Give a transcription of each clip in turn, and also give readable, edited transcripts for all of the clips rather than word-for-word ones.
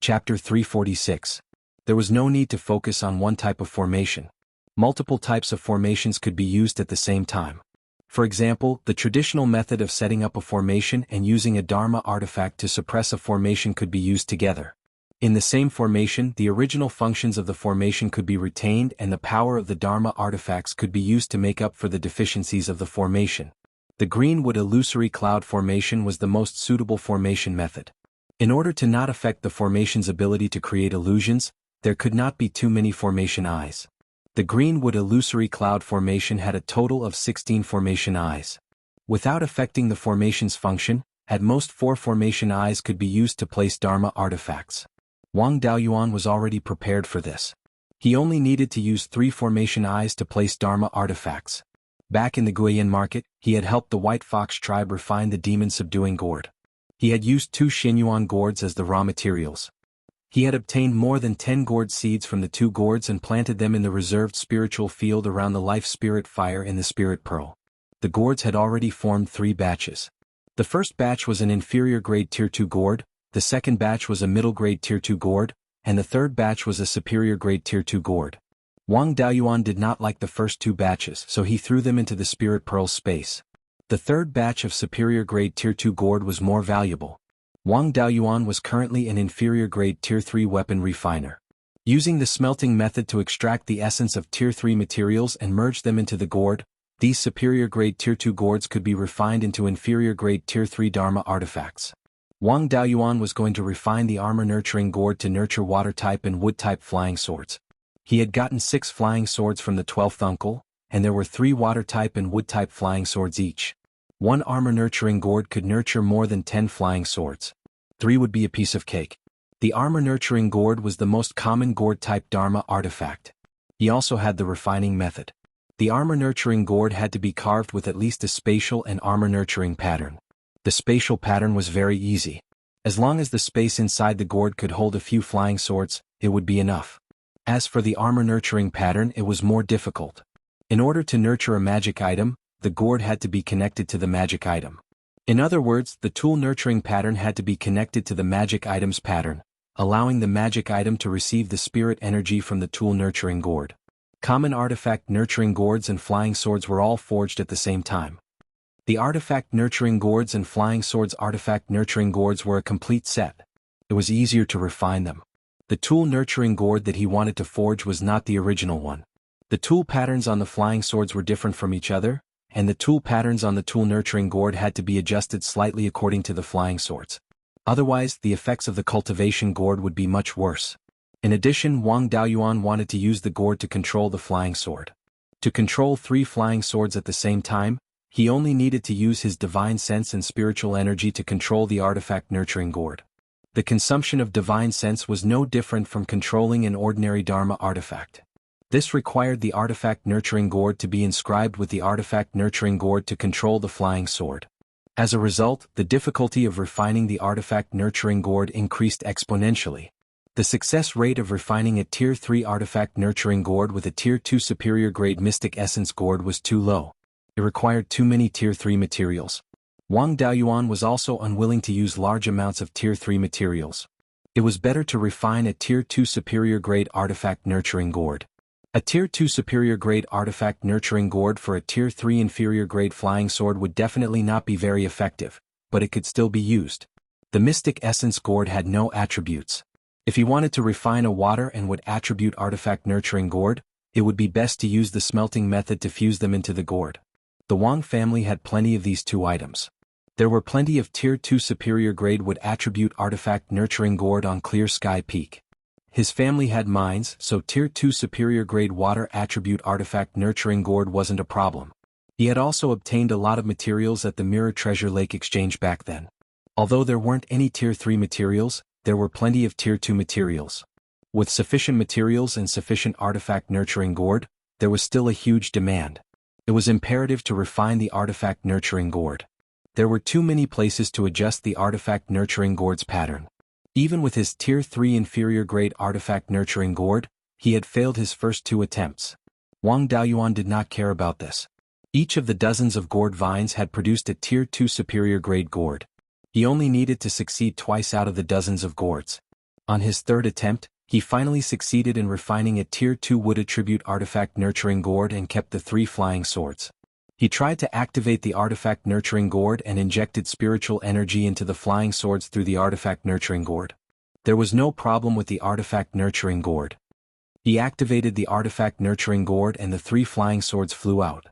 Chapter 346. There was no need to focus on one type of formation. Multiple types of formations could be used at the same time. For example, the traditional method of setting up a formation and using a Dharma artifact to suppress a formation could be used together. In the same formation, the original functions of the formation could be retained and the power of the Dharma artifacts could be used to make up for the deficiencies of the formation. The greenwood illusory cloud formation was the most suitable formation method. In order to not affect the formation's ability to create illusions, there could not be too many formation eyes. The greenwood illusory cloud formation had a total of 16 formation eyes. Without affecting the formation's function, at most 4 formation eyes could be used to place Dharma artifacts. Wang Daoyuan was already prepared for this. He only needed to use 3 formation eyes to place Dharma artifacts. Back in the Beiyuan market, he had helped the White Fox tribe refine the demon-subduing gourd. He had used 2 Xinyuan gourds as the raw materials. He had obtained more than 10 gourd seeds from the 2 gourds and planted them in the reserved spiritual field around the life spirit fire in the spirit pearl. The gourds had already formed 3 batches. The first batch was an inferior grade tier 2 gourd, the second batch was a middle grade tier 2 gourd, and the third batch was a superior grade tier 2 gourd. Wang Daoyuan did not like the first 2 batches, so he threw them into the spirit pearl space. The third batch of superior grade tier 2 gourd was more valuable. Wang Daoyuan was currently an inferior grade tier 3 weapon refiner. Using the smelting method to extract the essence of tier 3 materials and merge them into the gourd, these superior grade tier 2 gourds could be refined into inferior grade tier 3 Dharma artifacts. Wang Daoyuan was going to refine the armor nurturing gourd to nurture water type and wood type flying swords. He had gotten 6 flying swords from the 12th uncle, and there were 3 water type and wood type flying swords each. 1 armor nurturing gourd could nurture more than 10 flying swords. 3 would be a piece of cake. The armor nurturing gourd was the most common gourd type Dharma artifact. He also had the refining method. The armor nurturing gourd had to be carved with at least a spatial and armor nurturing pattern. The spatial pattern was very easy. As long as the space inside the gourd could hold a few flying swords, it would be enough. As for the armor nurturing pattern, it was more difficult. In order to nurture a magic item, the gourd had to be connected to the magic item. In other words, the tool nurturing pattern had to be connected to the magic item's pattern, allowing the magic item to receive the spirit energy from the tool nurturing gourd. Common artifact nurturing gourds and flying swords were all forged at the same time. The artifact nurturing gourds and flying swords artifact nurturing gourds were a complete set. It was easier to refine them. The tool nurturing gourd that he wanted to forge was not the original one. The tool patterns on the flying swords were different from each other, and the tool patterns on the tool nurturing gourd had to be adjusted slightly according to the flying swords. Otherwise, the effects of the cultivation gourd would be much worse. In addition, Wang Daoyuan wanted to use the gourd to control the flying sword. To control 3 flying swords at the same time, he only needed to use his divine sense and spiritual energy to control the artifact nurturing gourd. The consumption of divine sense was no different from controlling an ordinary Dharma artifact. This required the artifact nurturing gourd to be inscribed with the artifact nurturing gourd to control the flying sword. As a result, the difficulty of refining the artifact nurturing gourd increased exponentially. The success rate of refining a Tier 3 artifact nurturing gourd with a Tier 2 superior grade mystic essence gourd was too low. It required too many Tier 3 materials. Wang Daoyuan was also unwilling to use large amounts of Tier 3 materials. It was better to refine a Tier 2 superior grade artifact nurturing gourd. A Tier 2 superior grade artifact nurturing gourd for a Tier 3 inferior grade flying sword would definitely not be very effective, but it could still be used. The mystic essence gourd had no attributes. If he wanted to refine a water and wood attribute artifact nurturing gourd, it would be best to use the smelting method to fuse them into the gourd. The Wang family had plenty of these 2 items. There were plenty of Tier 2 superior grade wood attribute artifact nurturing gourd on Clear Sky Peak. His family had mines, so Tier 2 superior grade water attribute artifact nurturing gourd wasn't a problem. He had also obtained a lot of materials at the Mirror Treasure Lake Exchange back then. Although there weren't any Tier 3 materials, there were plenty of Tier 2 materials. With sufficient materials and sufficient artifact nurturing gourd, there was still a huge demand. It was imperative to refine the artifact nurturing gourd. There were too many places to adjust the artifact nurturing gourd's pattern. Even with his Tier 3 inferior grade artifact nurturing gourd, he had failed his first 2 attempts. Wang Daoyuan did not care about this. Each of the dozens of gourd vines had produced a Tier 2 superior grade gourd. He only needed to succeed twice out of the dozens of gourds. On his third attempt, he finally succeeded in refining a Tier 2 wood attribute artifact nurturing gourd and kept the 3 flying swords. He tried to activate the artifact nurturing gourd and injected spiritual energy into the flying swords through the artifact nurturing gourd. There was no problem with the artifact nurturing gourd. He activated the artifact nurturing gourd and the 3 flying swords flew out.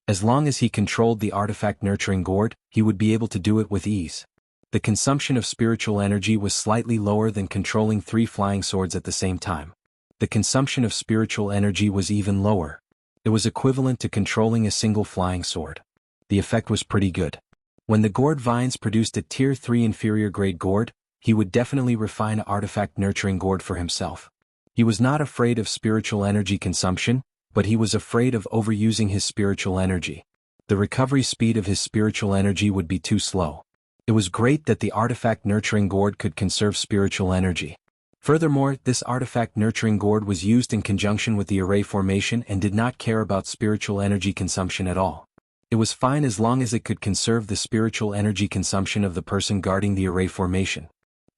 As long as he controlled the artifact nurturing gourd, he would be able to do it with ease. The consumption of spiritual energy was slightly lower than controlling 3 flying swords at the same time. The consumption of spiritual energy was even lower. It was equivalent to controlling a single flying sword. The effect was pretty good. When the gourd vines produced a Tier 3 inferior grade gourd, he would definitely refine an artifact nurturing gourd for himself. He was not afraid of spiritual energy consumption, but he was afraid of overusing his spiritual energy. The recovery speed of his spiritual energy would be too slow. It was great that the artifact nurturing gourd could conserve spiritual energy. Furthermore, this artifact nurturing gourd was used in conjunction with the array formation and did not care about spiritual energy consumption at all. It was fine as long as it could conserve the spiritual energy consumption of the person guarding the array formation.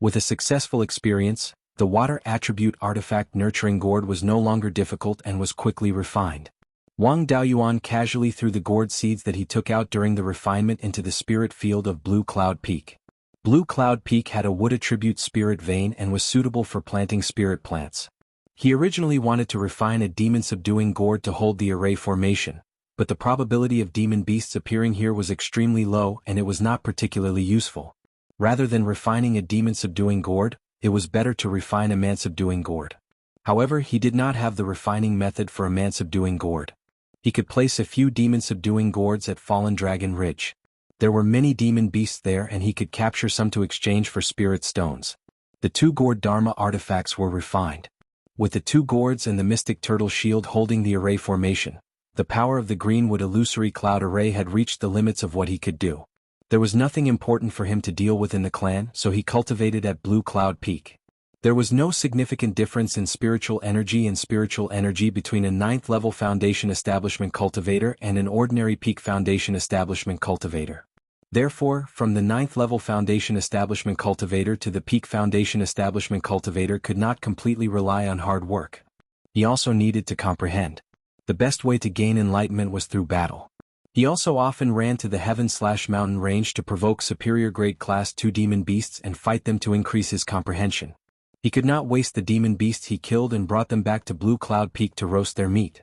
With a successful experience, the water attribute artifact nurturing gourd was no longer difficult and was quickly refined. Wang Daoyuan casually threw the gourd seeds that he took out during the refinement into the spirit field of Blue Cloud Peak. Blue Cloud Peak had a wood attribute spirit vein and was suitable for planting spirit plants. He originally wanted to refine a demon subduing gourd to hold the array formation, but the probability of demon beasts appearing here was extremely low and it was not particularly useful. Rather than refining a demon-subduing gourd, it was better to refine a man-subduing gourd. However, he did not have the refining method for a man-subduing gourd. He could place a few demon-subduing gourds at Fallen Dragon Ridge. There were many demon beasts there and he could capture some to exchange for spirit stones. The 2 gourd Dharma artifacts were refined. With the 2 gourds and the mystic turtle shield holding the array formation, the power of the greenwood illusory cloud array had reached the limits of what he could do. There was nothing important for him to deal with in the clan, so he cultivated at Blue Cloud Peak. There was no significant difference in spiritual energy between a 9th level foundation establishment cultivator and an ordinary peak foundation establishment cultivator. Therefore, from the 9th level foundation establishment cultivator to the peak foundation establishment cultivator could not completely rely on hard work. He also needed to comprehend. The best way to gain enlightenment was through battle. He also often ran to the heaven/mountain range to provoke superior grade class 2 demon beasts and fight them to increase his comprehension. He could not waste the demon beasts he killed and brought them back to Blue Cloud Peak to roast their meat.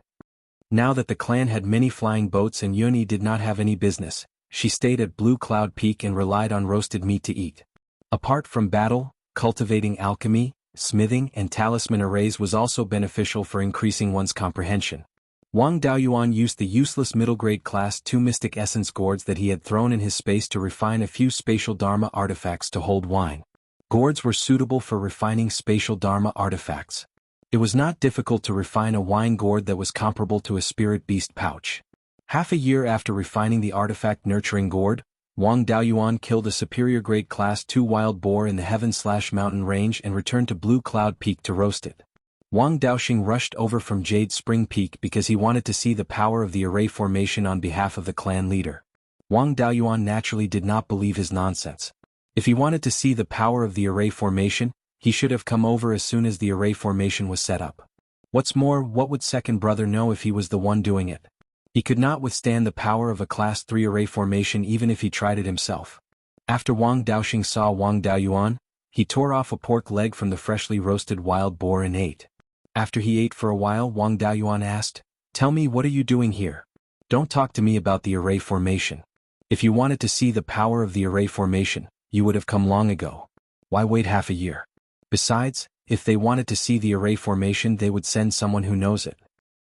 Now that the clan had many flying boats and Yuni did not have any business, she stayed at Blue Cloud Peak and relied on roasted meat to eat. Apart from battle, cultivating alchemy, smithing and talisman arrays was also beneficial for increasing one's comprehension. Wang Daoyuan used the useless middle-grade class 2 mystic essence gourds that he had thrown in his space to refine a few spatial dharma artifacts to hold wine. Gourds were suitable for refining spatial dharma artifacts. It was not difficult to refine a wine gourd that was comparable to a spirit beast pouch. Half a year after refining the artifact nurturing gourd, Wang Daoyuan killed a superior grade class 2 wild boar in the heaven/mountain range and returned to Blue Cloud Peak to roast it. Wang Daoxing rushed over from Jade Spring Peak because he wanted to see the power of the array formation on behalf of the clan leader. Wang Daoyuan naturally did not believe his nonsense. If he wanted to see the power of the array formation, he should have come over as soon as the array formation was set up. What's more, what would second brother know if he was the one doing it? He could not withstand the power of a class 3 array formation even if he tried it himself. After Wang Daoxing saw Wang Daoyuan, he tore off a pork leg from the freshly roasted wild boar and ate. After he ate for a while, Wang Daoyuan asked, "Tell me, what are you doing here? Don't talk to me about the array formation. If you wanted to see the power of the array formation, you would have come long ago. Why wait half a year? Besides, if they wanted to see the array formation they would send someone who knows it.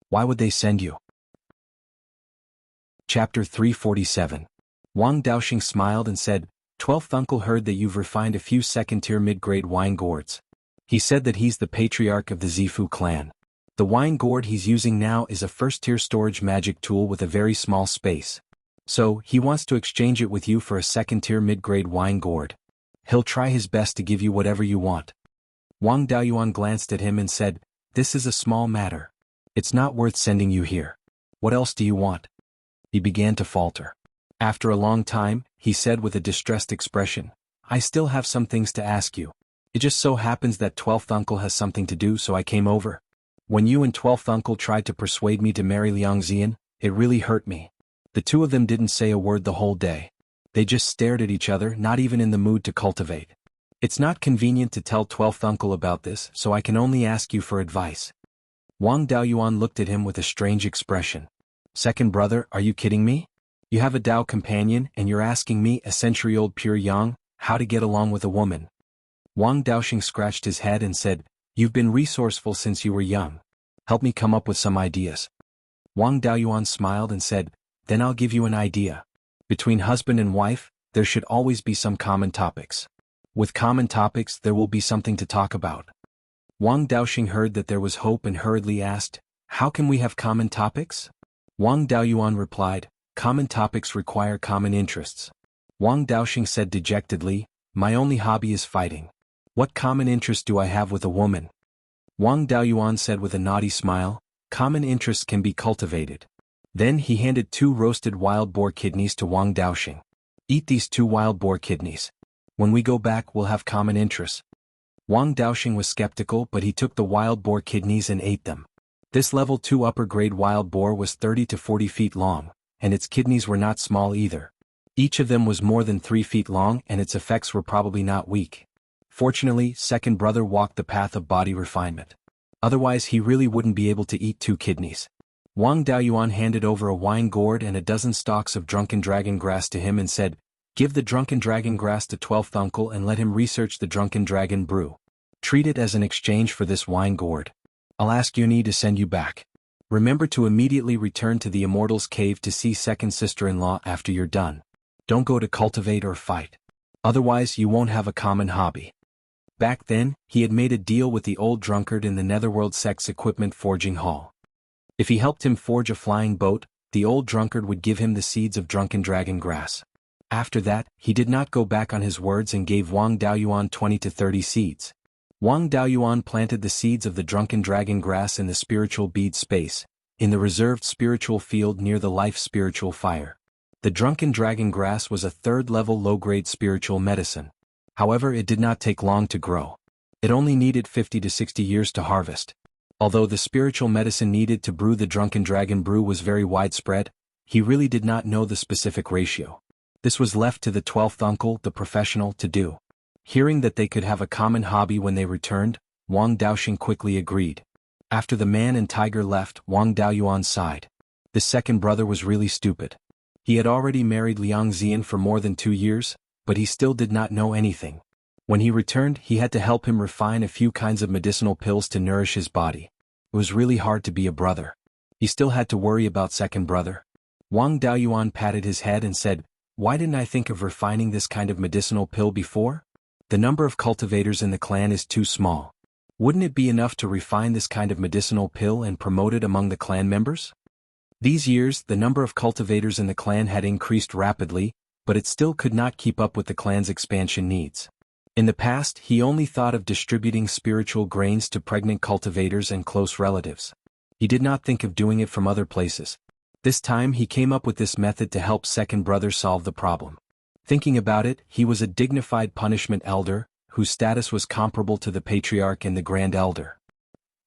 Why would they send you?" Chapter 347. Wang Daoxing smiled and said, "12th uncle heard that you've refined a few second-tier mid-grade wine gourds. He said that he's the patriarch of the Zifu clan. The wine gourd he's using now is a first-tier storage magic tool with a very small space. So, he wants to exchange it with you for a second-tier mid-grade wine gourd. He'll try his best to give you whatever you want." Wang Daoyuan glanced at him and said, "This is a small matter. It's not worth sending you here. What else do you want?" He began to falter. After a long time, he said with a distressed expression, "I still have some things to ask you. It just so happens that 12th uncle has something to do, so I came over. When you and 12th uncle tried to persuade me to marry Liang Xian, it really hurt me. The two of them didn't say a word the whole day. They just stared at each other, not even in the mood to cultivate. It's not convenient to tell 12th uncle about this, so I can only ask you for advice. Wang Daoyuan looked at him with a strange expression. Second brother, are you kidding me? You have a Dao companion and you're asking me, a century-old pure yang, how to get along with a woman. Wang Daoxing scratched his head and said, you've been resourceful since you were young. Help me come up with some ideas. Wang Daoyuan smiled and said, then I'll give you an idea. Between husband and wife, there should always be some common topics. With common topics there will be something to talk about. Wang Daoxing heard that there was hope and hurriedly asked, how can we have common topics? Wang Daoyuan replied, common topics require common interests. Wang Daoxing said dejectedly, my only hobby is fighting. What common interest do I have with a woman? Wang Daoyuan said with a naughty smile, common interests can be cultivated. Then he handed 2 roasted wild boar kidneys to Wang Daoxing. Eat these 2 wild boar kidneys. When we go back we'll have common interests. Wang Daoxing was skeptical, but he took the wild boar kidneys and ate them. This level 2 upper grade wild boar was 30 to 40 feet long, and its kidneys were not small either. Each of them was more than 3 feet long and its effects were probably not weak. Fortunately, second brother walked the path of body refinement. Otherwise he really wouldn't be able to eat 2 kidneys. Wang Daoyuan handed over a wine gourd and a dozen stalks of drunken dragon grass to him and said, give the drunken dragon grass to 12th uncle and let him research the drunken dragon brew. Treat it as an exchange for this wine gourd. I'll ask Yuni to send you back. Remember to immediately return to the Immortal's Cave to see second sister-in-law after you're done. Don't go to cultivate or fight. Otherwise you won't have a common hobby. Back then, he had made a deal with the old drunkard in the Netherworld Sex Equipment Forging Hall. If he helped him forge a flying boat, the old drunkard would give him the seeds of drunken dragon grass. After that, he did not go back on his words and gave Wang Daoyuan 20 to 30 seeds. Wang Daoyuan planted the seeds of the drunken dragon grass in the spiritual bead space, in the reserved spiritual field near the life spiritual fire. The drunken dragon grass was a 3rd-level low-grade spiritual medicine. However, it did not take long to grow. It only needed 50 to 60 years to harvest. Although the spiritual medicine needed to brew the drunken dragon brew was very widespread, he really did not know the specific ratio. This was left to the 12th uncle, the professional, to do. Hearing that they could have a common hobby when they returned, Wang Daoxing quickly agreed. After the man and tiger left, Wang Daoyuan sighed. The second brother was really stupid. He had already married Liang Xian for more than 2 years, but he still did not know anything. When he returned, he had to help him refine a few kinds of medicinal pills to nourish his body. It was really hard to be a brother. He still had to worry about second brother. Wang Daoyuan patted his head and said, why didn't I think of refining this kind of medicinal pill before? The number of cultivators in the clan is too small. Wouldn't it be enough to refine this kind of medicinal pill and promote it among the clan members? These years, the number of cultivators in the clan had increased rapidly, but it still could not keep up with the clan's expansion needs. In the past, he only thought of distributing spiritual grains to pregnant cultivators and close relatives. He did not think of doing it from other places. This time he came up with this method to help second brother solve the problem. Thinking about it, he was a dignified punishment elder, whose status was comparable to the patriarch and the grand elder.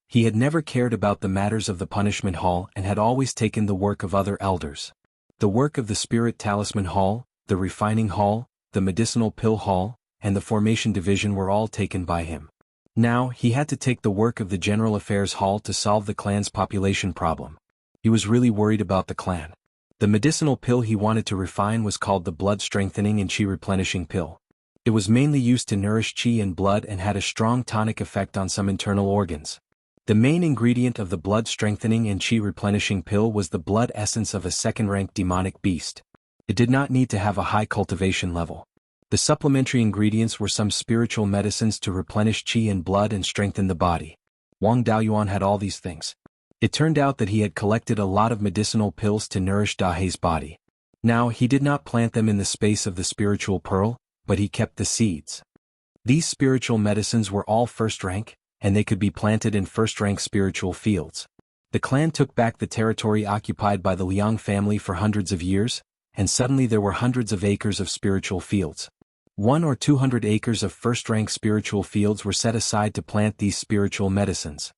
He had never cared about the matters of the punishment hall and had always taken the work of other elders. The work of the spirit talisman hall, the refining hall, the medicinal pill hall, and the formation division were all taken by him. Now, he had to take the work of the general affairs hall to solve the clan's population problem. He was really worried about the clan. The medicinal pill he wanted to refine was called the blood strengthening and qi replenishing pill. It was mainly used to nourish qi and blood and had a strong tonic effect on some internal organs. The main ingredient of the blood strengthening and qi replenishing pill was the blood essence of a second-rank demonic beast. It did not need to have a high cultivation level. The supplementary ingredients were some spiritual medicines to replenish qi and blood and strengthen the body. Wang Daoyuan had all these things. It turned out that he had collected a lot of medicinal pills to nourish Dahei's body. Now, he did not plant them in the space of the spiritual pearl, but he kept the seeds. These spiritual medicines were all first-rank, and they could be planted in first-rank spiritual fields. The clan took back the territory occupied by the Liang family for hundreds of years, and suddenly there were hundreds of acres of spiritual fields. 1 or 200 acres of first-rank spiritual fields were set aside to plant these spiritual medicines.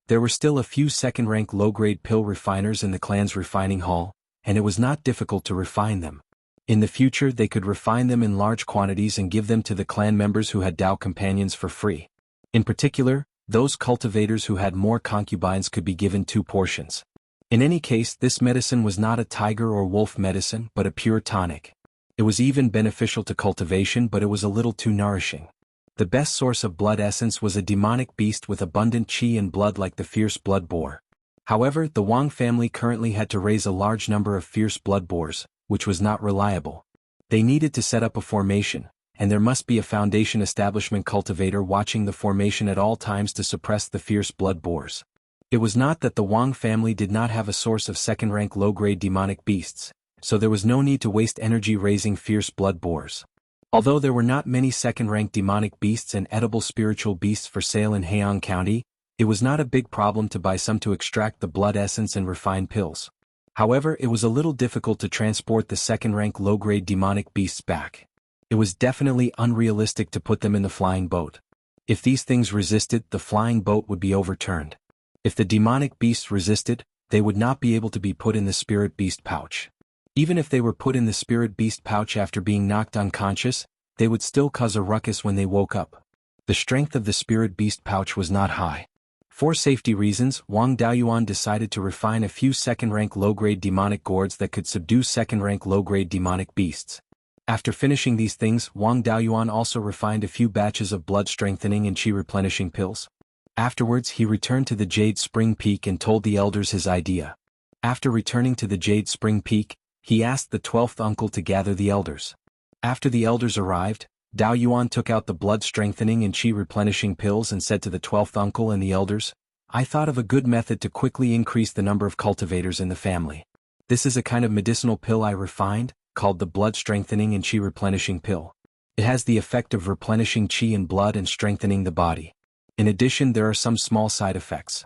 There were still a few second-rank low-grade pill refiners in the clan's refining hall, and it was not difficult to refine them. In the future they could refine them in large quantities and give them to the clan members who had Tao companions for free. In particular, those cultivators who had more concubines could be given 2 portions. In any case, this medicine was not a tiger or wolf medicine but a pure tonic. It was even beneficial to cultivation, but it was a little too nourishing. The best source of blood essence was a demonic beast with abundant qi and blood like the fierce blood boar. However, the Wang family currently had to raise a large number of fierce blood boars, which was not reliable. They needed to set up a formation, and there must be a foundation establishment cultivator watching the formation at all times to suppress the fierce blood boars. It was not that the Wang family did not have a source of second-rank low-grade demonic beasts, so there was no need to waste energy raising fierce blood boars. Although there were not many second-rank demonic beasts and edible spiritual beasts for sale in Heian County, it was not a big problem to buy some to extract the blood essence and refine pills. However, it was a little difficult to transport the second-rank low-grade demonic beasts back. It was definitely unrealistic to put them in the flying boat. If these things resisted, the flying boat would be overturned. If the demonic beasts resisted, they would not be able to be put in the spirit beast pouch. Even if they were put in the spirit beast pouch after being knocked unconscious, they would still cause a ruckus when they woke up. The strength of the spirit beast pouch was not high. For safety reasons, Wang Daoyuan decided to refine a few second-rank low-grade demonic gourds that could subdue second-rank low-grade demonic beasts. After finishing these things, Wang Daoyuan also refined a few batches of blood-strengthening and qi-replenishing pills. Afterwards he returned to the Jade Spring Peak and told the elders his idea. After returning to the Jade Spring Peak, he asked the 12th uncle to gather the elders. After the elders arrived, Daoyuan took out the blood-strengthening and qi-replenishing pills and said to the 12th uncle and the elders, "I thought of a good method to quickly increase the number of cultivators in the family. This is a kind of medicinal pill I refined, called the blood-strengthening and qi-replenishing pill. It has the effect of replenishing qi in blood and strengthening the body. In addition, there are some small side effects.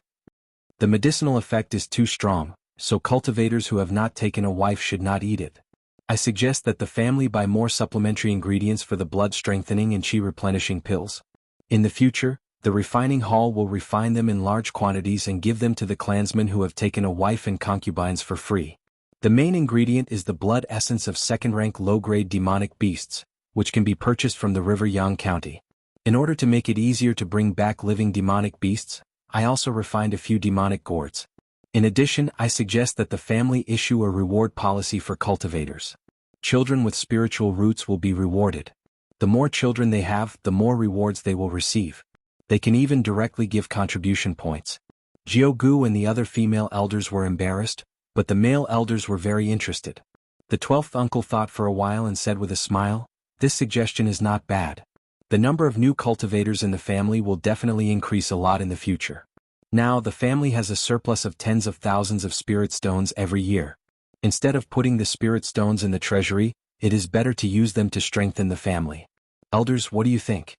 The medicinal effect is too strong, so cultivators who have not taken a wife should not eat it. I suggest that the family buy more supplementary ingredients for the blood-strengthening and qi-replenishing pills. In the future, the refining hall will refine them in large quantities and give them to the clansmen who have taken a wife and concubines for free. The main ingredient is the blood essence of second-rank low-grade demonic beasts, which can be purchased from the river Yang County. In order to make it easier to bring back living demonic beasts, I also refined a few demonic gourds. In addition, I suggest that the family issue a reward policy for cultivators. Children with spiritual roots will be rewarded. The more children they have, the more rewards they will receive. They can even directly give contribution points." Jiugu and the other female elders were embarrassed, but the male elders were very interested. The 12th uncle thought for a while and said with a smile, "This suggestion is not bad. The number of new cultivators in the family will definitely increase a lot in the future. Now the family has a surplus of tens of thousands of spirit stones every year. Instead of putting the spirit stones in the treasury, it is better to use them to strengthen the family. Elders, what do you think?"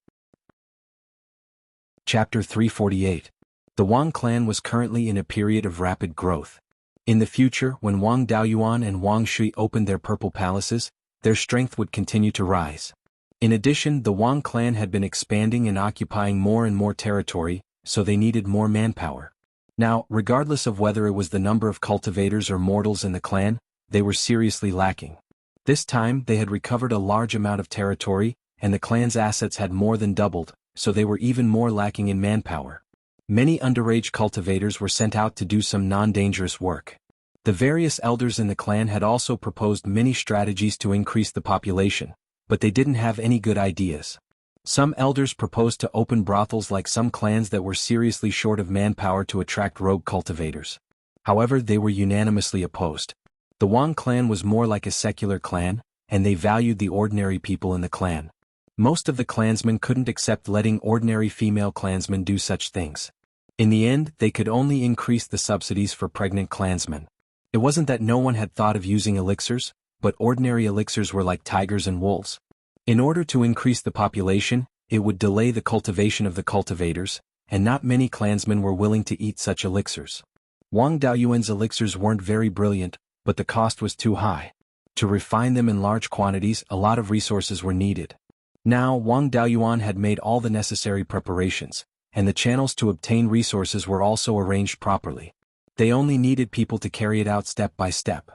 Chapter 348. The Wang clan was currently in a period of rapid growth. In the future, when Wang Daoyuan and Wang Shui opened their purple palaces, their strength would continue to rise. In addition, the Wang clan had been expanding and occupying more and more territory, so they needed more manpower. Now, regardless of whether it was the number of cultivators or mortals in the clan, they were seriously lacking. This time they had recovered a large amount of territory, and the clan's assets had more than doubled, so they were even more lacking in manpower. Many underage cultivators were sent out to do some non-dangerous work. The various elders in the clan had also proposed many strategies to increase the population, but they didn't have any good ideas. Some elders proposed to open brothels like some clans that were seriously short of manpower to attract rogue cultivators. However, they were unanimously opposed. The Wang clan was more like a secular clan, and they valued the ordinary people in the clan. Most of the clansmen couldn't accept letting ordinary female clansmen do such things. In the end, they could only increase the subsidies for pregnant clansmen. It wasn't that no one had thought of using elixirs, but ordinary elixirs were like tigers and wolves. In order to increase the population, it would delay the cultivation of the cultivators, and not many clansmen were willing to eat such elixirs. Wang Daoyuan's elixirs weren't very brilliant, but the cost was too high. To refine them in large quantities, a lot of resources were needed. Now Wang Daoyuan had made all the necessary preparations, and the channels to obtain resources were also arranged properly. They only needed people to carry it out step by step.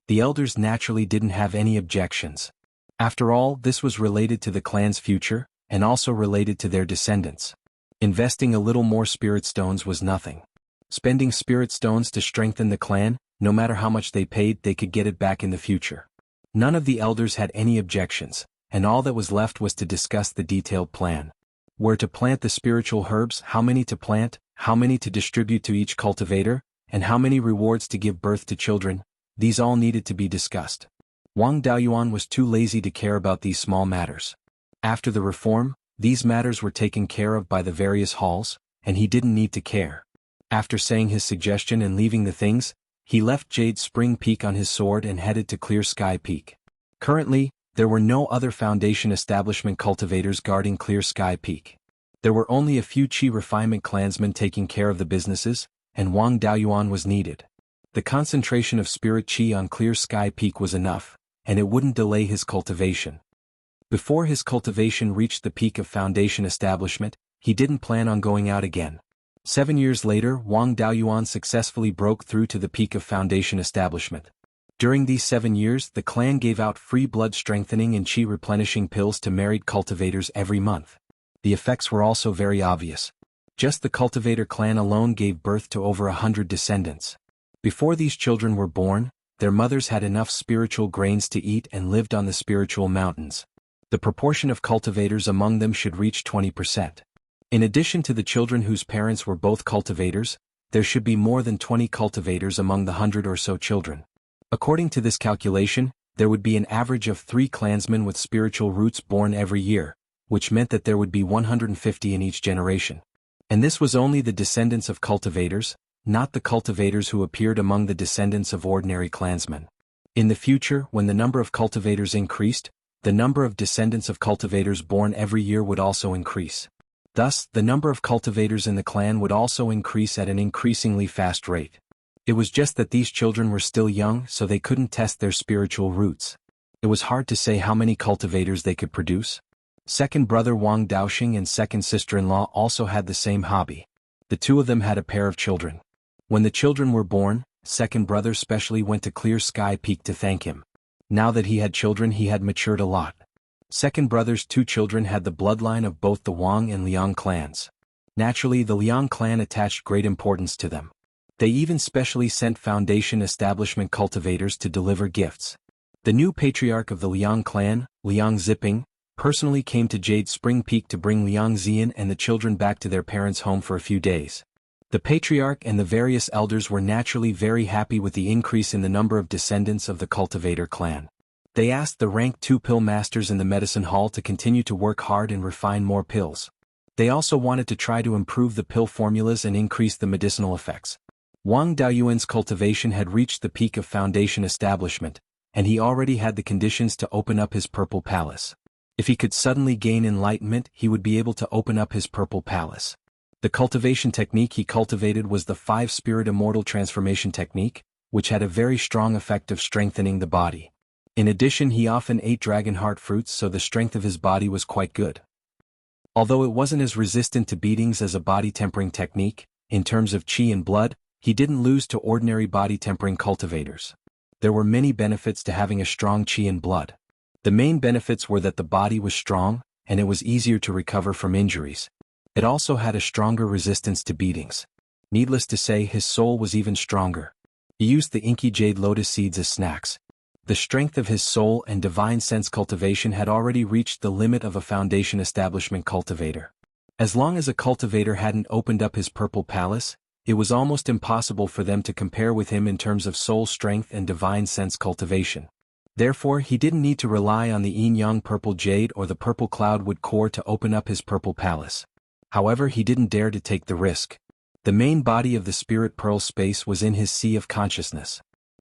The elders naturally didn't have any objections. After all, this was related to the clan's future, and also related to their descendants. Investing a little more spirit stones was nothing. Spending spirit stones to strengthen the clan, no matter how much they paid, they could get it back in the future. None of the elders had any objections, and all that was left was to discuss the detailed plan. Where to plant the spiritual herbs, how many to plant, how many to distribute to each cultivator, and how many rewards to give birth to children, these all needed to be discussed. Wang Daoyuan was too lazy to care about these small matters. After the reform, these matters were taken care of by the various halls, and he didn't need to care. After saying his suggestion and leaving the things, he left Jade Spring Peak on his sword and headed to Clear Sky Peak. Currently, there were no other Foundation establishment cultivators guarding Clear Sky Peak. There were only a few Qi refinement clansmen taking care of the businesses, and Wang Daoyuan was needed. The concentration of spirit Qi on Clear Sky Peak was enough, and it wouldn't delay his cultivation. Before his cultivation reached the peak of Foundation establishment, he didn't plan on going out again. 7 years later, Wang Daoyuan successfully broke through to the peak of Foundation establishment. During these 7 years, the clan gave out free blood strengthening and Qi replenishing pills to married cultivators every month. The effects were also very obvious. Just the cultivator clan alone gave birth to over 100 descendants. Before these children were born, their mothers had enough spiritual grains to eat and lived on the spiritual mountains. The proportion of cultivators among them should reach 20%. In addition to the children whose parents were both cultivators, there should be more than 20 cultivators among the 100 or so children. According to this calculation, there would be an average of 3 clansmen with spiritual roots born every year, which meant that there would be 150 in each generation. And this was only the descendants of cultivators, not the cultivators who appeared among the descendants of ordinary clansmen. In the future, when the number of cultivators increased, the number of descendants of cultivators born every year would also increase. Thus, the number of cultivators in the clan would also increase at an increasingly fast rate. It was just that these children were still young, so they couldn't test their spiritual roots. It was hard to say how many cultivators they could produce. Second brother Wang Daoxing and second sister-in-law also had the same hobby. The two of them had a pair of children. When the children were born, second brother specially went to Clear Sky Peak to thank him. Now that he had children, he had matured a lot. Second brother's 2 children had the bloodline of both the Wang and Liang clans. Naturally, the Liang clan attached great importance to them. They even specially sent Foundation establishment cultivators to deliver gifts. The new patriarch of the Liang clan, Liang Ziping, personally came to Jade Spring Peak to bring Liang Zian and the children back to their parents' home for a few days. The patriarch and the various elders were naturally very happy with the increase in the number of descendants of the cultivator clan. They asked the rank 2 pill masters in the medicine hall to continue to work hard and refine more pills. They also wanted to try to improve the pill formulas and increase the medicinal effects. Wang Daoyuan's cultivation had reached the peak of Foundation establishment, and he already had the conditions to open up his Purple Palace. If he could suddenly gain enlightenment, he would be able to open up his Purple Palace. The cultivation technique he cultivated was the 5-spirit immortal transformation technique, which had a very strong effect of strengthening the body. In addition, he often ate dragon heart fruits, so the strength of his body was quite good. Although it wasn't as resistant to beatings as a body tempering technique, in terms of qi and blood, he didn't lose to ordinary body tempering cultivators. There were many benefits to having a strong qi and blood. The main benefits were that the body was strong, and it was easier to recover from injuries. It also had a stronger resistance to beatings. Needless to say, his soul was even stronger. He used the inky jade lotus seeds as snacks. The strength of his soul and divine sense cultivation had already reached the limit of a Foundation establishment cultivator. As long as a cultivator hadn't opened up his Purple Palace, it was almost impossible for them to compare with him in terms of soul strength and divine sense cultivation. Therefore, he didn't need to rely on the yin-yang purple jade or the purple cloudwood core to open up his Purple Palace. However, he didn't dare to take the risk. The main body of the spirit pearl space was in his sea of consciousness.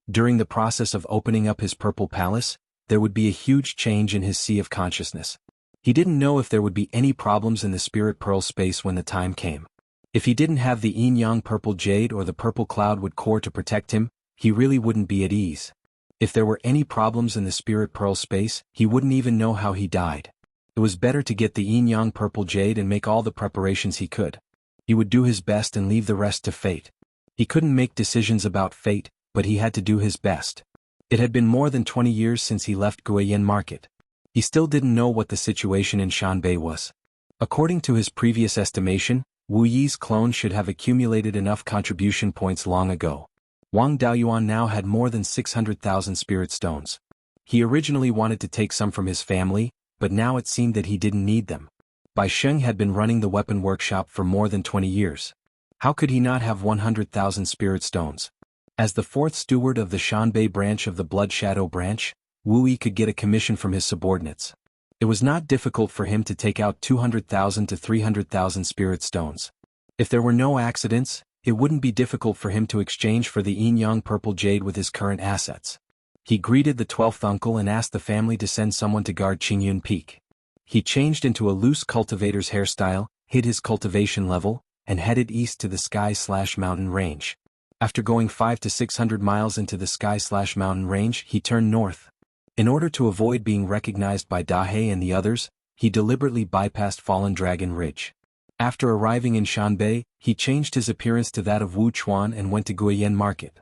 During the process of opening up his Purple Palace, there would be a huge change in his sea of consciousness. He didn't know if there would be any problems in the spirit pearl space when the time came. If he didn't have the yin-yang purple jade or the purple cloudwood core to protect him, he really wouldn't be at ease. If there were any problems in the spirit pearl space, he wouldn't even know how he died. It was better to get the yin-yang purple jade and make all the preparations he could. He would do his best and leave the rest to fate. He couldn't make decisions about fate, but he had to do his best. It had been more than 20 years since he left Guiyan Market. He still didn't know what the situation in Shanbei was. According to his previous estimation, Wu Yi's clone should have accumulated enough contribution points long ago. Wang Daoyuan now had more than 600,000 spirit stones. He originally wanted to take some from his family, but now it seemed that he didn't need them. Bai Sheng had been running the weapon workshop for more than 20 years. How could he not have 100,000 spirit stones? As the fourth steward of the Shanbei branch of the Blood Shadow branch, Wu Yi could get a commission from his subordinates. It was not difficult for him to take out 200,000 to 300,000 spirit stones. If there were no accidents, it wouldn't be difficult for him to exchange for the yin-yang purple jade with his current assets. He greeted the 12th uncle and asked the family to send someone to guard Qingyun Peak. He changed into a loose cultivator's hairstyle, hid his cultivation level, and headed east to the sky/mountain range. After going 500 to 600 miles into the sky/mountain range, he turned north. In order to avoid being recognized by Dahe and the others, he deliberately bypassed Fallen Dragon Ridge. After arriving in Shanbei, he changed his appearance to that of Wu Chuan and went to Guiyan Market.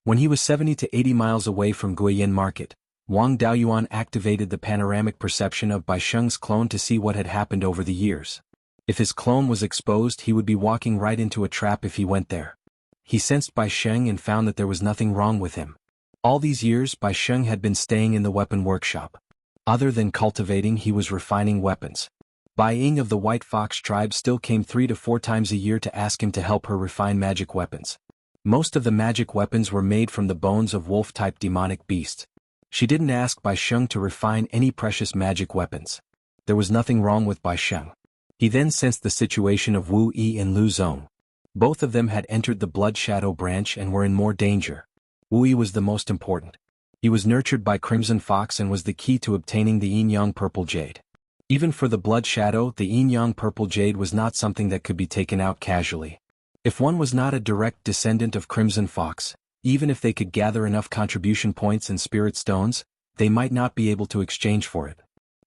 When he was 70 to 80 miles away from Guiyan Market, Wang Daoyuan activated the panoramic perception of Bai Sheng's clone to see what had happened over the years. If his clone was exposed, he would be walking right into a trap if he went there. He sensed Bai Sheng and found that there was nothing wrong with him. All these years Bai Sheng had been staying in the weapon workshop. Other than cultivating, he was refining weapons. Bai Ying of the White Fox tribe still came 3 to 4 times a year to ask him to help her refine magic weapons. Most of the magic weapons were made from the bones of wolf-type demonic beasts. She didn't ask Bai Sheng to refine any precious magic weapons. There was nothing wrong with Bai Sheng. He then sensed the situation of Wu Yi and Lu Zong. Both of them had entered the Blood Shadow branch and were in more danger. Wu Yi was the most important. He was nurtured by Crimson Fox and was the key to obtaining the yin-yang purple jade. Even for the Blood Shadow, the yin-yang purple jade was not something that could be taken out casually. If one was not a direct descendant of Crimson Fox, even if they could gather enough contribution points and spirit stones, they might not be able to exchange for it.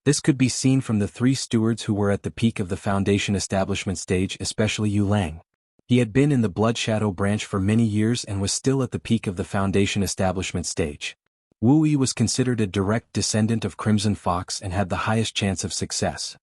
This could be seen from the 3 stewards who were at the peak of the Foundation establishment stage, especially Yu Lang. He had been in the Blood Shadow branch for many years and was still at the peak of the Foundation establishment stage. Wu Yi was considered a direct descendant of Crimson Fox and had the highest chance of success.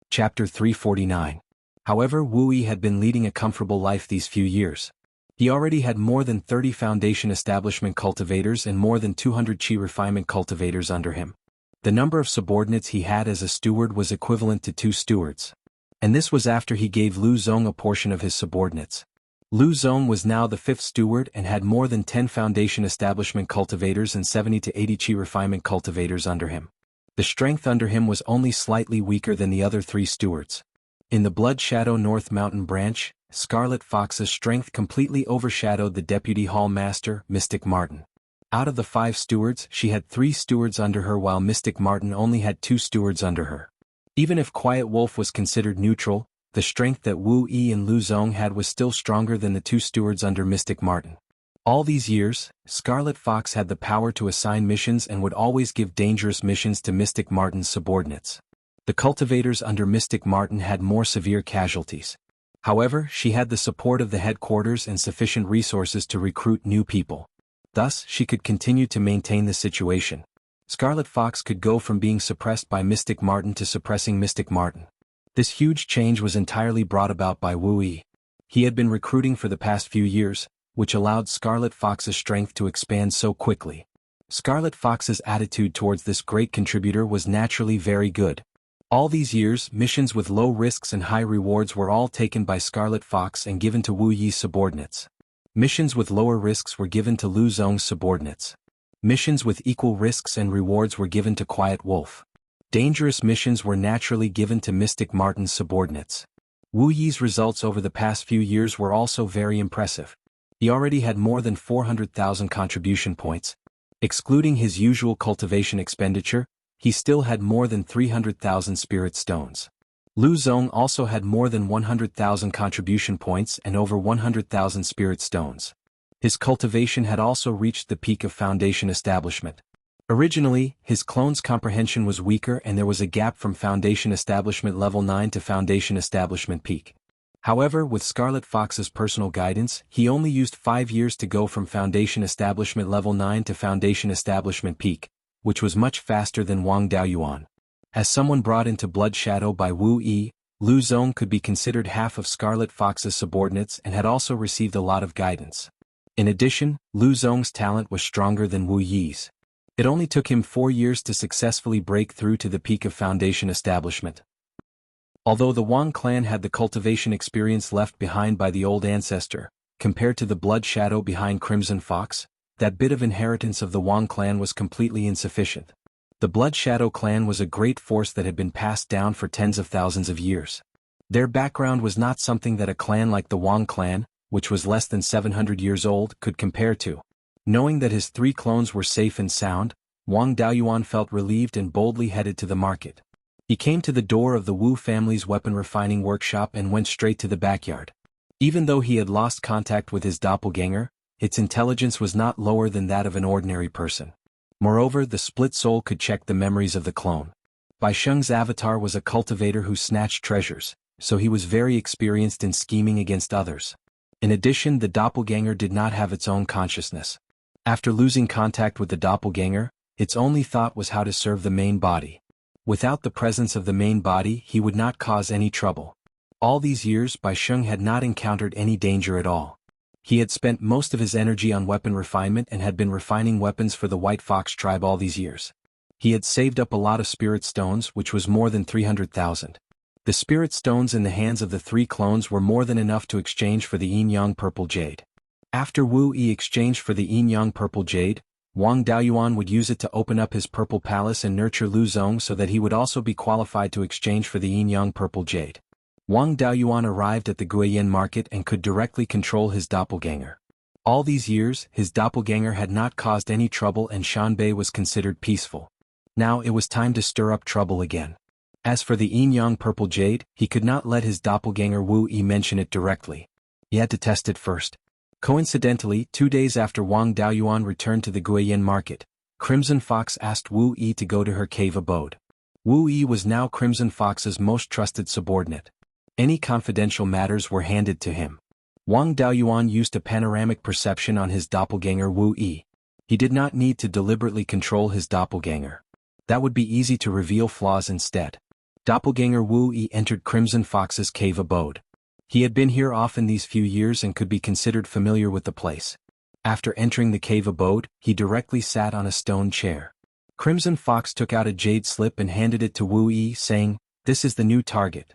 Chapter 349. However, Wu Yi had been leading a comfortable life these few years. He already had more than 30 Foundation establishment cultivators and more than 200 Qi refinement cultivators under him. The number of subordinates he had as a steward was equivalent to 2 stewards. And this was after he gave Lu Zong a portion of his subordinates. Lu Zong was now the 5th steward and had more than 10 Foundation establishment cultivators and 70 to 80 Qi refinement cultivators under him. The strength under him was only slightly weaker than the other 3 stewards. In the Blood Shadow North Mountain branch, Scarlet Fox's strength completely overshadowed the Deputy Hall Master, Mystic Martin. Out of the 5 stewards, she had 3 stewards under her while Mystic Martin only had 2 stewards under her. Even if Quiet Wolf was considered neutral, the strength that Wu Yi and Lu Zong had was still stronger than the 2 stewards under Mystic Martin. All these years, Scarlet Fox had the power to assign missions and would always give dangerous missions to Mystic Martin's subordinates. The cultivators under Mystic Martin had more severe casualties. However, she had the support of the headquarters and sufficient resources to recruit new people. Thus, she could continue to maintain the situation. Scarlet Fox could go from being suppressed by Mystic Martin to suppressing Mystic Martin. This huge change was entirely brought about by Wu Yi. He had been recruiting for the past few years, which allowed Scarlet Fox's strength to expand so quickly. Scarlet Fox's attitude towards this great contributor was naturally very good. All these years, missions with low risks and high rewards were all taken by Scarlet Fox and given to Wu Yi's subordinates. Missions with lower risks were given to Lu Zong's subordinates. Missions with equal risks and rewards were given to Quiet Wolf. Dangerous missions were naturally given to Mystic Martin's subordinates. Wu Yi's results over the past few years were also very impressive. He already had more than 400,000 contribution points. Excluding his usual cultivation expenditure, he still had more than 300,000 spirit stones. Lu Zong also had more than 100,000 contribution points and over 100,000 spirit stones. His cultivation had also reached the peak of Foundation establishment. Originally, his clone's comprehension was weaker and there was a gap from Foundation Establishment Level 9 to Foundation Establishment Peak. However, with Scarlet Fox's personal guidance, he only used 5 years to go from Foundation Establishment Level 9 to Foundation Establishment Peak, which was much faster than Wang Daoyuan. As someone brought into Blood Shadow by Wu Yi, Lu Zong could be considered half of Scarlet Fox's subordinates and had also received a lot of guidance. In addition, Lu Zong's talent was stronger than Wu Yi's. It only took him 4 years to successfully break through to the peak of Foundation Establishment. Although the Wang clan had the cultivation experience left behind by the old ancestor, compared to the Blood Shadow behind Crimson Fox, that bit of inheritance of the Wang clan was completely insufficient. The Blood Shadow clan was a great force that had been passed down for tens of thousands of years. Their background was not something that a clan like the Wang clan, which was less than 700 years old, could compare to. Knowing that his 3 clones were safe and sound, Wang Daoyuan felt relieved and boldly headed to the market. He came to the door of the Wu family's weapon refining workshop and went straight to the backyard. Even though he had lost contact with his doppelganger, its intelligence was not lower than that of an ordinary person. Moreover, the split soul could check the memories of the clone. Bai Sheng's avatar was a cultivator who snatched treasures, so he was very experienced in scheming against others. In addition, the doppelganger did not have its own consciousness. After losing contact with the doppelganger, its only thought was how to serve the main body. Without the presence of the main body, he would not cause any trouble. All these years, Bai Sheng had not encountered any danger at all. He had spent most of his energy on weapon refinement and had been refining weapons for the White Fox tribe all these years. He had saved up a lot of spirit stones, which was more than 300,000. The spirit stones in the hands of the 3 clones were more than enough to exchange for the yin-yang purple jade. After Wu Yi exchanged for the yin-yang purple jade, Wang Daoyuan would use it to open up his purple palace and nurture Lu Zong so that he would also be qualified to exchange for the yin-yang purple jade. Wang Daoyuan arrived at the Guiyin market and could directly control his doppelganger. All these years, his doppelganger had not caused any trouble and Shanbei was considered peaceful. Now it was time to stir up trouble again. As for the yin-yang purple jade, he could not let his doppelganger Wu Yi mention it directly. He had to test it first. Coincidentally, 2 days after Wang Daoyuan returned to the Guiyin market, Crimson Fox asked Wu Yi to go to her cave abode. Wu Yi was now Crimson Fox's most trusted subordinate. Any confidential matters were handed to him. Wang Daoyuan used a panoramic perception on his doppelganger Wu Yi. He did not need to deliberately control his doppelganger. That would be easy to reveal flaws instead. Doppelganger Wu Yi entered Crimson Fox's cave abode. He had been here often these few years and could be considered familiar with the place. After entering the cave abode, he directly sat on a stone chair. Crimson Fox took out a jade slip and handed it to Wu Yi, saying, "This is the new target."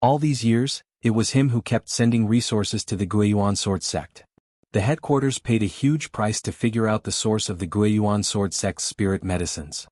All these years, it was him who kept sending resources to the Guiyuan sword sect. The headquarters paid a huge price to figure out the source of the Guiyuan sword sect's spirit medicines.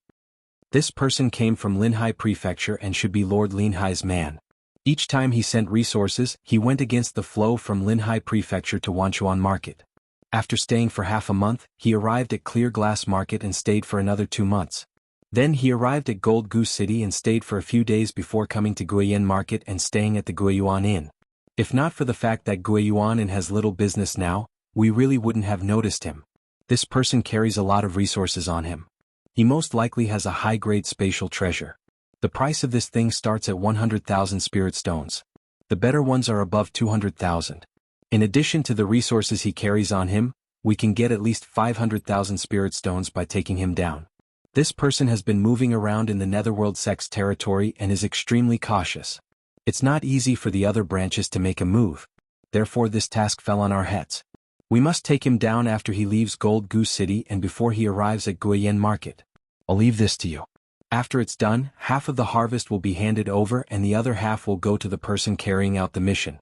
This person came from Linhai Prefecture and should be Lord Linhai's man. Each time he sent resources, he went against the flow from Linhai Prefecture to Wanchuan Market. After staying for half a month, he arrived at Clear Glass Market and stayed for another 2 months. Then he arrived at Gold Goose City and stayed for a few days before coming to Guiyin Market and staying at the Guiyuan Inn. If not for the fact that Guiyuan Inn has little business now, we really wouldn't have noticed him. This person carries a lot of resources on him. He most likely has a high-grade spatial treasure. The price of this thing starts at 100,000 spirit stones. The better ones are above 200,000. In addition to the resources he carries on him, we can get at least 500,000 spirit stones by taking him down. This person has been moving around in the Netherworld sect's territory and is extremely cautious. It's not easy for the other branches to make a move. Therefore this task fell on our heads. We must take him down after he leaves Gold Goose City and before he arrives at Guiyin Market. I'll leave this to you. After it's done, half of the harvest will be handed over and the other half will go to the person carrying out the mission.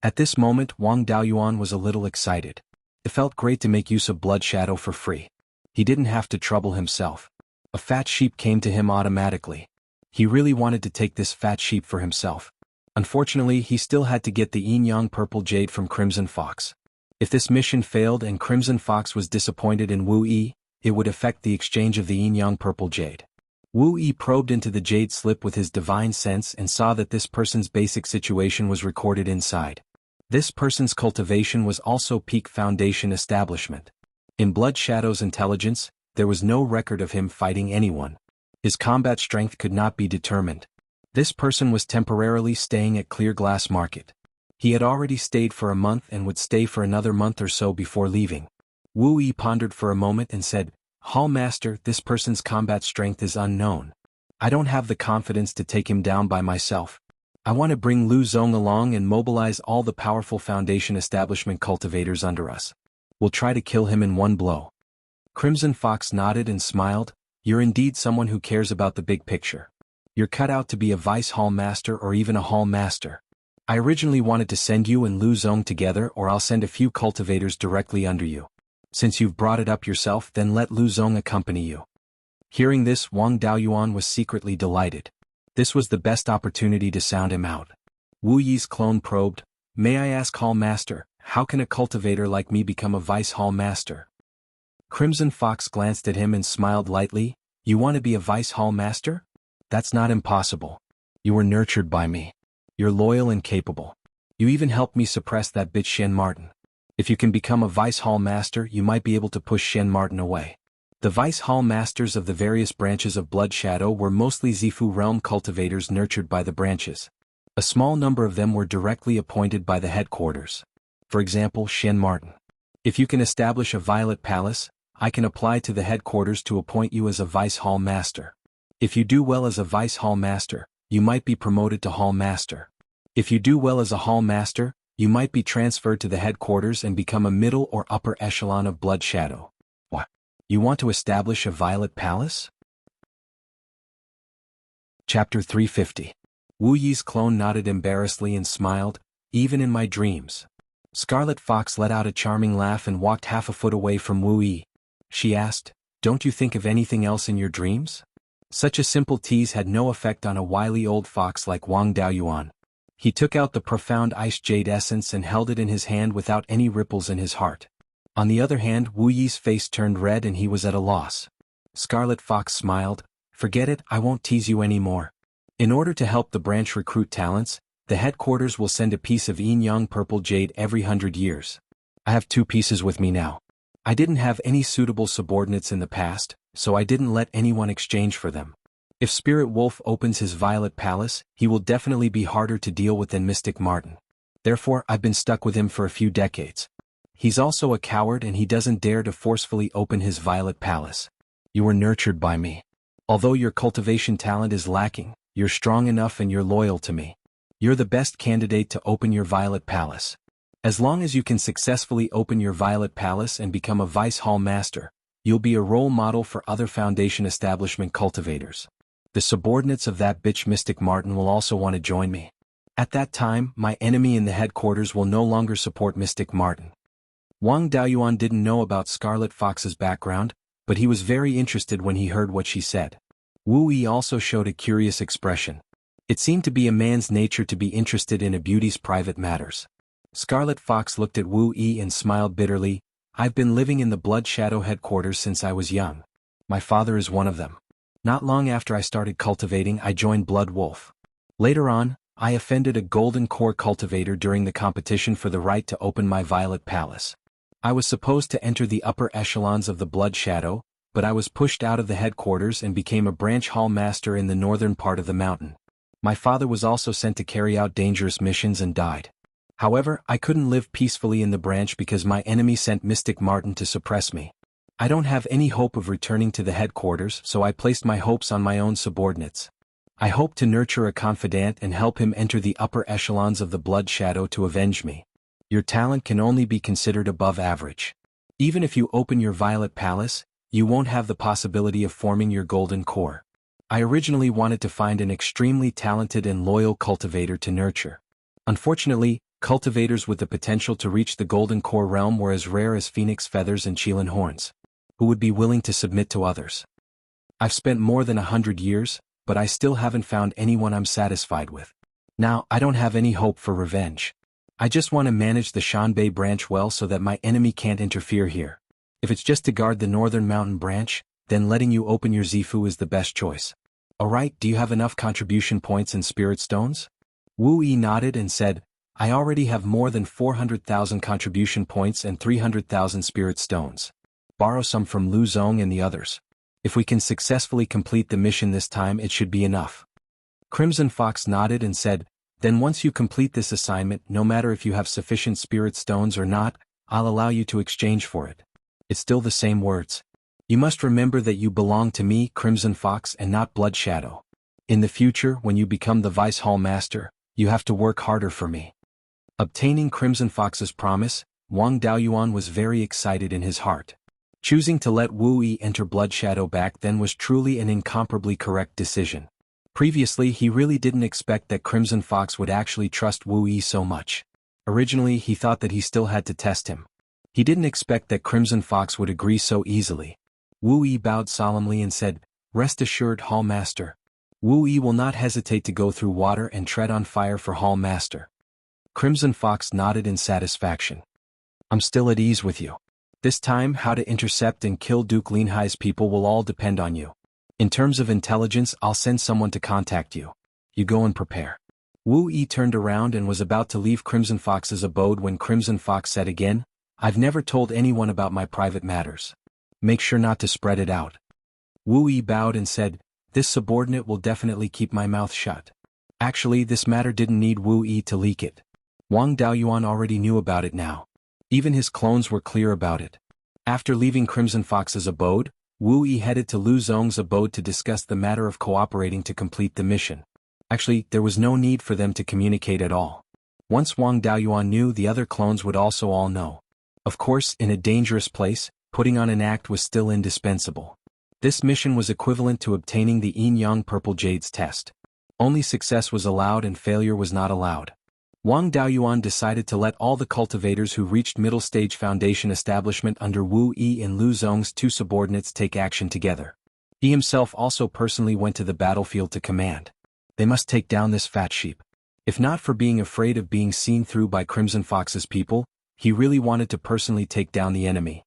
At this moment Wang Daoyuan was a little excited. It felt great to make use of Blood Shadow for free. He didn't have to trouble himself. A fat sheep came to him automatically. He really wanted to take this fat sheep for himself. Unfortunately, he still had to get the yin-yang purple jade from Crimson Fox. If this mission failed and Crimson Fox was disappointed in Wu Yi, it would affect the exchange of the yin-yang purple jade. Wu Yi probed into the jade slip with his divine sense and saw that this person's basic situation was recorded inside. This person's cultivation was also peak foundation establishment. In Blood Shadow's intelligence, there was no record of him fighting anyone. His combat strength could not be determined. This person was temporarily staying at Clear Glass Market. He had already stayed for a month and would stay for another month or so before leaving. Wu Yi pondered for a moment and said, "Hall Master, this person's combat strength is unknown. I don't have the confidence to take him down by myself. I want to bring Lu Zong along and mobilize all the powerful Foundation establishment cultivators under us. We'll try to kill him in one blow." Crimson Fox nodded and smiled. "You're indeed someone who cares about the big picture. You're cut out to be a Vice Hall Master or even a Hall Master. I originally wanted to send you and Lu Zong together, or I'll send a few cultivators directly under you. Since you've brought it up yourself, then let Lu Zong accompany you." Hearing this, Wang Daoyuan was secretly delighted. This was the best opportunity to sound him out. Wu Yi's clone probed, "May I ask, Hall Master, how can a cultivator like me become a Vice Hall Master?" Crimson Fox glanced at him and smiled lightly. "You want to be a Vice Hall Master? That's not impossible. You were nurtured by me. You're loyal and capable. You even helped me suppress that bitch Shen Martin. If you can become a Vice Hall Master, you might be able to push Shen Martin away." The Vice Hall Masters of the various branches of Blood Shadow were mostly Zifu realm cultivators nurtured by the branches. A small number of them were directly appointed by the headquarters. For example, Shen Martin. "If you can establish a Violet Palace, I can apply to the headquarters to appoint you as a Vice Hall Master. If you do well as a Vice Hall Master, you might be promoted to Hall Master. If you do well as a Hall Master, you might be transferred to the headquarters and become a middle or upper echelon of Blood Shadow." "What? You want to establish a Violet Palace?" Chapter 350. Wu Yi's clone nodded embarrassedly and smiled. "Even in my dreams." Scarlet Fox let out a charming laugh and walked half a foot away from Wu Yi. She asked, "Don't you think of anything else in your dreams?" Such a simple tease had no effect on a wily old fox like Wang Daoyuan. He took out the profound ice jade essence and held it in his hand without any ripples in his heart. On the other hand, Wu Yi's face turned red and he was at a loss. Scarlet Fox smiled, "Forget it, I won't tease you anymore. In order to help the branch recruit talents, the headquarters will send a piece of yin-yang purple jade every 100 years. I have 2 pieces with me now. I didn't have any suitable subordinates in the past, so I didn't let anyone exchange for them. If Spirit Wolf opens his Violet Palace, he will definitely be harder to deal with than Mystic Martin. Therefore, I've been stuck with him for a few decades. He's also a coward and he doesn't dare to forcefully open his Violet Palace. You were nurtured by me. Although your cultivation talent is lacking, you're strong enough and you're loyal to me. You're the best candidate to open your Violet Palace. As long as you can successfully open your Violet Palace and become a Vice Hall Master, you'll be a role model for other Foundation establishment cultivators. The subordinates of that bitch Mystic Martin will also want to join me. At that time, my enemy in the headquarters will no longer support Mystic Martin." Wang Daoyuan didn't know about Scarlet Fox's background, but he was very interested when he heard what she said. Wu Yi also showed a curious expression. It seemed to be a man's nature to be interested in a beauty's private matters. Scarlet Fox looked at Wu Yi and smiled bitterly. "I've been living in the Blood Shadow headquarters since I was young. My father is one of them. Not long after I started cultivating, I joined Blood Wolf. Later on, I offended a Golden Core cultivator during the competition for the right to open my Violet Palace. I was supposed to enter the upper echelons of the Blood Shadow, but I was pushed out of the headquarters and became a branch hall master in the northern part of the mountain. My father was also sent to carry out dangerous missions and died. However, I couldn't live peacefully in the branch because my enemy sent Mystic Martin to suppress me. I don't have any hope of returning to the headquarters, so I placed my hopes on my own subordinates. I hope to nurture a confidant and help him enter the upper echelons of the Blood Shadow to avenge me. Your talent can only be considered above average. Even if you open your Violet Palace, you won't have the possibility of forming your Golden Core. I originally wanted to find an extremely talented and loyal cultivator to nurture. Unfortunately, cultivators with the potential to reach the Golden Core realm were as rare as Phoenix Feathers and Qilin Horns, who would be willing to submit to others. I've spent more than 100 years, but I still haven't found anyone I'm satisfied with. Now, I don't have any hope for revenge. I just want to manage the Shanbei branch well so that my enemy can't interfere here. If it's just to guard the northern mountain branch, then letting you open your Zifu is the best choice. Alright, do you have enough contribution points and spirit stones? Wu Yi nodded and said, I already have more than 400,000 contribution points and 300,000 spirit stones. borrow some from Lu Zong and the others. If we can successfully complete the mission this time, it should be enough. Crimson Fox nodded and said, then once you complete this assignment, no matter if you have sufficient spirit stones or not, I'll allow you to exchange for it. It's still the same words. You must remember that you belong to me, Crimson Fox, and not Blood Shadow. In the future, when you become the Vice Hall Master, you have to work harder for me. Obtaining Crimson Fox's promise, Wang Daoyuan was very excited in his heart. Choosing to let Wu Yi enter Blood Shadow back then was truly an incomparably correct decision. Previously, he really didn't expect that Crimson Fox would actually trust Wu Yi so much. Originally, he thought that he still had to test him. He didn't expect that Crimson Fox would agree so easily. Wu Yi bowed solemnly and said, rest assured, Hall Master. Wu Yi will not hesitate to go through water and tread on fire for Hall Master. Crimson Fox nodded in satisfaction. I'm still at ease with you. This time, how to intercept and kill Duke Linhai's people will all depend on you. In terms of intelligence, I'll send someone to contact you. You go and prepare. Wu Yi turned around and was about to leave Crimson Fox's abode when Crimson Fox said again, I've never told anyone about my private matters. Make sure not to spread it out. Wu Yi bowed and said, this subordinate will definitely keep my mouth shut. Actually, this matter didn't need Wu Yi to leak it. Wang Daoyuan already knew about it now. Even his clones were clear about it. After leaving Crimson Fox's abode, Wu Yi headed to Lu Zong's abode to discuss the matter of cooperating to complete the mission. Actually, there was no need for them to communicate at all. Once Wang Daoyuan knew, the other clones would also all know. Of course, in a dangerous place, putting on an act was still indispensable. This mission was equivalent to obtaining the Yin-Yang Purple Jades test. Only success was allowed and failure was not allowed. Wang Daoyuan decided to let all the cultivators who reached middle stage foundation establishment under Wu Yi and Lu Zong's two subordinates take action together. He himself also personally went to the battlefield to command. They must take down this fat sheep. If not for being afraid of being seen through by Crimson Fox's people, he really wanted to personally take down the enemy.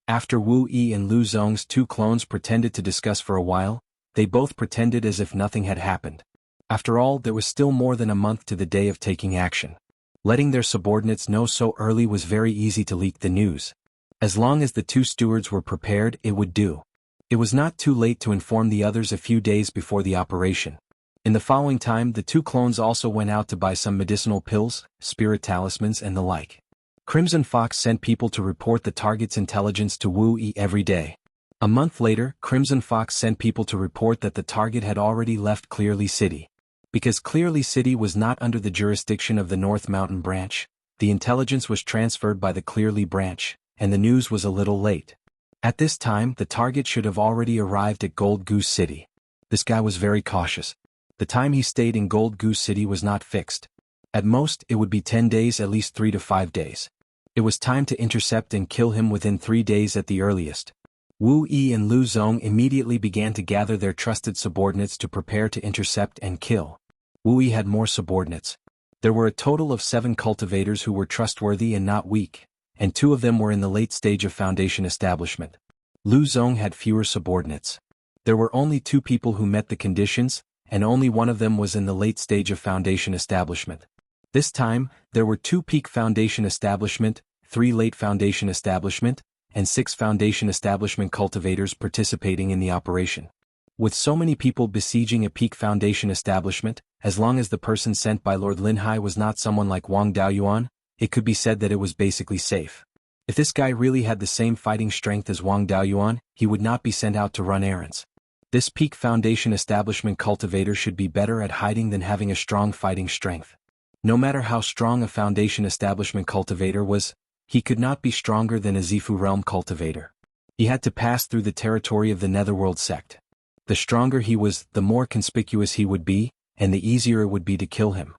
After Wu Yi and Lu Zong's two clones pretended to discuss for a while, they both pretended as if nothing had happened. After all, there was still more than a month to the day of taking action. Letting their subordinates know so early was very easy to leak the news. As long as the two stewards were prepared, it would do. It was not too late to inform the others a few days before the operation. In the following time, the two clones also went out to buy some medicinal pills, spirit talismans and the like. Crimson Fox sent people to report the target's intelligence to Wu Yi every day. A month later, Crimson Fox sent people to report that the target had already left Clearly City. Because Clearly City was not under the jurisdiction of the North Mountain branch, the intelligence was transferred by the Clearly branch, and the news was a little late. At this time, the target should have already arrived at Gold Goose City. This guy was very cautious. The time he stayed in Gold Goose City was not fixed. At most, it would be 10 days, at least 3 to 5 days. It was time to intercept and kill him within 3 days at the earliest. Wu Yi and Lu Zong immediately began to gather their trusted subordinates to prepare to intercept and kill. Wu Yi had more subordinates. There were a total of 7 cultivators who were trustworthy and not weak, and 2 of them were in the late stage of foundation establishment. Lu Zong had fewer subordinates. There were only 2 people who met the conditions, and only one of them was in the late stage of foundation establishment. This time, there were 2 peak foundation establishment, 3 late foundation establishment, and 6 foundation establishment cultivators participating in the operation. With so many people besieging a peak foundation establishment, as long as the person sent by Lord Linhai was not someone like Wang Daoyuan, it could be said that it was basically safe. If this guy really had the same fighting strength as Wang Daoyuan, he would not be sent out to run errands. This peak foundation establishment cultivator should be better at hiding than having a strong fighting strength. No matter how strong a foundation establishment cultivator was, he could not be stronger than a Zifu realm cultivator. He had to pass through the territory of the Netherworld sect. The stronger he was, the more conspicuous he would be, and the easier it would be to kill him.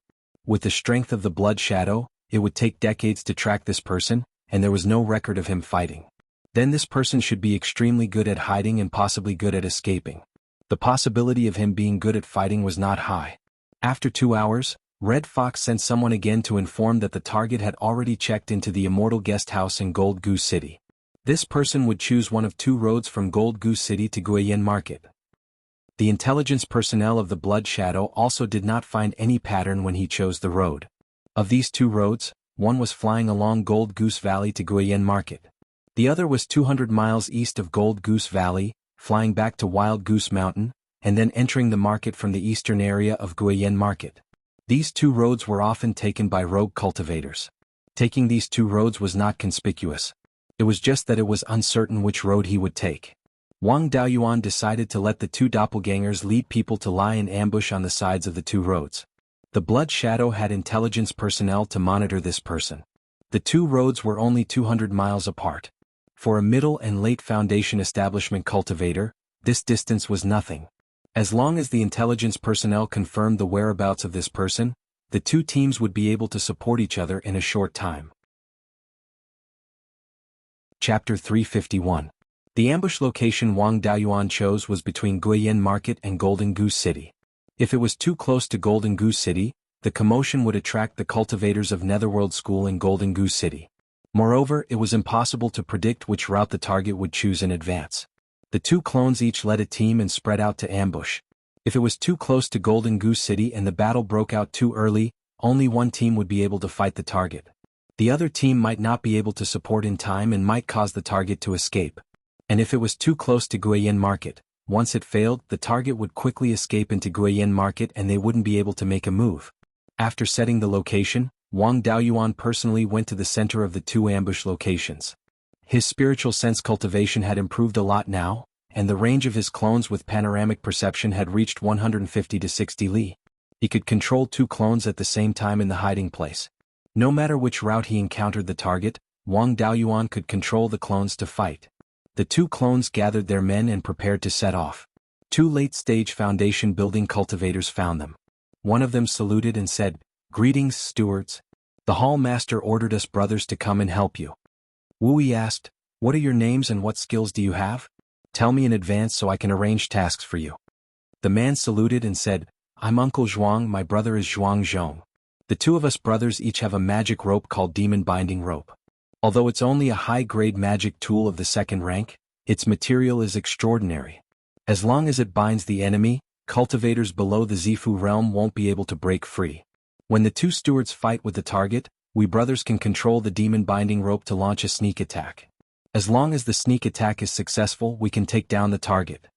With the strength of the Blood Shadow, it would take decades to track this person, and there was no record of him fighting. Then this person should be extremely good at hiding and possibly good at escaping. The possibility of him being good at fighting was not high. After 2 hours, Red Fox sent someone again to inform that the target had already checked into the Immortal Guest House in Gold Goose City. This person would choose one of 2 roads from Gold Goose City to Guiyan Market. The intelligence personnel of the Blood Shadow also did not find any pattern when he chose the road. Of these 2 roads, one was flying along Gold Goose Valley to Guiyan Market. The other was 200 miles east of Gold Goose Valley, flying back to Wild Goose Mountain, and then entering the market from the eastern area of Guiyan Market. These two roads were often taken by rogue cultivators. Taking these two roads was not conspicuous. It was just that it was uncertain which road he would take. Wang Daoyuan decided to let the two doppelgangers lead people to lie in ambush on the sides of the two roads. The Blood Shadow had intelligence personnel to monitor this person. The two roads were only 200 miles apart. For a middle and late Foundation establishment cultivator, this distance was nothing. As long as the intelligence personnel confirmed the whereabouts of this person, the two teams would be able to support each other in a short time. Chapter 351. The ambush location Wang Daoyuan chose was between Guiyan Market and Golden Goose City. If it was too close to Golden Goose City, the commotion would attract the cultivators of Netherworld School in Golden Goose City. Moreover, it was impossible to predict which route the target would choose in advance. The two clones each led a team and spread out to ambush. If it was too close to Golden Goose City and the battle broke out too early, only one team would be able to fight the target. The other team might not be able to support in time and might cause the target to escape. And if it was too close to Guiyan Market, once it failed, the target would quickly escape into Guiyan Market and they wouldn't be able to make a move. After setting the location, Wang Daoyuan personally went to the center of the two ambush locations. His spiritual sense cultivation had improved a lot now, and the range of his clones with panoramic perception had reached 150 to 60 li. He could control two clones at the same time in the hiding place. No matter which route he encountered the target, Wang Daoyuan could control the clones to fight. The two clones gathered their men and prepared to set off. Two late-stage foundation building cultivators found them. One of them saluted and said, "Greetings, stewards. The hall master ordered us brothers to come and help you." Wu Yi asked, "What are your names and what skills do you have? Tell me in advance so I can arrange tasks for you." The man saluted and said, "I'm Uncle Zhuang, my brother is Zhuang Zhong. The two of us brothers each have a magic rope called Demon Binding Rope. Although it's only a high-grade magic tool of the second rank, its material is extraordinary. As long as it binds the enemy, cultivators below the Zifu realm won't be able to break free. When the two stewards fight with the target, we brothers can control the demon binding rope to launch a sneak attack. As long as the sneak attack is successful, we can take down the target.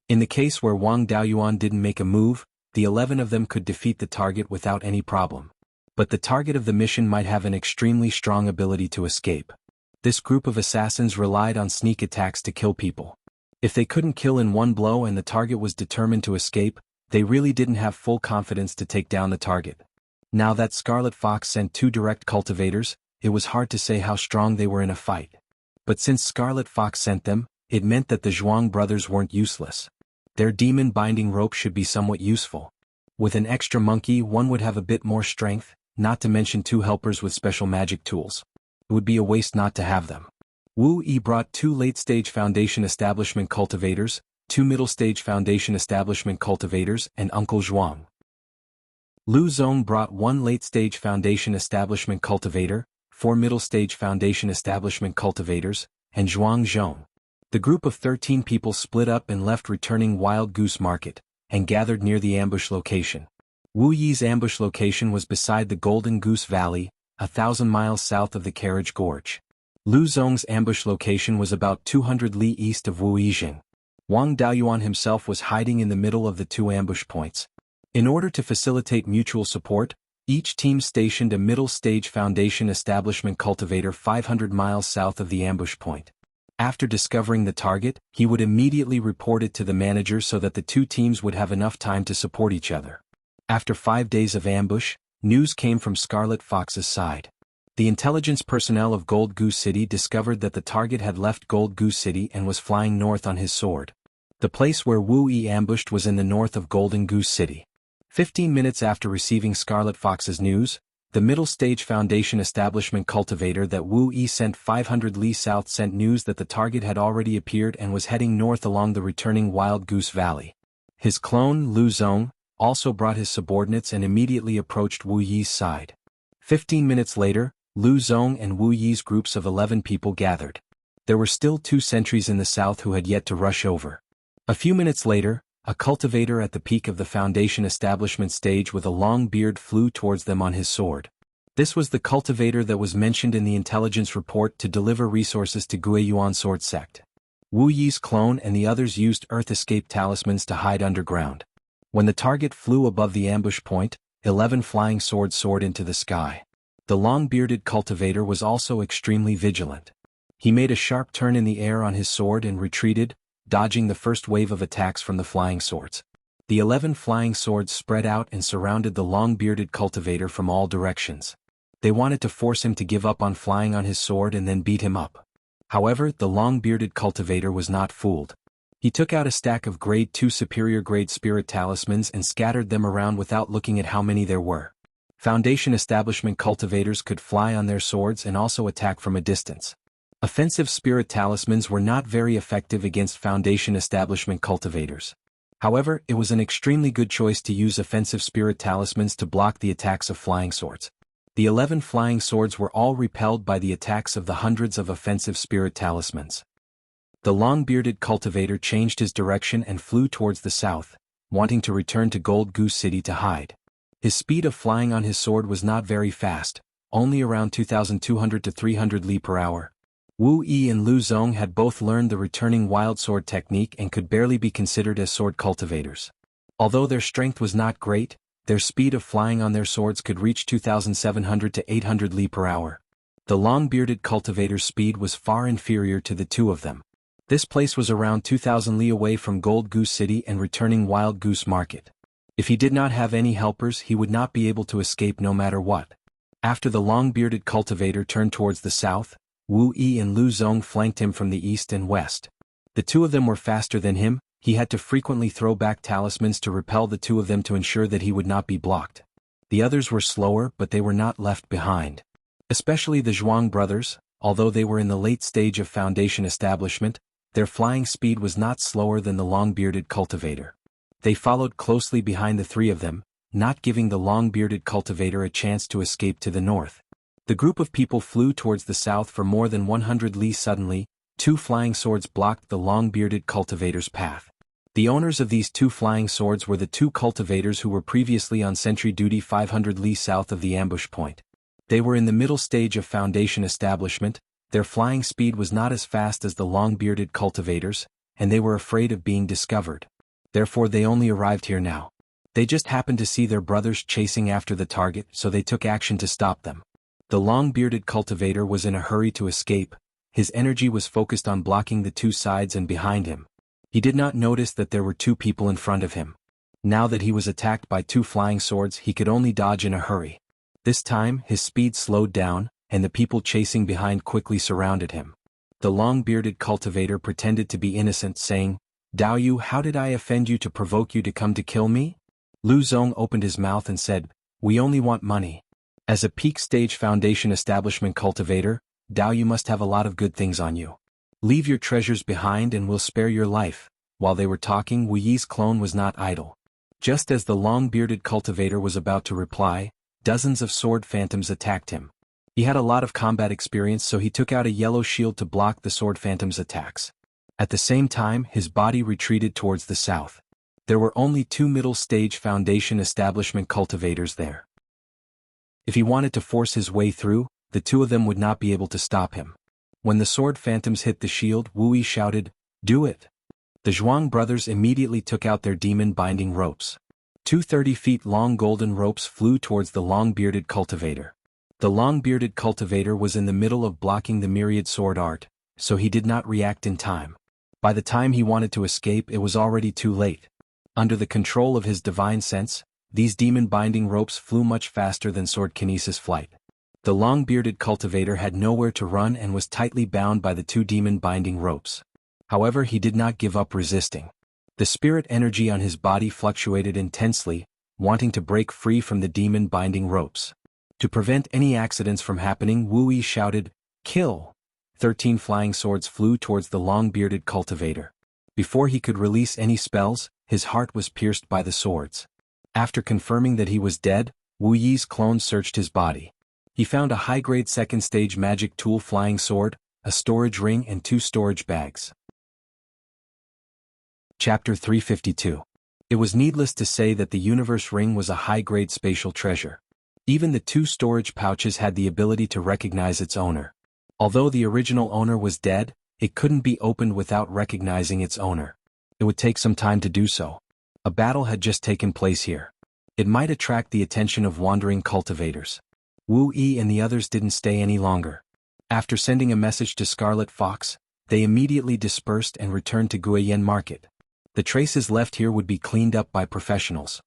In the case where Wang Daoyuan didn't make a move, the 11 of them could defeat the target without any problem. But the target of the mission might have an extremely strong ability to escape. This group of assassins relied on sneak attacks to kill people. If they couldn't kill in one blow and the target was determined to escape, they really didn't have full confidence to take down the target. Now that Scarlet Fox sent two direct cultivators, it was hard to say how strong they were in a fight. But since Scarlet Fox sent them, it meant that the Zhuang brothers weren't useless. Their demon binding rope should be somewhat useful. With an extra monkey, one would have a bit more strength, not to mention two helpers with special magic tools. It would be a waste not to have them. Wu Yi brought two late-stage foundation establishment cultivators, two middle-stage foundation establishment cultivators, and Uncle Zhuang. Lu Zong brought one late-stage foundation establishment cultivator, four middle-stage foundation establishment cultivators, and Zhuang Zhong. The group of 13 people split up and left returning Wild Goose Market, and gathered near the ambush location. Wu Yi's ambush location was beside the Golden Goose Valley, 1,000 miles south of the Carriage Gorge. Lu Zong's ambush location was about 200 li east of Wu Yijing. Wang Daoyuan himself was hiding in the middle of the two ambush points. In order to facilitate mutual support, each team stationed a middle-stage foundation establishment cultivator 500 miles south of the ambush point. After discovering the target, he would immediately report it to the manager so that the two teams would have enough time to support each other. After 5 days of ambush, news came from Scarlet Fox's side. The intelligence personnel of Gold Goose City discovered that the target had left Gold Goose City and was flying north on his sword. The place where Wu Yi ambushed was in the north of Golden Goose City. 15 minutes after receiving Scarlet Fox's news, the middle-stage foundation establishment cultivator that Wu Yi sent 500 li south sent news that the target had already appeared and was heading north along the returning Wild Goose Valley. His clone, Lu Zong, also brought his subordinates and immediately approached Wu Yi's side. 15 minutes later, Lu Zong and Wu Yi's groups of 11 people gathered. There were still 2 sentries in the south who had yet to rush over. A few minutes later, a cultivator at the peak of the foundation establishment stage with a long beard flew towards them on his sword. This was the cultivator that was mentioned in the intelligence report to deliver resources to Beiyuan sword sect. Wu Yi's clone and the others used earth escape talismans to hide underground. When the target flew above the ambush point, 11 flying swords soared into the sky. The long-bearded cultivator was also extremely vigilant. He made a sharp turn in the air on his sword and retreated, dodging the first wave of attacks from the flying swords. The 11 flying swords spread out and surrounded the long-bearded cultivator from all directions. They wanted to force him to give up on flying on his sword and then beat him up. However, the long-bearded cultivator was not fooled. He took out a stack of grade 2 superior grade spirit talismans and scattered them around without looking at how many there were. Foundation establishment cultivators could fly on their swords and also attack from a distance. Offensive spirit talismans were not very effective against Foundation establishment cultivators. However, it was an extremely good choice to use offensive spirit talismans to block the attacks of flying swords. The 11 flying swords were all repelled by the attacks of the hundreds of offensive spirit talismans. The long-bearded cultivator changed his direction and flew towards the south, wanting to return to Gold Goose City to hide. His speed of flying on his sword was not very fast, only around 2,200 to 300 li per hour. Wu Yi and Lu Zong had both learned the returning wild sword technique and could barely be considered as sword cultivators. Although their strength was not great, their speed of flying on their swords could reach 2,700 to 800 li per hour. The long-bearded cultivator's speed was far inferior to the two of them. This place was around 2,000 li away from Gold Goose City and returning Wild Goose Market. If he did not have any helpers, he would not be able to escape no matter what. After the long-bearded cultivator turned towards the south, Wu Yi and Lu Zong flanked him from the east and west. The two of them were faster than him. He had to frequently throw back talismans to repel the two of them to ensure that he would not be blocked. The others were slower, but they were not left behind. Especially the Zhuang brothers, although they were in the late stage of Foundation establishment, their flying speed was not slower than the long-bearded cultivator. They followed closely behind the three of them, not giving the long-bearded cultivator a chance to escape to the north. The group of people flew towards the south for more than 100 li. Suddenly, 2 flying swords blocked the long-bearded cultivator's path. The owners of these 2 flying swords were the 2 cultivators who were previously on sentry duty 500 li south of the ambush point. They were in the middle stage of Foundation establishment. Their flying speed was not as fast as the long-bearded cultivators, and they were afraid of being discovered. Therefore they only arrived here now. They just happened to see their brothers chasing after the target, so they took action to stop them. The long-bearded cultivator was in a hurry to escape. His energy was focused on blocking the 2 sides and behind him. He did not notice that there were 2 people in front of him. Now that he was attacked by 2 flying swords, he could only dodge in a hurry. This time, his speed slowed down, and the people chasing behind quickly surrounded him. The long-bearded cultivator pretended to be innocent, saying, "Dao Yu, how did I offend you to provoke you to come to kill me?" Lu Zong opened his mouth and said, "We only want money." As a peak stage Foundation establishment cultivator, Dao Yu must have a lot of good things on you. Leave your treasures behind and we'll spare your life. While they were talking, Wu Yi's clone was not idle. Just as the long-bearded cultivator was about to reply, dozens of sword phantoms attacked him. He had a lot of combat experience, so he took out a yellow shield to block the sword phantom's attacks. At the same time, his body retreated towards the south. There were only 2 middle-stage Foundation establishment cultivators there. If he wanted to force his way through, the 2 of them would not be able to stop him. When the sword phantoms hit the shield, Wu Yi shouted, "Do it!" The Zhuang brothers immediately took out their demon-binding ropes. 2 30-feet-long golden ropes flew towards the long-bearded cultivator. The long-bearded cultivator was in the middle of blocking the myriad sword art, so he did not react in time. By the time he wanted to escape, it was already too late. Under the control of his divine sense, these demon-binding ropes flew much faster than sword kinesis flight. The long-bearded cultivator had nowhere to run and was tightly bound by the 2 demon-binding ropes. However, he did not give up resisting. The spirit energy on his body fluctuated intensely, wanting to break free from the demon-binding ropes. To prevent any accidents from happening, Wu Yi shouted, "Kill!" 13 flying swords flew towards the long-bearded cultivator. Before he could release any spells, his heart was pierced by the swords. After confirming that he was dead, Wu Yi's clone searched his body. He found a high-grade second-stage magic tool flying sword, a storage ring and 2 storage bags. Chapter 352. It was needless to say that the universe ring was a high-grade spatial treasure. Even the two storage pouches had the ability to recognize its owner. Although the original owner was dead, it couldn't be opened without recognizing its owner. It would take some time to do so. A battle had just taken place here. It might attract the attention of wandering cultivators. Wu Yi and the others didn't stay any longer. After sending a message to Scarlet Fox, they immediately dispersed and returned to Guiyuan Market. The traces left here would be cleaned up by professionals.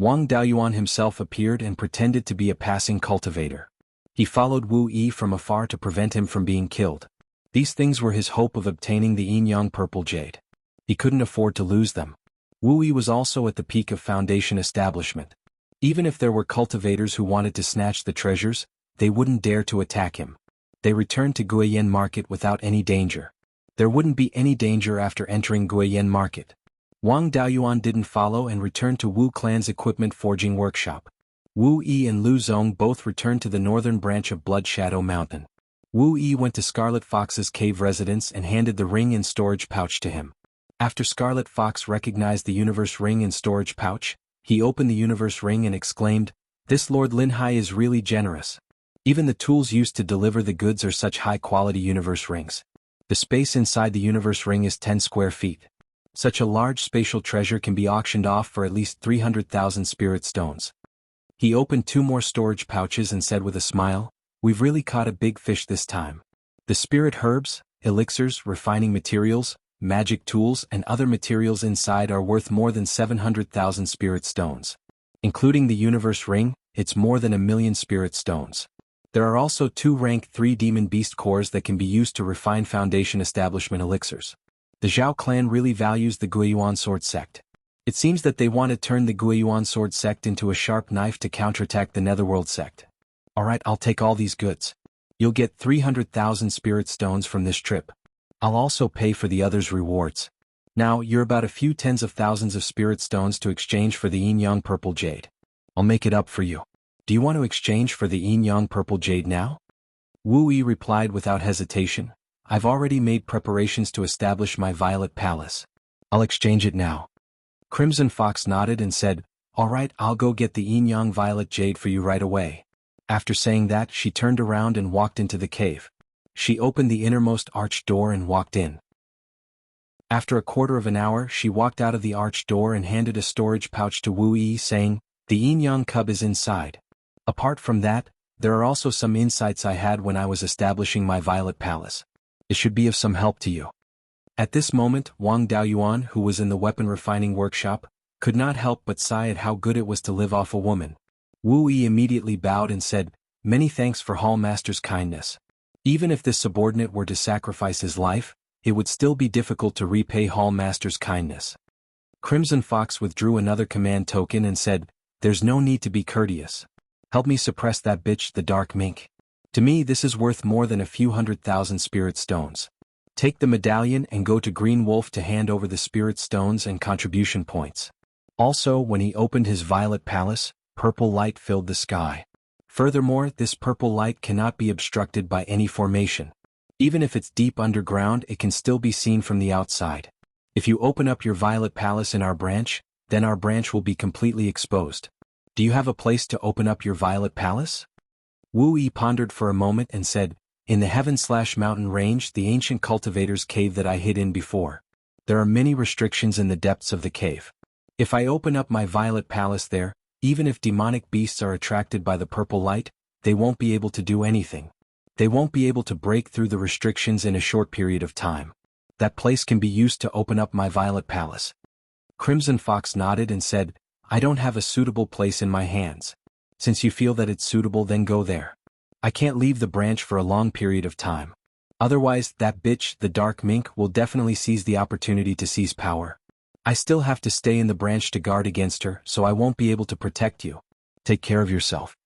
Wang Daoyuan himself appeared and pretended to be a passing cultivator. He followed Wu Yi from afar to prevent him from being killed. These things were his hope of obtaining the Yin-Yang Purple Jade. He couldn't afford to lose them. Wu Yi was also at the peak of Foundation establishment. Even if there were cultivators who wanted to snatch the treasures, they wouldn't dare to attack him. They returned to Guiyuan Market without any danger. There wouldn't be any danger after entering Guiyuan Market. Wang Daoyuan didn't follow and returned to Wu Clan's equipment forging workshop. Wu Yi and Lu Zong both returned to the northern branch of Blood Shadow Mountain. Wu Yi went to Scarlet Fox's cave residence and handed the ring and storage pouch to him. After Scarlet Fox recognized the universe ring and storage pouch, he opened the universe ring and exclaimed, "This Lord Linhai is really generous. Even the tools used to deliver the goods are such high-quality universe rings. The space inside the universe ring is 10 square feet. Such a large spatial treasure can be auctioned off for at least 300,000 spirit stones." He opened 2 more storage pouches and said with a smile, "We've really caught a big fish this time. The spirit herbs, elixirs, refining materials, magic tools and other materials inside are worth more than 700,000 spirit stones. Including the universe ring, it's more than 1,000,000 spirit stones. There are also 2 rank 3 demon beast cores that can be used to refine Foundation establishment elixirs. The Zhao clan really values the Guiyuan sword sect. It seems that they want to turn the Guiyuan sword sect into a sharp knife to counterattack the Netherworld sect. Alright, I'll take all these goods. You'll get 300,000 spirit stones from this trip. I'll also pay for the others' rewards. Now, you're about a few tens of thousands of spirit stones to exchange for the Yin-Yang Purple Jade. I'll make it up for you. Do you want to exchange for the Yin-Yang Purple Jade now?" Wu Yi replied without hesitation, "I've already made preparations to establish my Violet Palace. I'll exchange it now." Crimson Fox nodded and said, "Alright, I'll go get the Yin-Yang Violet Jade for you right away." After saying that, she turned around and walked into the cave. She opened the innermost arched door and walked in. After a quarter of an hour, she walked out of the arched door and handed a storage pouch to Wu Yi, saying, "The Yin-Yang cub is inside. Apart from that, there are also some insights I had when I was establishing my Violet Palace. It should be of some help to you." At this moment, Wang Daoyuan, who was in the weapon refining workshop, could not help but sigh at how good it was to live off a woman. Wu Yi immediately bowed and said, "Many thanks for Hall Master's kindness. Even if this subordinate were to sacrifice his life, it would still be difficult to repay Hall Master's kindness." Crimson Fox withdrew another command token and said, "There's no need to be courteous. Help me suppress that bitch, the Dark Mink. To me this is worth more than a few 100,000 spirit stones. Take the medallion and go to Green Wolf to hand over the spirit stones and contribution points." Also, when he opened his Violet Palace, purple light filled the sky. Furthermore, this purple light cannot be obstructed by any formation. Even if it's deep underground, it can still be seen from the outside. If you open up your Violet Palace in our branch, then our branch will be completely exposed. Do you have a place to open up your Violet Palace? Wu Yi pondered for a moment and said, "In the Heaven/Mountain range, the ancient cultivator's cave that I hid in before. There are many restrictions in the depths of the cave. If I open up my Violet Palace there, even if demonic beasts are attracted by the purple light, they won't be able to do anything. They won't be able to break through the restrictions in a short period of time. That place can be used to open up my Violet Palace." Crimson Fox nodded and said, "I don't have a suitable place in my hands. Since you feel that it's suitable, then go there. I can't leave the branch for a long period of time. Otherwise, that bitch, the Dark Mink, will definitely seize the opportunity to seize power. I still have to stay in the branch to guard against her, so I won't be able to protect you. Take care of yourself."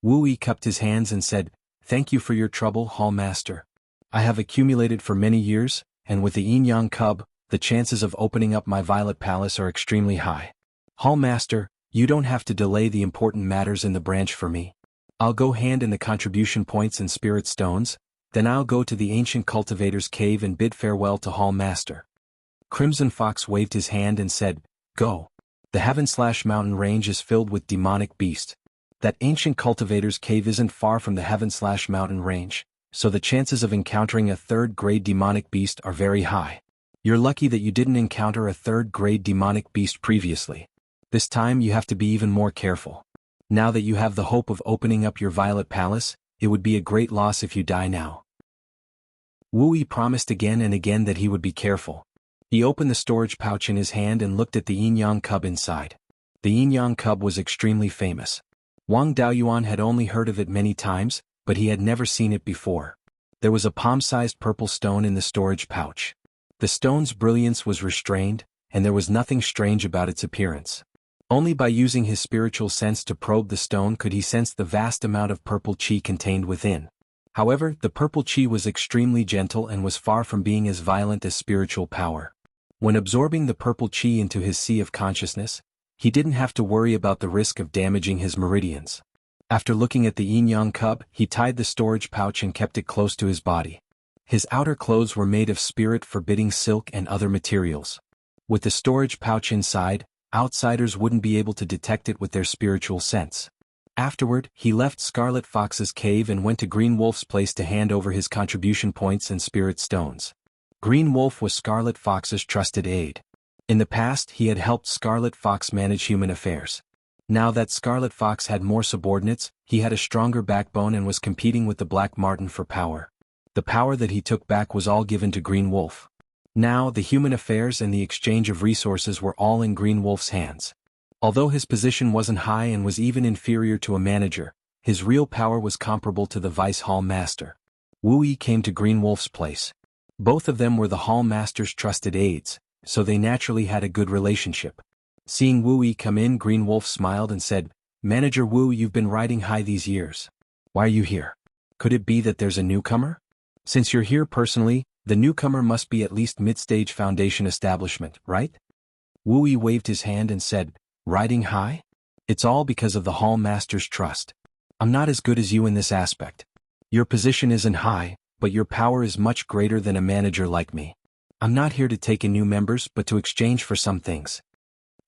Wu Yi cupped his hands and said, "Thank you for your trouble, Hall Master. I have accumulated for many years, and with the Yin-Yang cub, the chances of opening up my Violet Palace are extremely high. Hall Master, you don't have to delay the important matters in the branch for me. I'll go hand in the contribution points and spirit stones, then I'll go to the ancient cultivator's cave and bid farewell to Hall Master." Crimson Fox waved his hand and said, "Go. The Heaven/Mountain range is filled with demonic beasts. That ancient cultivator's cave isn't far from the heaven/mountain range, so the chances of encountering a third-grade demonic beast are very high. You're lucky that you didn't encounter a third-grade demonic beast previously. This time you have to be even more careful. Now that you have the hope of opening up your Violet Palace, it would be a great loss if you die now. Wu Yi promised again and again that he would be careful. He opened the storage pouch in his hand and looked at the yin-yang cub inside. The yin-yang cub was extremely famous. Wang Daoyuan had only heard of it many times, but he had never seen it before. There was a palm-sized purple stone in the storage pouch. The stone's brilliance was restrained, and there was nothing strange about its appearance. Only by using his spiritual sense to probe the stone could he sense the vast amount of purple qi contained within. However, the purple qi was extremely gentle and was far from being as violent as spiritual power. When absorbing the purple qi into his sea of consciousness, he didn't have to worry about the risk of damaging his meridians. After looking at the yin-yang cub, he tied the storage pouch and kept it close to his body. His outer clothes were made of spirit-forbidding silk and other materials. With the storage pouch inside, outsiders wouldn't be able to detect it with their spiritual sense. Afterward, he left Scarlet Fox's cave and went to Green Wolf's place to hand over his contribution points and spirit stones. Green Wolf was Scarlet Fox's trusted aide. In the past, he had helped Scarlet Fox manage human affairs. Now that Scarlet Fox had more subordinates, he had a stronger backbone and was competing with the Black Marten for power. The power that he took back was all given to Green Wolf. Now, the human affairs and the exchange of resources were all in Green Wolf's hands. Although his position wasn't high and was even inferior to a manager, his real power was comparable to the Vice Hall Master. Wu Yi came to Green Wolf's place. Both of them were the Hall Master's trusted aides, so they naturally had a good relationship. Seeing Wu Yi come in, Green Wolf smiled and said, "Manager Wu, you've been riding high these years. Why are you here? Could it be that there's a newcomer? Since you're here personally, the newcomer must be at least mid-stage foundation establishment, right?" Wu Yi waved his hand and said, "Riding high? It's all because of the Hall Master's trust. I'm not as good as you in this aspect. Your position isn't high, but your power is much greater than a manager like me. I'm not here to take in new members but to exchange for some things."